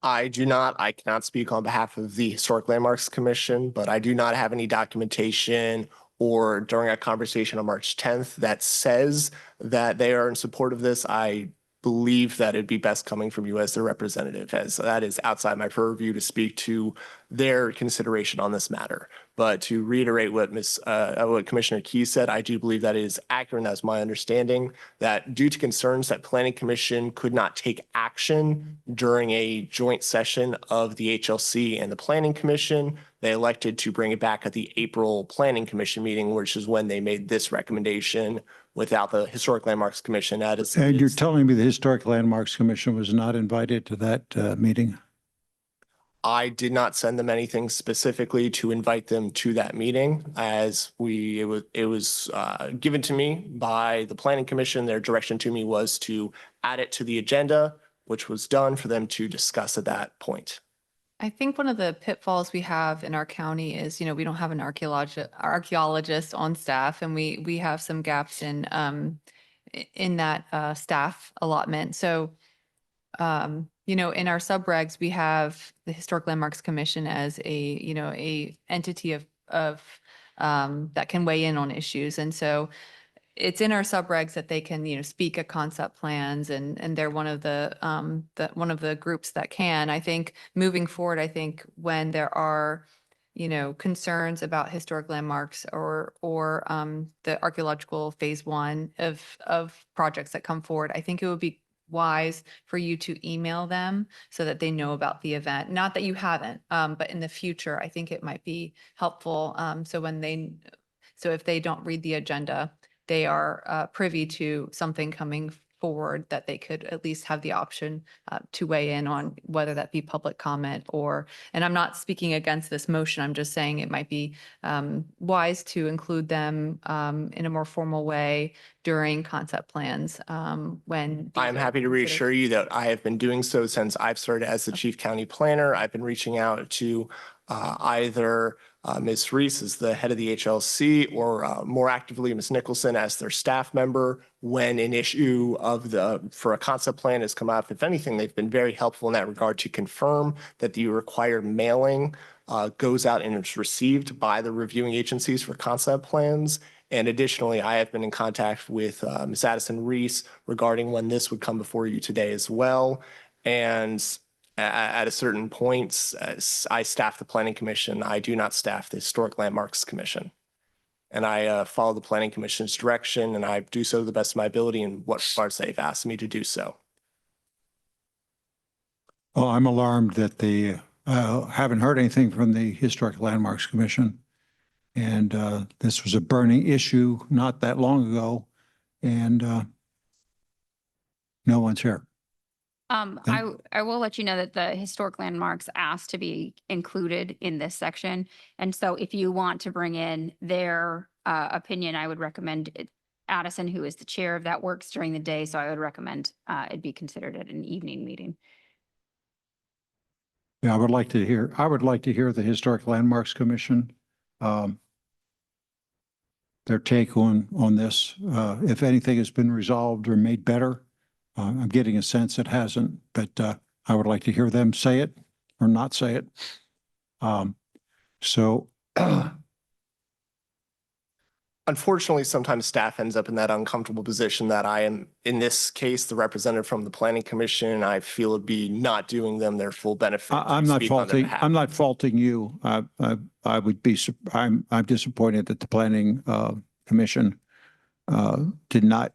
I do not. I cannot speak on behalf of the Historic Landmarks Commission, but I do not have any documentation or during a conversation on March 10th that says that they are in support of this. I believe that it'd be best coming from you as their representative, as that is outside my purview to speak to their consideration on this matter. But to reiterate what Commissioner Keys said, I do believe that it is accurate, and that's my understanding, that due to concerns that Planning Commission could not take action during a joint session of the HLC and the Planning Commission, they elected to bring it back at the April Planning Commission meeting, which is when they made this recommendation without the Historic Landmarks Commission. And you're telling me the Historic Landmarks Commission was not invited to that meeting? I did not send them anything specifically to invite them to that meeting, as it was given to me by the Planning Commission. Their direction to me was to add it to the agenda, which was done for them to discuss at that point. I think one of the pitfalls we have in our county is, we don't have an archaeologist on staff, and we have some gaps in that staff allotment. So, in our subregs, we have the Historic Landmarks Commission as a entity of that can weigh in on issues. And so it's in our subregs that they can, speak at concept plans, and they're one of the groups that can. I think moving forward, when there are, concerns about historic landmarks or the archaeological phase 1 of projects that come forward, I think it would be wise for you to email them so that they know about the event. Not that you haven't, but in the future, I think it might be helpful. So if they don't read the agenda, they are privy to something coming forward that they could at least have the option to weigh in on, whether that be public comment and I'm not speaking against this motion. I'm just saying it might be wise to include them in a more formal way during concept plans when. I'm happy to reassure you that I have been doing so since I've started as the chief county planner. I've been reaching out to either Ms. Reese as the head of the HLC, or more actively Ms. Nicholson as their staff member when an issue for a concept plan has come up. If anything, they've been very helpful in that regard to confirm that the required mailing goes out and is received by the reviewing agencies for concept plans. And additionally, I have been in contact with Ms. Addison Reese regarding when this would come before you today as well. And at a certain point, I staff the Planning Commission. I do not staff the Historic Landmarks Commission. And I follow the Planning Commission's direction, and I do so to the best of my ability in what parts they've asked me to do so. Well, I'm alarmed that they haven't heard anything from the Historic Landmarks Commission. And this was a burning issue not that long ago, and no one's here. I will let you know that the historic landmarks asked to be included in this section. And so if you want to bring in their opinion, I would recommend Addison, who is the chair of that, works during the day. So I would recommend it be considered at an evening meeting. Yeah, I would like to hear the Historic Landmarks Commission, their take on this. If anything has been resolved or made better. I'm getting a sense it hasn't, but I would like to hear them say it or not say it. So Unfortunately, sometimes staff ends up in that uncomfortable position that I am, in this case, the representative from the planning commission, and I feel it'd be not doing them their full benefit. to I'm not speak on their faulting, behalf. I'm not faulting you. I would be, I'm disappointed that the planning commission did not,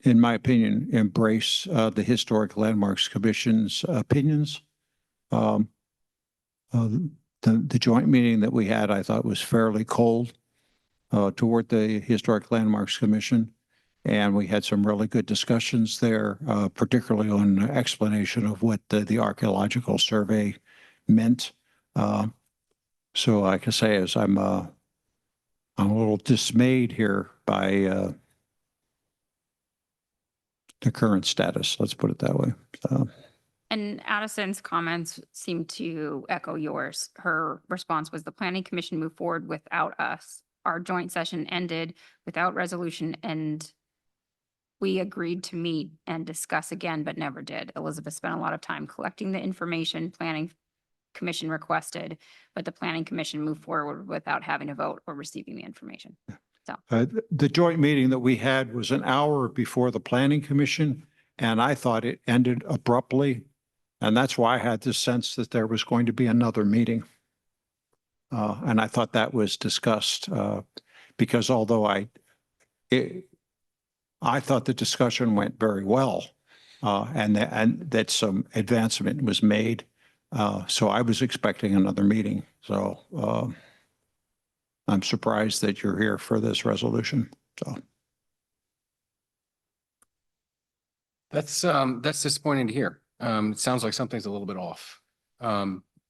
in my opinion, embrace the Historic Landmarks Commission's opinions. The joint meeting that we had, I thought, was fairly cold toward the Historic Landmarks Commission. And we had some really good discussions there, particularly on explanation of what the archaeological survey meant. So I can say is I'm a little dismayed here by the current status. Let's put it that way. And Addison's comments seem to echo yours. Her response was the planning commission moved forward without us. Our joint session ended without resolution and we agreed to meet and discuss again, but never did. Elizabeth spent a lot of time collecting the information planning commission requested, but the planning commission moved forward without having a vote or receiving the information. So The joint meeting that we had was an hour before the planning commission, and I thought it ended abruptly. And that's why I had this sense that there was going to be another meeting. And I thought that was discussed because although I thought the discussion went very well and that some advancement was made. So I was expecting another meeting. So I'm surprised that you're here for this resolution. So That's disappointing to hear. It sounds like something's a little bit off.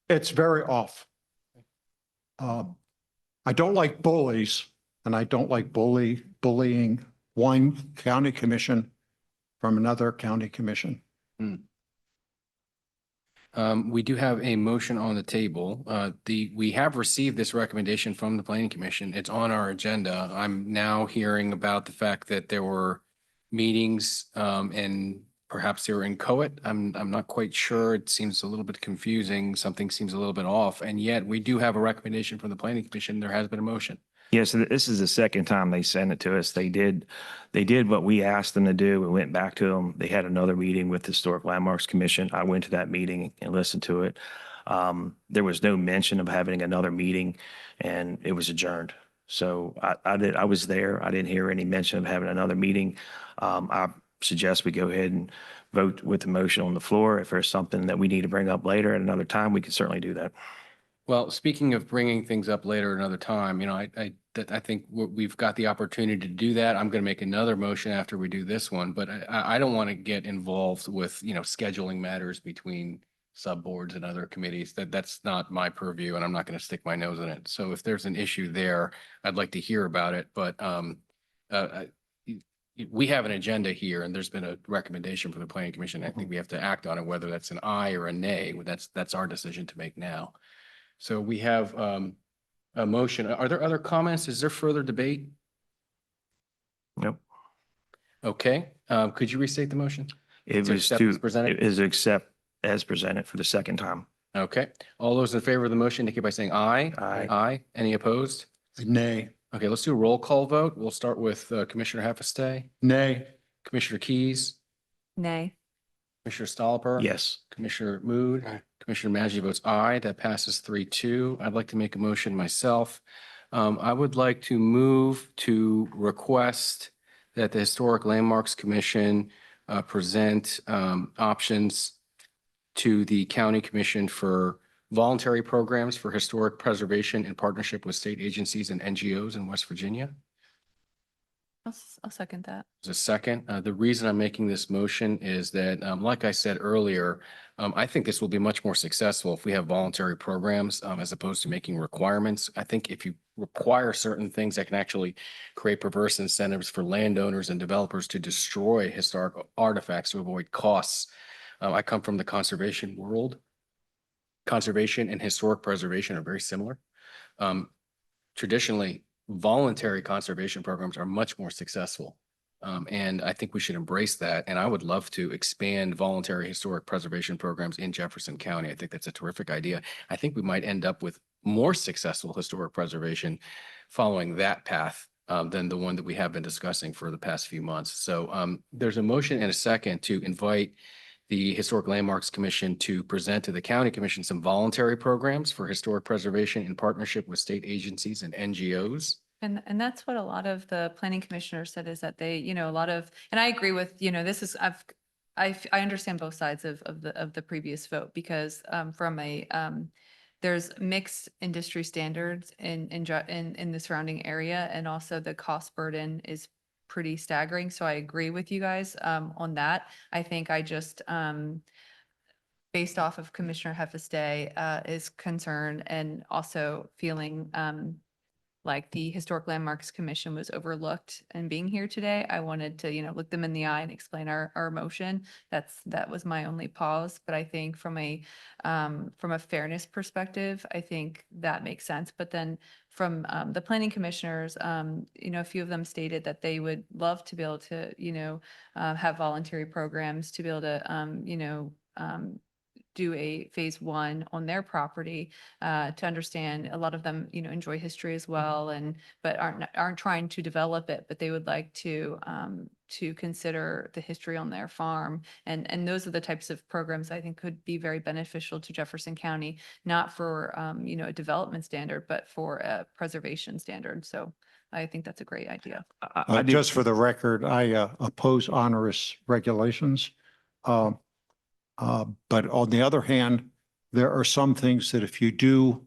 it's very off. I don't like bullies and I don't like bullying one county commission from another county commission. We do have a motion on the table. We have received this recommendation from the planning commission. It's on our agenda. I'm now hearing about the fact that there were meetings, and perhaps they were inchoate. I'm not quite sure. It seems a little bit confusing. Something seems a little bit off, and yet we do have a recommendation from the planning commission. There has been a motion. Yes, this is the second time they sent it to us. They did what we asked them to do. We went back to them. They had another meeting with the Historic Landmarks Commission. I went to that meeting and listened to it. There was no mention of having another meeting and it was adjourned. So I was there. I didn't hear any mention of having another meeting. I suggest we go ahead and vote with the motion on the floor. If there's something that we need to bring up later at another time, we can certainly do that. Well, speaking of bringing things up later another time, I think we've got the opportunity to do that. I'm going to make another motion after we do this one, but I don't want to get involved with, scheduling matters between subboards and other committees. That's not my purview and I'm not going to stick my nose in it. So if there's an issue there, I'd like to hear about it, but we have an agenda here and there's been a recommendation from the planning commission. I think we have to act on it, whether that's an aye or a nay. That's our decision to make now. So we have a motion. Are there other comments? Is there further debate? Nope. Okay. Could you restate the motion? It was accept as presented? it is accept as presented for the second time. Okay. All those in favor of the motion indicate by saying aye. Aye. Aye. Any opposed? Nay. Okay, let's do a roll call vote. We'll start with Commissioner Heffestay, Nay. Commissioner Keys, Nay. Commissioner Stolper. Yes. Commissioner Mood. Commissioner Maggi votes aye. That passes 3-2. I'd like to make a motion myself. I would like to move to request that the Historic Landmarks Commission present options to the County Commission for voluntary programs for historic preservation in partnership with state agencies and NGOs in West Virginia. I'll second that. There's a second. The reason I'm making this motion is that, like I said earlier, I think this will be much more successful if we have voluntary programs, as opposed to making requirements. I think if you require certain things, that can actually create perverse incentives for landowners and developers to destroy historic artifacts to avoid costs. I come from the conservation world. Conservation and historic preservation are very similar. Traditionally, voluntary conservation programs are much more successful. And I think we should embrace that. And I would love to expand voluntary historic preservation programs in Jefferson County. I think that's a terrific idea. I think we might end up with more successful historic preservation following that path than the one that we have been discussing for the past few months. So there's a motion and a second to invite the Historic Landmarks Commission to present to the County Commission some voluntary programs for historic preservation in partnership with state agencies and NGOs. And that's what a lot of the planning commissioners said, is that they, a lot of, and I agree with, this is, I understand both sides of the previous vote, because from a, there's mixed industry standards in the surrounding area, and also the cost burden is pretty staggering. So I agree with you guys on that. I think I just, based off of Commissioner Heffestay, is concerned, and also feeling like the Historic Landmarks Commission was overlooked in being here today. I wanted to, look them in the eye and explain our motion. That was my only pause. But I think from a fairness perspective, I think that makes sense. But then from the planning commissioners, a few of them stated that they would love to be able to, have voluntary programs to be able to, do a phase one on their property, to understand. A lot of them, enjoy history as well, but aren't trying to develop it, but they would like to consider the history on their farm. And those are the types of programs I think could be very beneficial to Jefferson County, not for, a development standard, but for a preservation standard. So I think that's a great idea. Just for the record, I oppose onerous regulations. But on the other hand, there are some things that if you do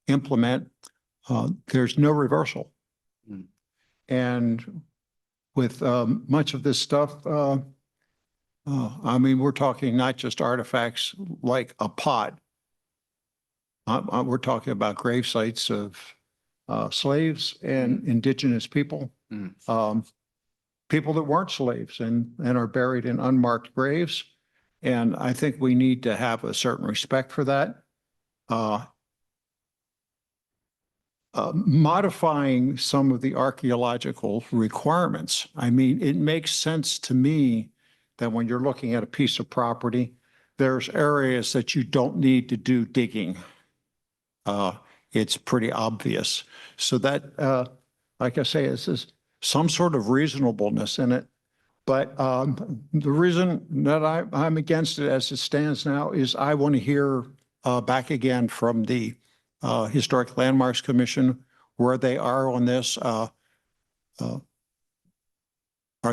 implement, there's no reversal. And with much of this stuff, I mean, we're talking not just artifacts like a pot. We're talking about grave sites of slaves and indigenous people, people that weren't slaves and are buried in unmarked graves. And I think we need to have a certain respect for that. Modifying some of the archaeological requirements. I mean, it makes sense to me that when you're looking at a piece of property, there's areas that you don't need to do digging. It's pretty obvious. So that, like I say, is some sort of reasonableness in it. But the reason that I'm against it as it stands now is I want to hear back again from the Historic Landmarks Commission where they are on this. Are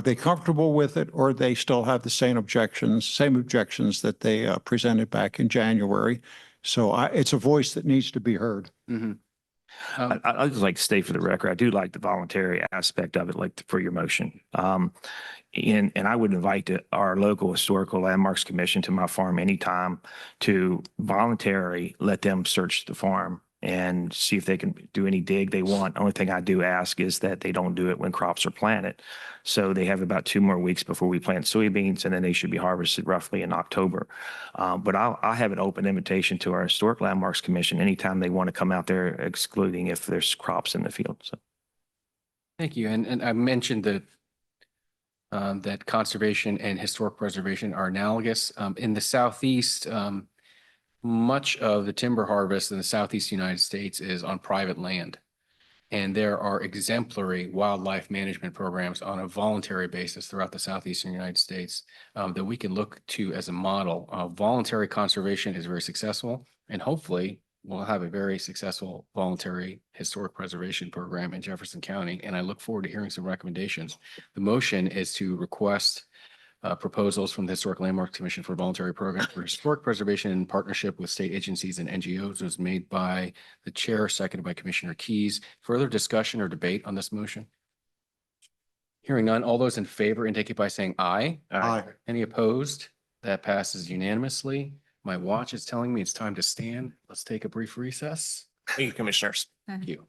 they comfortable with it, or they still have the same objections that they presented back in January? So it's a voice that needs to be heard. I'd just like to state for the record, I do like the voluntary aspect of it, like for your motion. And I would invite our local Historical Landmarks Commission to my farm anytime to voluntarily let them search the farm and see if they can do any dig they want. Only thing I do ask is that they don't do it when crops are planted. So they have about 2 more weeks before we plant soybeans, and then they should be harvested roughly in October. But I'll have an open invitation to our Historic Landmarks Commission anytime they want to come out there, excluding if there's crops in the field. So. Thank you. And I mentioned that that conservation and historic preservation are analogous. In the Southeast, much of the timber harvest in the Southeast United States is on private land. And there are exemplary wildlife management programs on a voluntary basis throughout the Southeastern United States that we can look to as a model. Voluntary conservation is very successful, and hopefully we'll have a very successful voluntary historic preservation program in Jefferson County. And I look forward to hearing some recommendations. The motion is to request proposals from the Historic Landmarks Commission for voluntary program for historic preservation in partnership with state agencies and NGOs. It was made by the chair, seconded by Commissioner Keys. Further discussion or debate on this motion? Hearing none, all those in favor indicate by saying aye. Aye. Any opposed? That passes unanimously. My watch is telling me it's time to stand. Let's take a brief recess. Thank you, commissioners. Thank you.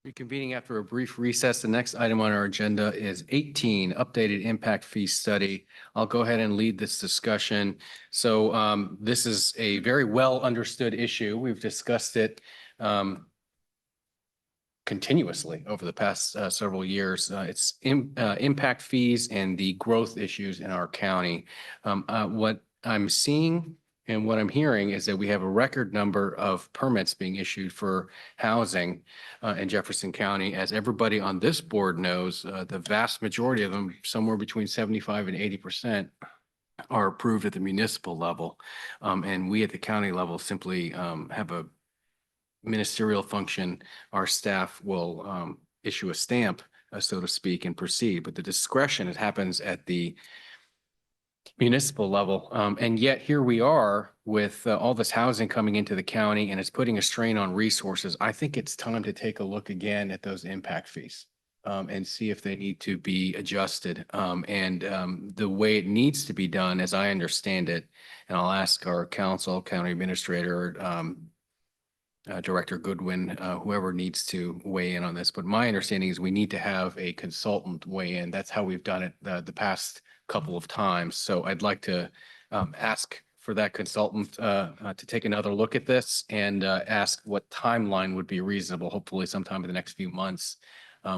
Reconvening after a brief recess, the next item on our agenda is 18, updated impact fee study. I'll go ahead and lead this discussion. So this is a very well understood issue. We've discussed it continuously over the past several years. It's impact fees and the growth issues in our county. What I'm seeing and what I'm hearing is that we have a record number of permits being issued for housing in Jefferson County. As everybody on this board knows, the vast majority of them, somewhere between 75 and 80%, are approved at the municipal level. And we at the county level simply have a ministerial function. Our staff will issue a stamp, so to speak, and proceed. But the discretion, it happens at the municipal level. And yet here we are with all this housing coming into the county, and it's putting a strain on resources. I think it's time to take a look again at those impact fees and see if they need to be adjusted. The way it needs to be done, as I understand it, and I'll ask our council, county administrator, Director Goodwin, whoever needs to weigh in on this. But my understanding is we need to have a consultant weigh in. That's how we've done it the past couple of times. So I'd like to ask for that consultant to take another look at this and ask what timeline would be reasonable. Hopefully sometime in the next few months,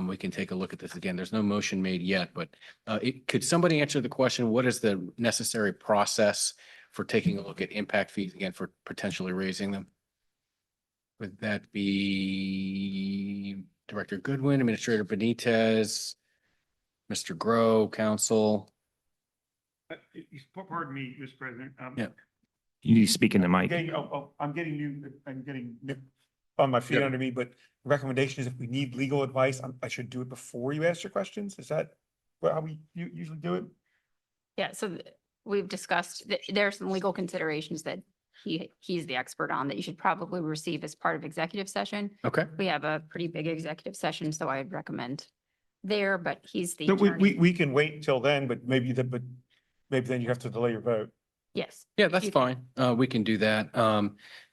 we can take a look at this again. There's no motion made yet, but could somebody answer the question, what is the necessary process for taking a look at impact fees again for potentially raising them? Would that be Director Goodwin, Administrator Benitez, Mr. Grow, Council? Pardon me, Mr. President. Yeah. You need to speak in the mic. I'm getting new on my feet under me, but the recommendation is if we need legal advice, I should do it before you ask your questions. Is that how we usually do it? Yeah, so we've discussed, there are some legal considerations that he's the expert on that you should probably receive as part of executive session. Okay. We have a pretty big executive session, so I'd recommend there, but he's the No, attorney. we can wait till then, but maybe then you have to delay your vote. Yes. Yeah, that's fine. We can do that.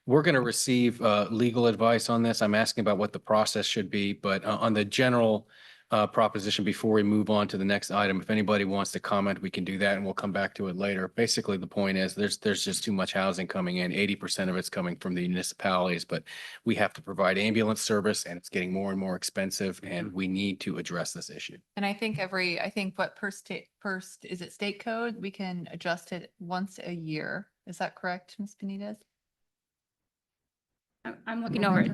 We're going to receive legal advice on this. I'm asking about what the process should be, but on the general proposition, before we move on to the next item, if anybody wants to comment, we can do that and we'll come back to it later. Basically, the point is there's just too much housing coming in. 80% of it's coming from the municipalities, but we have to provide ambulance service and it's getting more and more expensive and we need to address this issue. And I think what per state, is it state code? We can adjust it once a year. Is that correct, Ms. Benitez? I'm looking over it.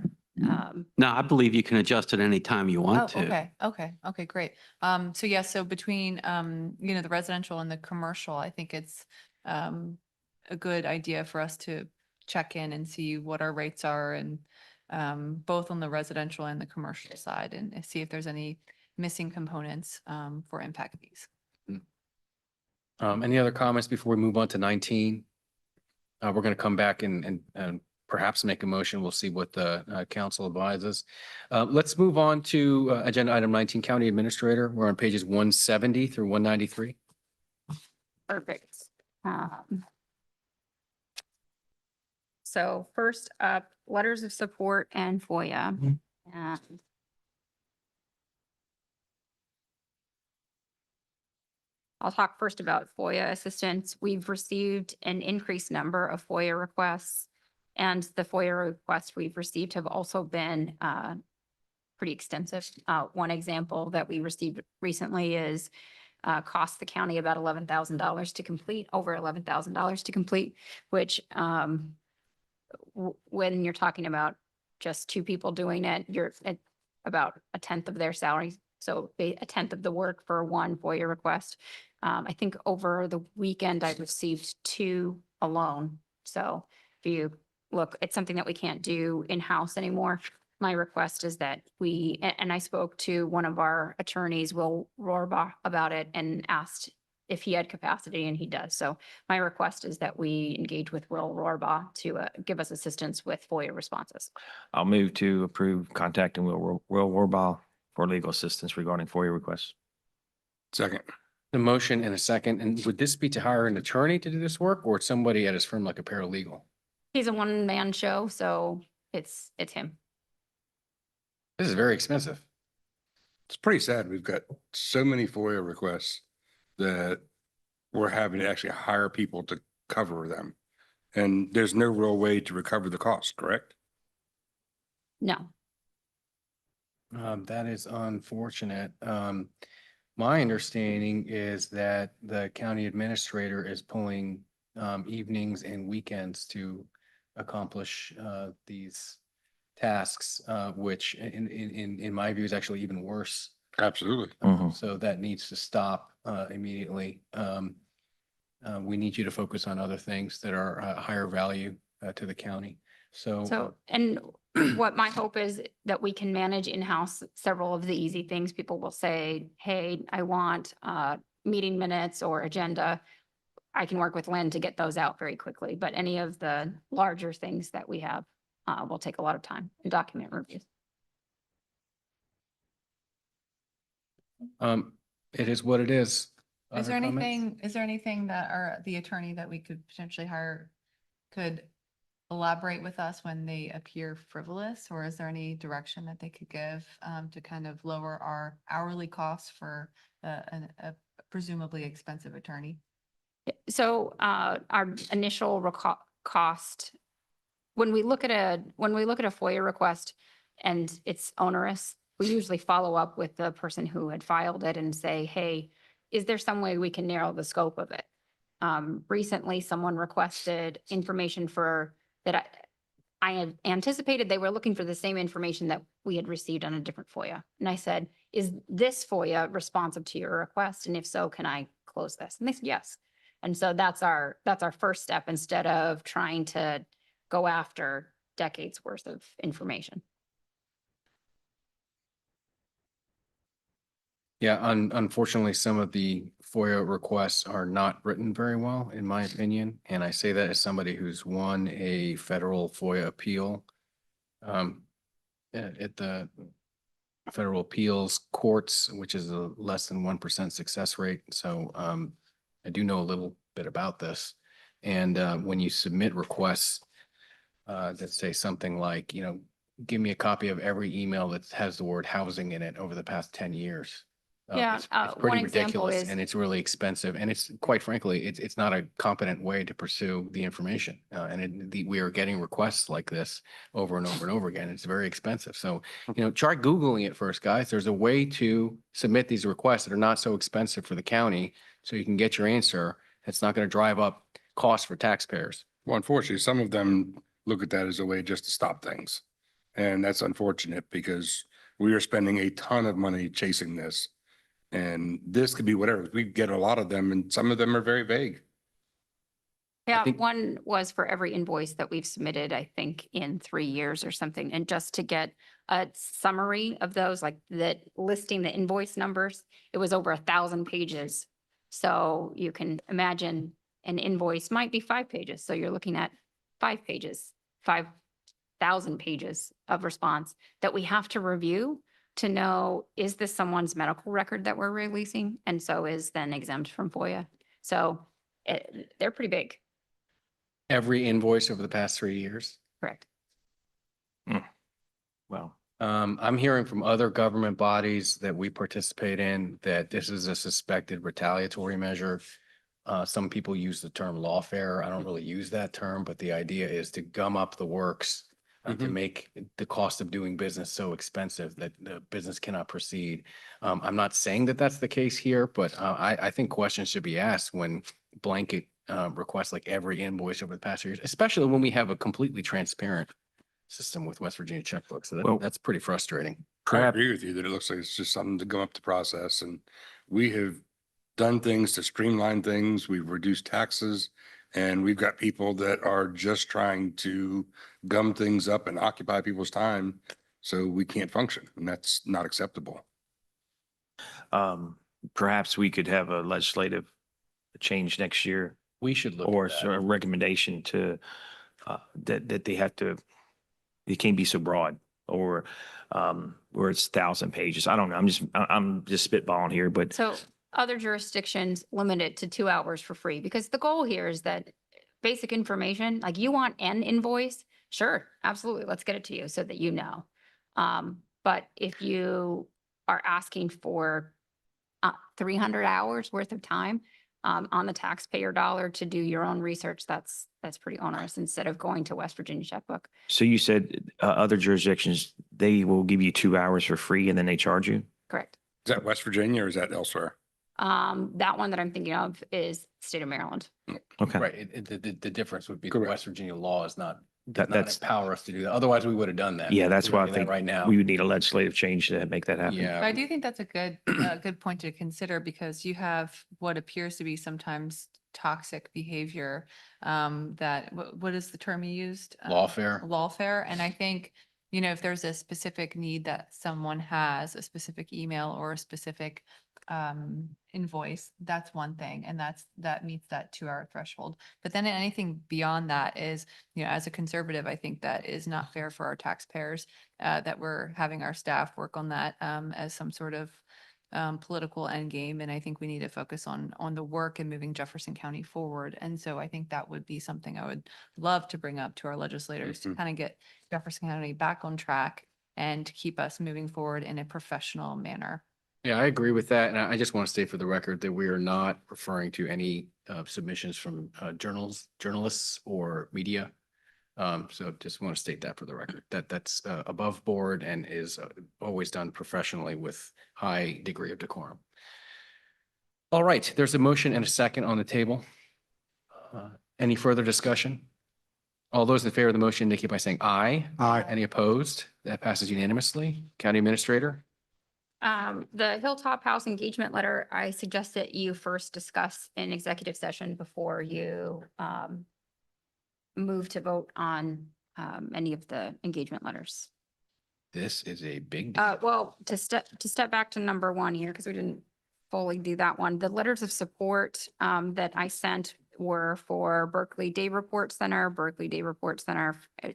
No, I believe you can adjust it anytime you want to. Okay, great. So between, the residential and the commercial, I think it's a good idea for us to check in and see what our rates are and both on the residential and the commercial side and see if there's any missing components for impact fees. Any other comments before we move on to 19? We're going to come back and perhaps make a motion. We'll see what the council advises. Let's move on to agenda item 19, County Administrator. We're on pages 170 through 193. Perfect. So first up, letters of support and FOIA. And I'll talk first about FOIA assistance. We've received an increased number of FOIA requests, and the FOIA requests we've received have also been pretty extensive. One example that we received recently is cost the county about $11,000 to complete, over $11,000 to complete, which when you're talking about just two people doing it, you're at about a tenth of their salary. So a tenth of the work for one FOIA request. I think over the weekend, I received 2 alone. So if you look, it's something that we can't do in-house anymore. My request is that and I spoke to one of our attorneys, Will Rohrbach, about it and asked if he had capacity, and he does. So my request is that we engage with Will Rohrbach to give us assistance with FOIA responses. I'll move to approve contacting Will Rohrbach for legal assistance regarding FOIA requests. Second. The motion and a second. And would this be to hire an attorney to do this work or somebody at his firm like a paralegal? He's a one-man show, so it's him. This is very expensive. It's pretty sad. We've got so many FOIA requests that we're having to actually hire people to cover them. And there's no real way to recover the cost, correct? No. That is unfortunate. My understanding is that the county administrator is pulling evenings and weekends to accomplish these tasks, which in my view is actually even worse. Absolutely. So that needs to stop immediately. We need you to focus on other things that are higher value to the county. So, and what my hope is that we can manage in-house several of the easy things. People will say, hey, I want meeting minutes or agenda. I can work with Lynn to get those out very quickly, but any of the larger things that we have will take a lot of time and document reviews. It is what it is. Is Other there comments? is there anything that the attorney that we could potentially hire could elaborate with us when they appear frivolous? Or is there any direction that they could give to kind of lower our hourly costs for a presumably expensive attorney? So our initial cost, when we look at a FOIA request and it's onerous, we usually follow up with the person who had filed it and say, hey, is there some way we can narrow the scope of it? Recently, someone requested information that I had anticipated they were looking for the same information that we had received on a different FOIA. And I said, is this FOIA responsive to your request? And if so, can I close this? And they said, yes. And so that's our first step instead of trying to go after decades worth of information. Yeah, unfortunately, some of the FOIA requests are not written very well, in my opinion. And I say that as somebody who's won a federal FOIA appeal at the federal appeals courts, which is a less than 1% success rate. So I do know a little bit about this. And when you submit requests that say something like, give me a copy of every email that has the word housing in it over the past 10 years. Yeah, It's one pretty example ridiculous is- and it's really expensive. And it's quite frankly, it's not a competent way to pursue the information. We are getting requests like this over and over and over again. It's very expensive. So, try Googling it first, guys. There's a way to submit these requests that are not so expensive for the county. So you can get your answer. It's not going to drive up costs for taxpayers. Well, unfortunately, some of them look at that as a way just to stop things. And that's unfortunate because we are spending a ton of money chasing this. And this could be whatever. We get a lot of them and some of them are very vague. Yeah, one was for every invoice that we've submitted, I think, in 3 years or something. And just to get a summary of those, like that listing the invoice numbers, it was over 1,000 pages. So you can imagine an invoice might be 5 pages. So you're looking at 5 pages, 5,000 pages of response that we have to review to know, is this someone's medical record that we're releasing? And so is then exempt from FOIA. So they're pretty big. Every invoice over the past 3 years. Correct. Well, I'm hearing from other government bodies that we participate in that this is a suspected retaliatory measure. Some people use the term lawfare. I don't really use that term, but the idea is to gum up the works to make the cost of doing business so expensive that the business cannot proceed. I'm not saying that that's the case here, but I think questions should be asked when blanket requests like every invoice over the past years, especially when we have a completely transparent system with West Virginia checkbooks. So that's pretty frustrating. I agree with you that it looks like it's just something to gum up the process. And we have done things to streamline things. We've reduced taxes. And we've got people that are just trying to gum things up and occupy people's time so we can't function. And that's not acceptable. Perhaps we could have a legislative change next year. We should look or at that. a recommendation to that they have to. It can't be so broad, or where it's 1,000 pages. I don't know. I'm just spitballing here, but So other jurisdictions limit it to 2 hours for free because the goal here is that basic information, like you want an invoice, sure, absolutely, let's get it to you so that you know. But if you are asking for 300 hours worth of time on the taxpayer dollar to do your own research, that's pretty onerous instead of going to West Virginia checkbook. So you said other jurisdictions, they will give you 2 hours for free and then they charge you? Correct. Is that West Virginia or is that elsewhere? That one that I'm thinking of is state of Maryland. Okay. Right. The difference would be the Correct. West Virginia law is not, That- does not that's- empower us to do that. Otherwise, we would have done that. Yeah, that's We're why I doing that think right now. we would need a legislative change to make that happen. Yeah. I do think that's a good point to consider because you have what appears to be sometimes toxic behavior that, what is the term you used? Lawfare. Lawfare. And I think, if there's a specific need that someone has, a specific email or a specific invoice, that's one thing. And that meets that 2-hour threshold. But then anything beyond that is, as a conservative, I think that is not fair for our taxpayers, that we're having our staff work on that as some sort of political end game. And I think we need to focus on the work and moving Jefferson County forward. And so I think that would be something I would love to bring up to our legislators to kind of get Jefferson County back on track and to keep us moving forward in a professional manner. Yeah, I agree with that. And I just want to state for the record that we are not referring to any submissions from journalists or media. So just want to state that for the record, that's above board and is always done professionally with high degree of decorum. All right, there's a motion and a second on the table. Any further discussion? All those in favor of the motion indicate by saying aye. Aye. Any opposed? That passes unanimously. County Administrator? The Hilltop House engagement letter, I suggest that you first discuss in executive session before you move to vote on any of the engagement letters. This is a big deal. Well, to step back to number one here, because we didn't fully do that one. The letters of support that I sent were for Berkeley Day Report Center,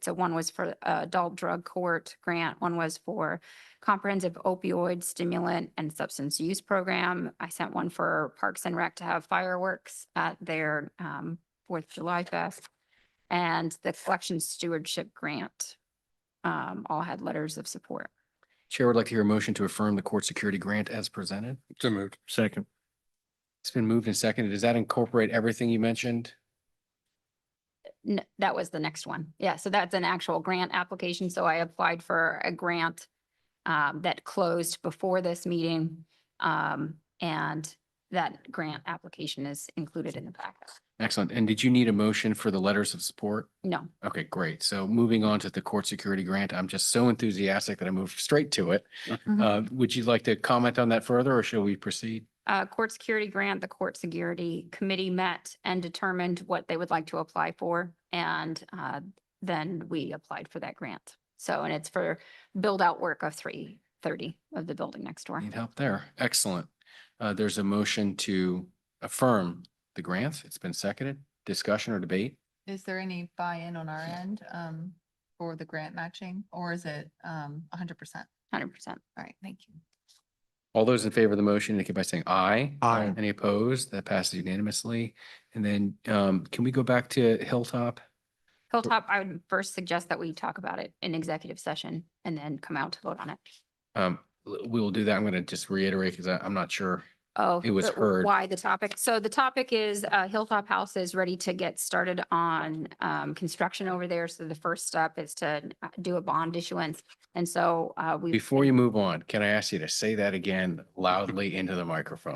So one was for adult drug court grant. One was for comprehensive opioid stimulant and substance use program. I sent one for Parks and Rec to have fireworks at their 4th of July Fest. And the collection stewardship grant all had letters of support. Chair would like to hear a motion to affirm the court security grant as presented. So moved. Second. It's been moved and seconded. Does that incorporate everything you mentioned? That was the next one. Yeah, so that's an actual grant application. So I applied for a grant that closed before this meeting. And that grant application is included in the packet. Excellent. And did you need a motion for the letters of support? No. Okay, great. So moving on to the court security grant, I'm just so enthusiastic that I moved straight to it. Would you like to comment on that further or shall we proceed? Court security grant, the court security committee met and determined what they would like to apply for. And then we applied for that grant. So, and it's for build out work of 330 of the building next door. Need help there. Excellent. There's a motion to affirm the grant. It's been seconded. Discussion or debate? Is there any buy-in on our end for the grant matching, or is it 100%? 100%. All right, thank you. All those in favor of the motion indicate by saying aye. Aye. Any opposed? That passes unanimously. And then can we go back to Hilltop? Hilltop, I would first suggest that we talk about it in executive session and then come out to vote on it. We will do that. I'm going to just reiterate because I'm not sure. Oh, It was but heard. why the topic? So the topic is Hilltop House is ready to get started on construction over there. So the first step is to do a bond issuance. And so we. Before you move on, can I ask you to say that again loudly into the microphone?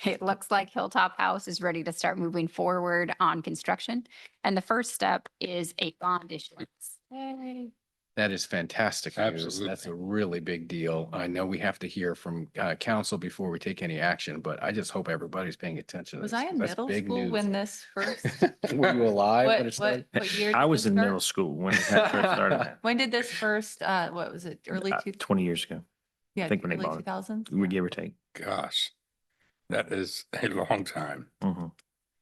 It looks like Hilltop House is ready to start moving forward on construction. And the first step is a bond issuance. Yay. That is fantastic news. Absolutely. That's a really big deal. I know we have to hear from council before we take any action, but I just hope everybody's paying attention. to Was this, I in 'cause that's middle big school news. when this first? Were you alive? when it What started? year? I did was this in start? middle school when that first started. When did this first, what was it, early 20 years ago, yeah, think when they early bought it. 2000s? we give or take. Gosh, that is a long time. Mhm.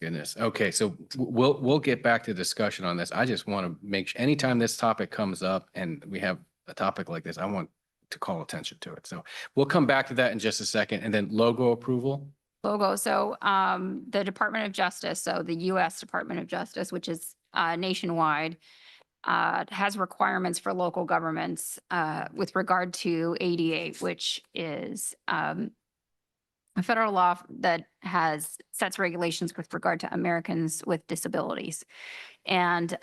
Goodness. Okay, so we'll get back to discussion on this. I just want to make sure anytime this topic comes up and we have a topic like this, I want to call attention to it. So we'll come back to that in just a second. And then logo approval. Logo. So the Department of Justice, so the U.S. Department of Justice, which is nationwide, has requirements for local governments with regard to ADA, which is a federal law that sets regulations with regard to Americans with disabilities. And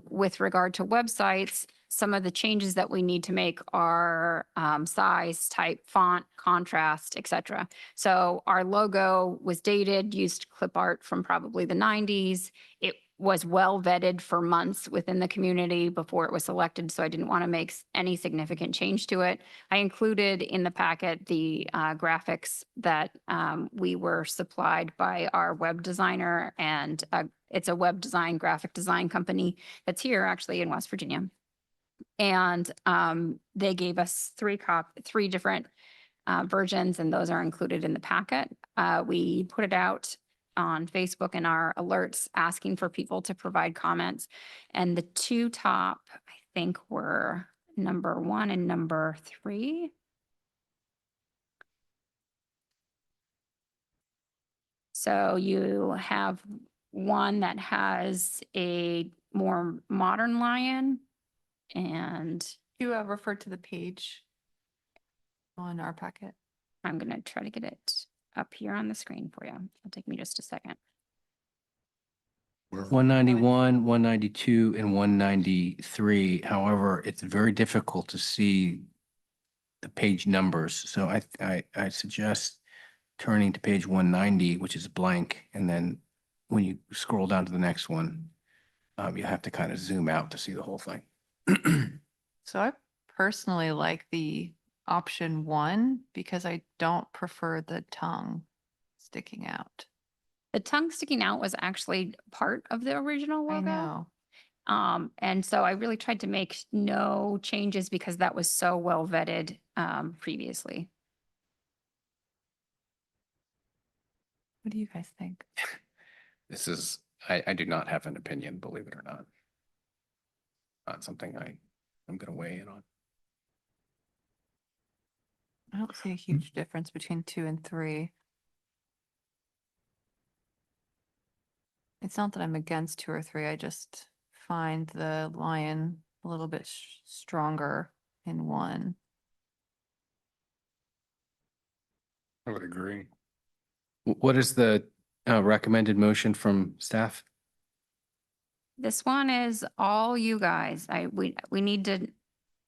with regard to websites, some of the changes that we need to make are size, type, font, contrast, et cetera. So our logo was dated, used clip art from probably the 90s. It was well vetted for months within the community before it was selected, so I didn't want to make any significant change to it. I included in the packet the graphics that we were supplied by our web designer, and it's a web design, graphic design company that's here actually in West Virginia. And they gave us three different versions, and those are included in the packet. We put it out on Facebook and our alerts asking for people to provide comments. And the two top, I think, were number 1 and number 3. So you have one that has a more modern lion, and You referred to the page on our packet. I'm going to try to get it up here on the screen for you. It'll take me just a second. 191, 192, and 193. However, it's very difficult to see the page numbers. So I suggest turning to page 190, which is blank. And then when you scroll down to the next one, you have to kind of zoom out to see the whole thing. So I personally like the option 1 because I don't prefer the tongue sticking out. The tongue sticking out was actually part of the original logo. I know. And so I really tried to make no changes because that was so well vetted previously. What do you guys think? This is, I do not have an opinion, believe it or not. Not something I'm going to weigh in on. I don't see a huge difference between 2 and 3. It's not that I'm against 2 or 3. I just find the lion a little bit stronger in 1. I would agree. What is the recommended motion from staff? This one is all you guys. We need to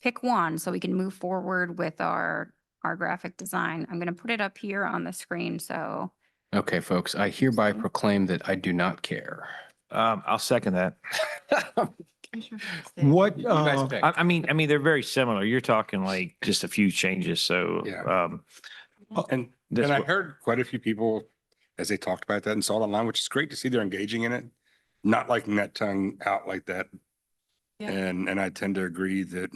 pick one so we can move forward with our graphic design. I'm going to put it up here on the screen. So Okay, folks, I hereby proclaim that I do not care. I'll second that. What, You guys pick. I mean, they're very similar. You're talking like just a few changes. So, Yeah. And this I wa- heard quite a few people as they talked about that and saw it online, which is great to see they're engaging in it, not liking that tongue out like that. Yeah. And I tend to agree that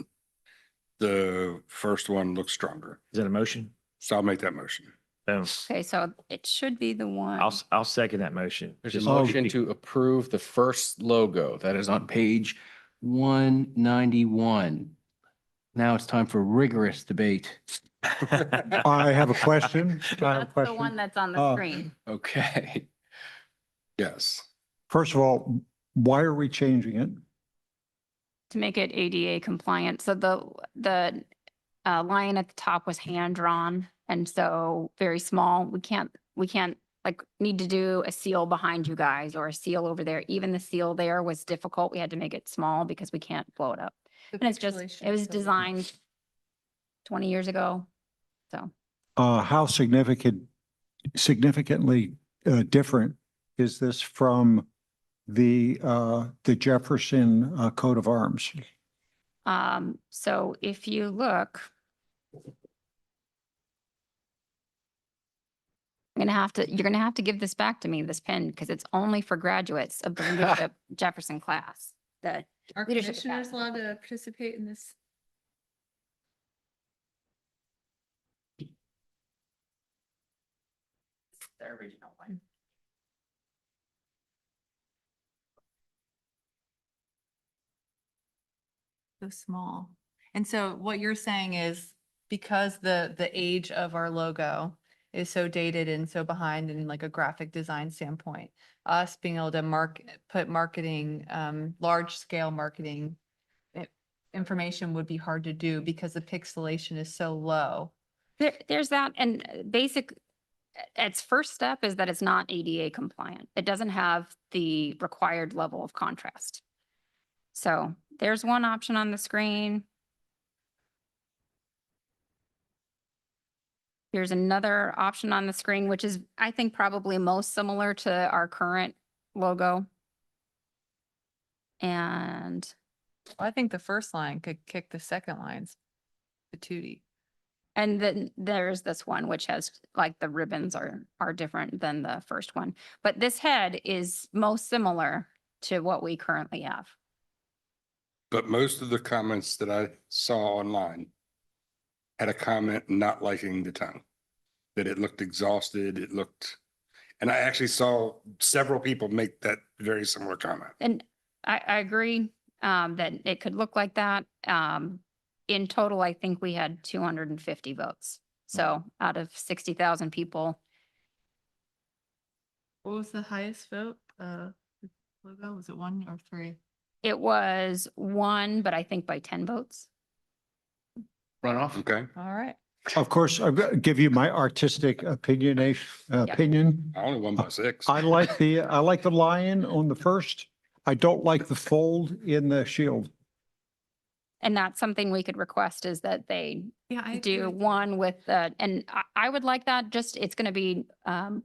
the first one looks stronger. is that a motion? So I'll make that motion. Boom. okay, so it should be the one. I'll second that motion. There's a Just- motion to approve the first logo that is on page 191. Now it's time for rigorous debate. I have a question. I have a That's the question. one that's on the Uh, screen. Okay. Yes. First of all, why are we changing it? To make it ADA compliant. So the lion at the top was hand drawn, and so very small. We can't like need to do a seal behind you guys or a seal over there. Even the seal there was difficult. We had to make it small because we can't blow it up. And it's just, it was designed 20 years ago. So How significantly different is this from the Jefferson coat of arms? so if you look, you're gonna have to give this back to me, this pen, because it's only for graduates of the leadership Jefferson class. The Are leadership commissioners academy. allowed to participate in this? The original one. So small. And so what you're saying is because the age of our logo is so dated and so behind in like a graphic design standpoint, us being able to put marketing, large scale marketing information would be hard to do because the pixelation is so low. There's that, and its first step is that it's not ADA compliant. It doesn't have the required level of contrast. So there's one option on the screen. Here's another option on the screen, which is, I think, probably most similar to our current logo. And I think the first line could kick the second line's patootie. And then there's this one, which has like the ribbons are different than the first one. But this head is most similar to what we currently have. But most of the comments that I saw online had a comment not liking the tongue, that it looked exhausted, and I actually saw several people make that very similar comment. And I agree that it could look like that. In total, I think we had 250 votes. So out of 60,000 people, What was the highest vote? Logo, was it 1 or 3? it was one, but I think by 10 votes. Runoff? Okay. All right. Of course, I've got to give you my artistic opinion. I only won by 6. I like the lion on the first. I don't like the fold in the shield. And that's something we could request, is that they Yeah, I do one with the, and I would like that, just, it's going to be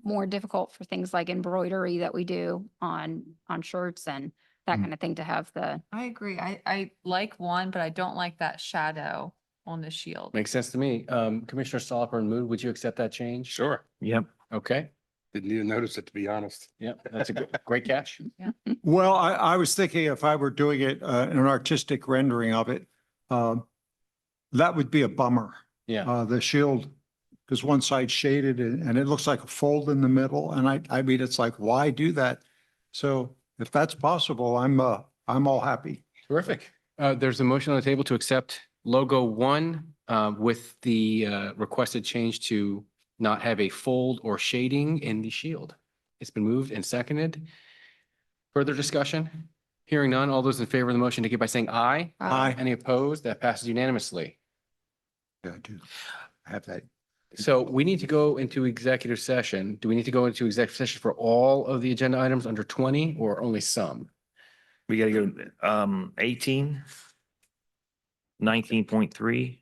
more difficult for things like embroidery that we do on shirts and that kind of thing to have the, I agree. I like one, but I don't like that shadow on the shield. Makes sense to me. Commissioner Soliper and Mood, would you accept that change? Sure. Yep. Okay. Didn't even notice it, to be honest. Yep, that's a great catch. Well, I was thinking if I were doing it, an artistic rendering of it, that would be a bummer. Yeah. The shield, because one side shaded and it looks like a fold in the middle. And I mean, it's like, why do that? So if that's possible, I'm all happy. Terrific. There's a motion on the table to accept logo 1 with the requested change to not have a fold or shading in the shield. It's been moved and seconded. Further discussion? Hearing none, all those in favor of the motion indicate by saying aye. Aye. Any opposed? That passes unanimously. Yeah, I do. I have that. So we need to go into executive session. Do we need to go into executive session for all of the agenda items under 20 or only some? We gotta go 18, 19.3,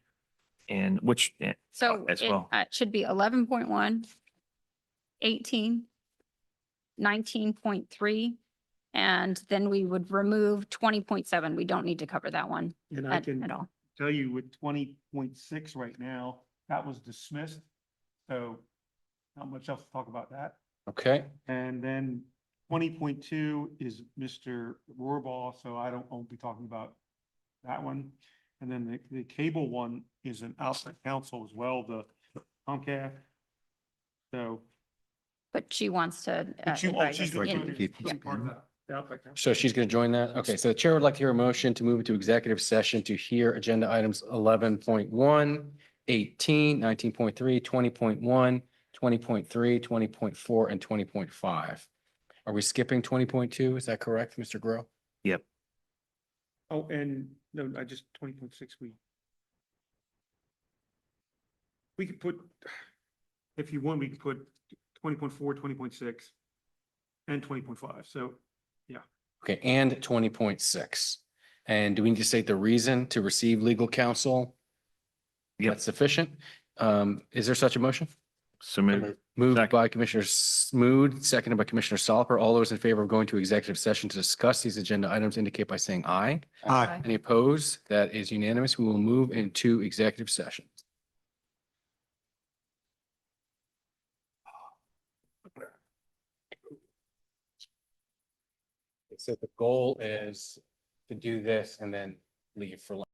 and which so as it well. should be 11.1, 18, 19.3, and then we would remove 20.7. We don't need to cover that one And I at can all. tell you with 20.6 right now, that was dismissed. So not much else to talk about that. Okay. And then 20.2 is Mr. Rohrball, so won't be talking about that one. And then the cable one is an outside council as well, the Comcast. So. But she wants to. But she's advise going us. to Yeah. be part of that. outside council. So she's going to join that? Okay, so the chair would like to hear a motion to move into executive session to hear agenda items 11.1, 18, 19.3, 20.1, 20.3, 20.4, and 20.5. Are we skipping 20.2? Is that correct, Mr. Grow? Yep. Oh, and no, I just 20.6, we could put, if you want, we could put 20.4, 20.6, and 20.5. So, yeah. Okay, and 20.6. And do we need to state the reason to receive legal counsel? Yep. That's sufficient. Is there such a motion? So moved. Moved by Commissioner Smood, seconded by Commissioner Soliper. All those in favor of going to executive session to discuss these agenda items indicate by saying aye. Aye. Any opposed? That is unanimous. We will move into executive session. So the goal is to do this and then leave for lunch.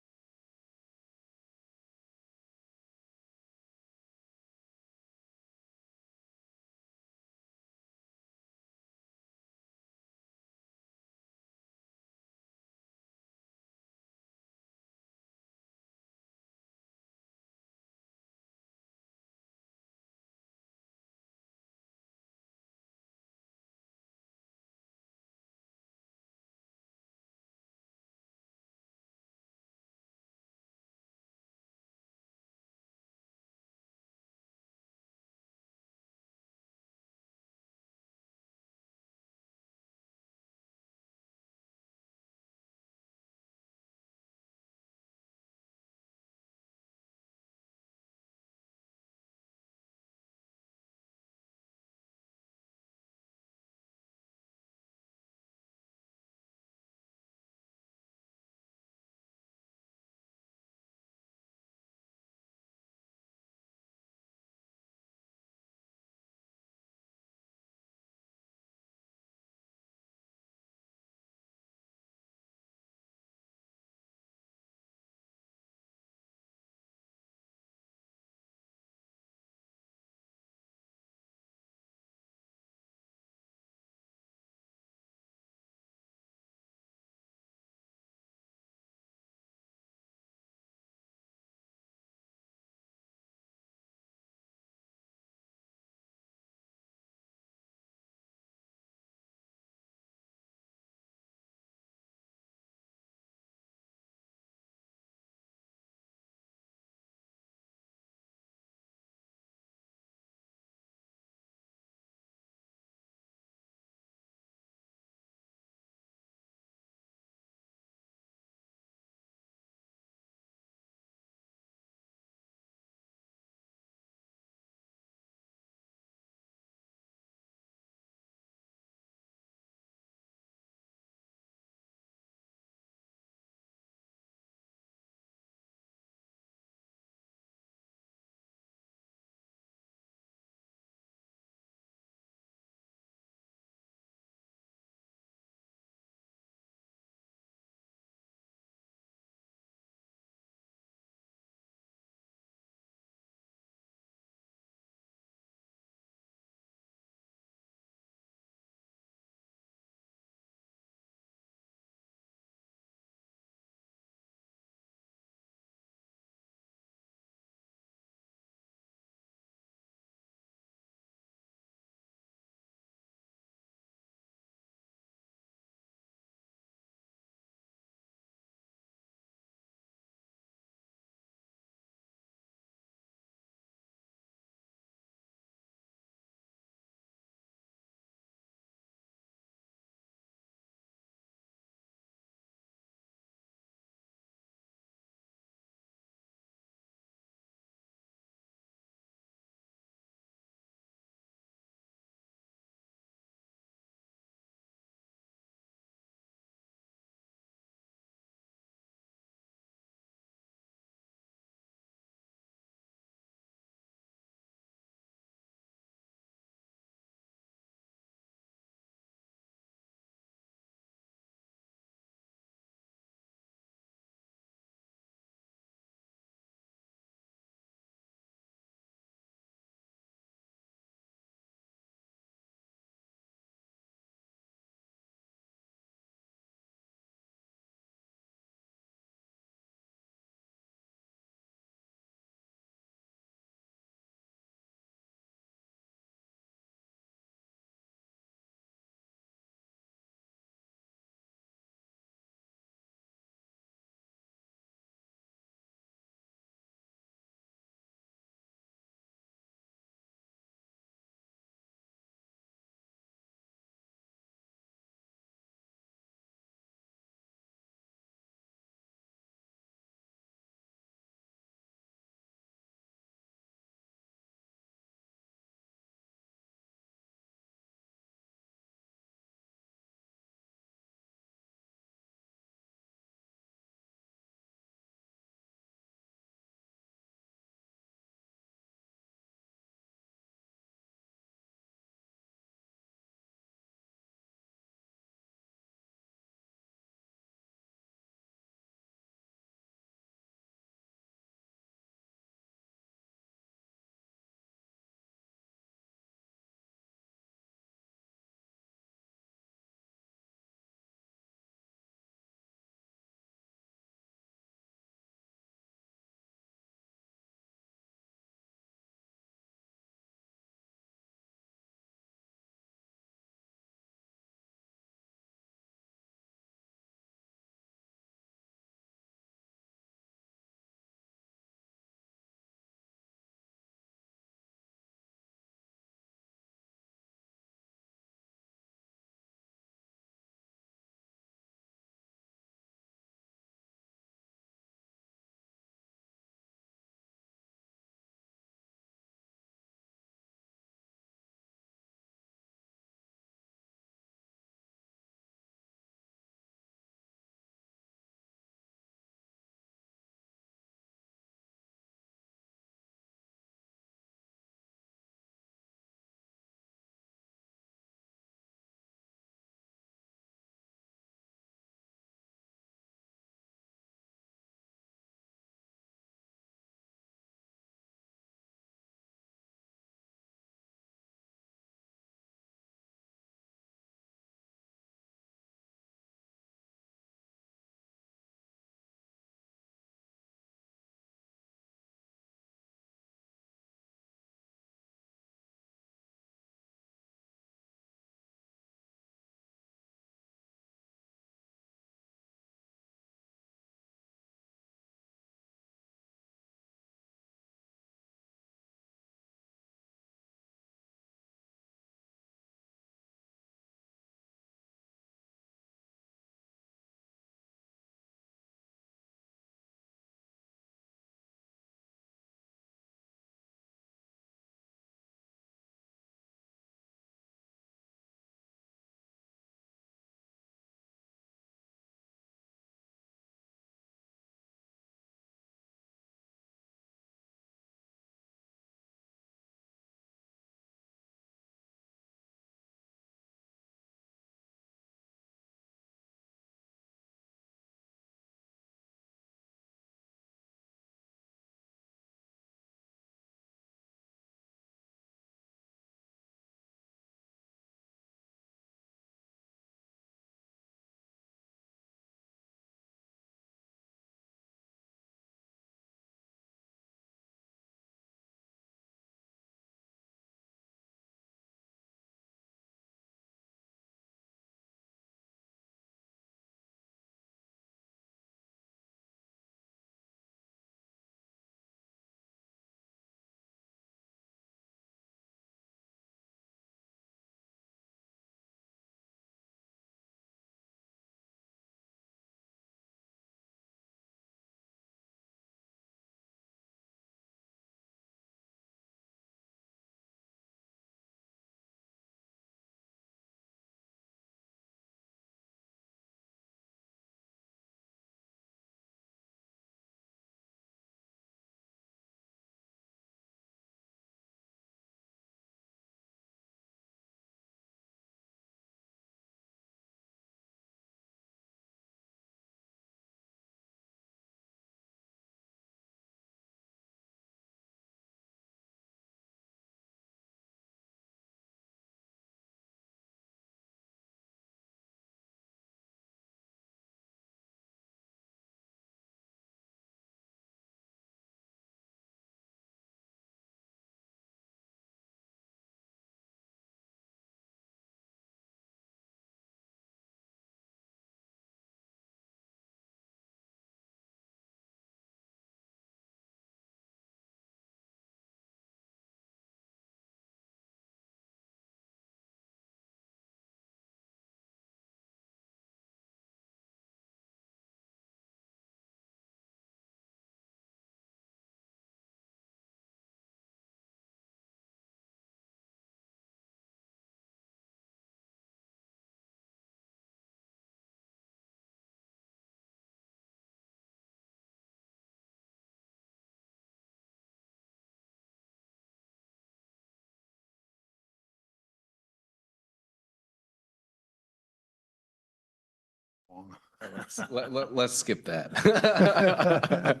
Let's skip that.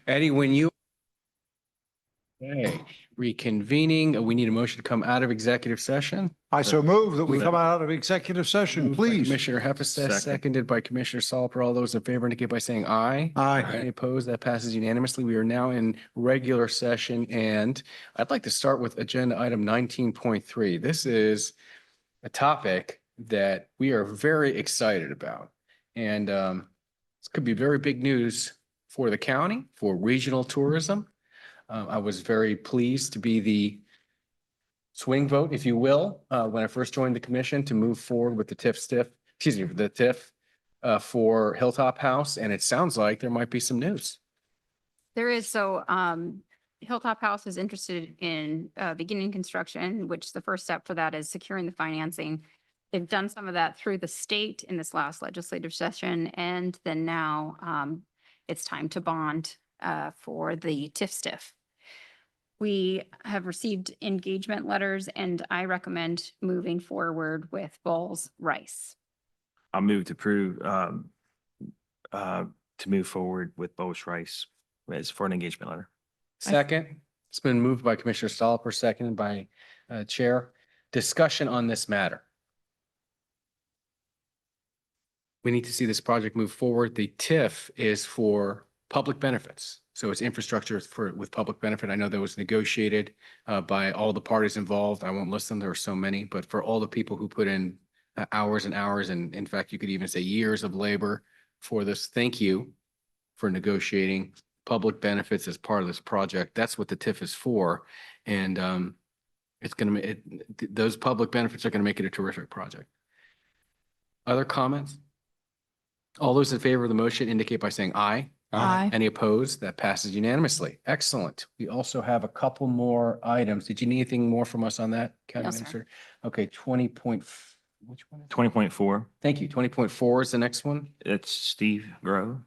Eddie, when you. Okay, reconvening, we need a motion to come out of executive session. I so move that we come out of executive session, Moved by please. Commissioner Hepestad, seconded by Commissioner Soliper. All those in favor indicate by saying aye. Aye. Any opposed? That passes unanimously. We are now in regular session, and I'd like to start with agenda item 19.3. This is a topic that we are very excited about. And this could be very big news for the county, for regional tourism. I was very pleased to be the swing vote, if you will, when I first joined the commission to move forward with the TIF for Hilltop House. And it sounds like there might be some news. There is, so Hilltop House is interested in beginning construction, which the first step for that is securing the financing. They've done some of that through the state in this last legislative session, and then now it's time to bond for the TIF stiff. We have received engagement letters, and I recommend moving forward with Bowles Rice. I'll move to approve, to move forward with Bowles Rice as for an engagement letter. Second, it's been moved by Commissioner Soliper, seconded by Chair. Discussion on this matter. We need to see this project move forward. The TIF is for public benefits. So it's infrastructure with public benefit. I know that was negotiated by all the parties involved. I won't list them. There are so many, but for all the people who put in hours and hours, and in fact, you could even say years of labor for this. Thank you for negotiating public benefits as part of this project. That's what the TIF is for. And it's going to, those public benefits are going to make it a terrific project. Other comments? All those in favor of the motion indicate by saying aye. Aye. Any opposed? That passes unanimously. Excellent. We also have a couple more items. Did you need anything more from us on that, County No, sir. Minister? Okay, which one? is it? 20.4, Thank you. 20.4 is the next one. it's Steve Grove.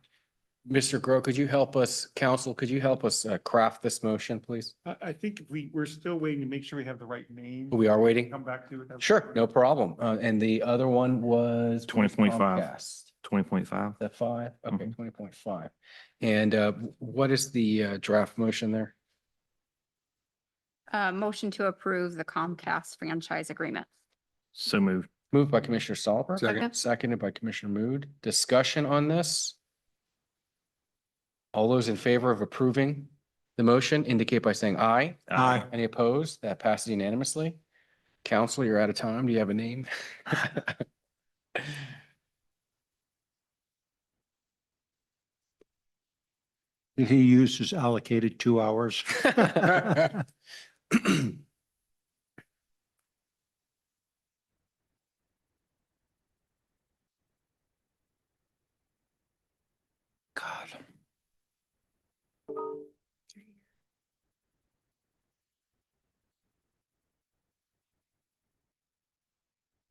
Mr. Grow, could you help us, council, could you help us craft this motion, please? I think we're still waiting to make sure we have the right name. We are waiting. Come back to it. Sure, no problem. And the other one was 20.5. Comcast. 20.5. That 5? Okay, Mhm. 20.5. And what is the draft motion there? Motion to approve the Comcast franchise agreement. So moved. Moved by Commissioner Soliper. Second. Seconded by Commissioner Mood. Discussion on this? All those in favor of approving the motion indicate by saying aye. Aye. Any opposed? That passes unanimously. Council, you're out of time. Do you have a name? Did he use his allocated 2 hours? God.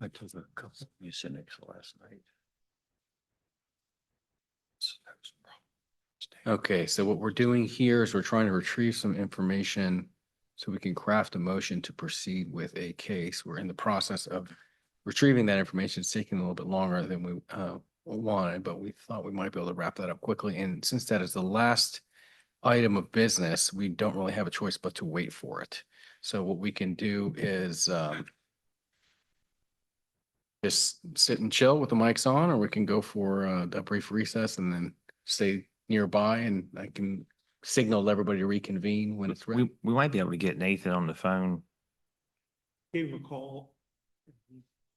I took a couple of Mucinex last night. Okay, so what we're doing here is we're trying to retrieve some information so we can craft a motion to proceed with a case. We're in the process of retrieving that information. It's taking a little bit longer than we wanted, but we thought we might be able to wrap that up quickly. And since that is the last item of business, we don't really have a choice but to wait for it. So what we can do is just sit and chill with the mics on, or we can go for a brief recess and then stay nearby, and I can signal everybody to reconvene when it's ready. We might be able to get Nathan on the phone. Gave him a call.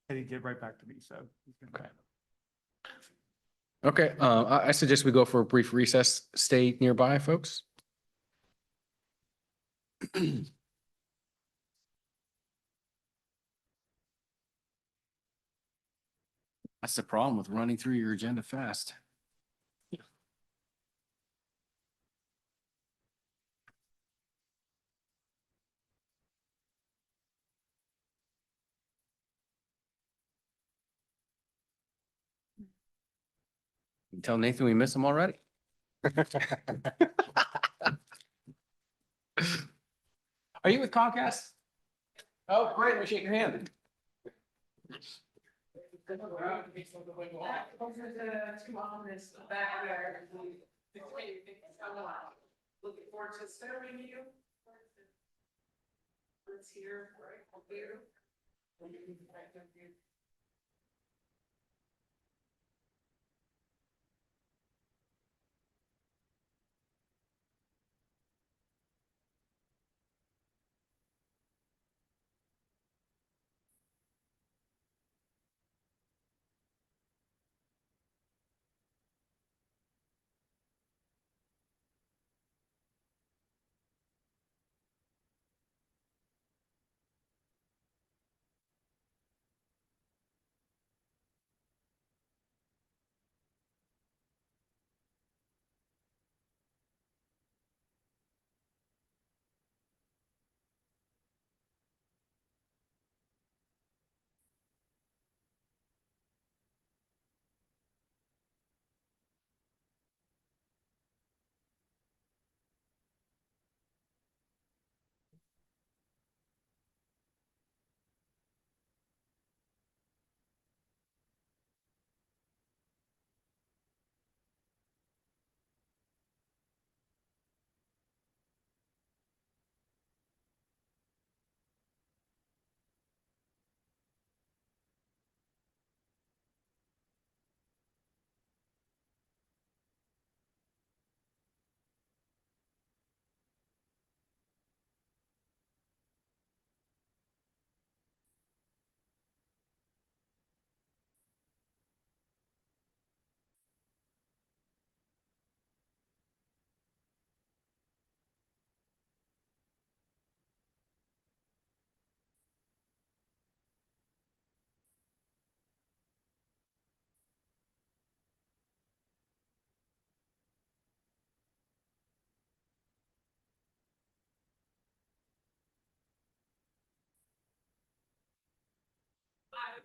And he'd get right back to me, so. Okay. Okay, I suggest we go for a brief recess. Stay nearby, folks. That's the problem with running through your agenda fast. You tell Nathan we miss him already. Are you with Comcast? Oh, great. Let me shake your hand. Looking forward to serving you. Let's hear from you.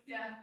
Yeah.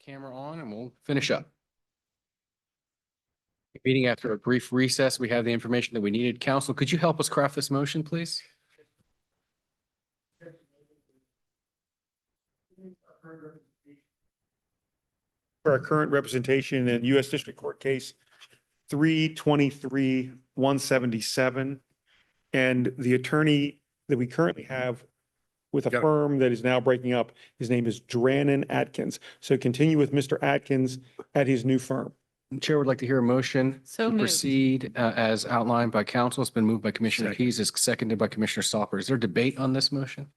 camera on and we'll finish up. Meeting after a brief recess, we have the information that we needed. Council, could you help us craft this motion, please? For our current representation in U.S. District Court case 323-177. And the attorney that we currently have with a firm that is now breaking up, his name is Drannon Atkins. So continue with Mr. Atkins at his new firm. Chair would like to hear a motion So to moved. proceed as outlined by council. It's been moved by Commissioner Keys, is seconded by Commissioner Sauper. Is there debate on this motion?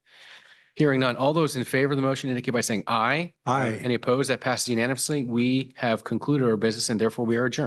Hearing none. All those in favor of the motion indicate by saying aye. Aye. Any opposed? That passes unanimously. We have concluded our business and therefore we are adjourned.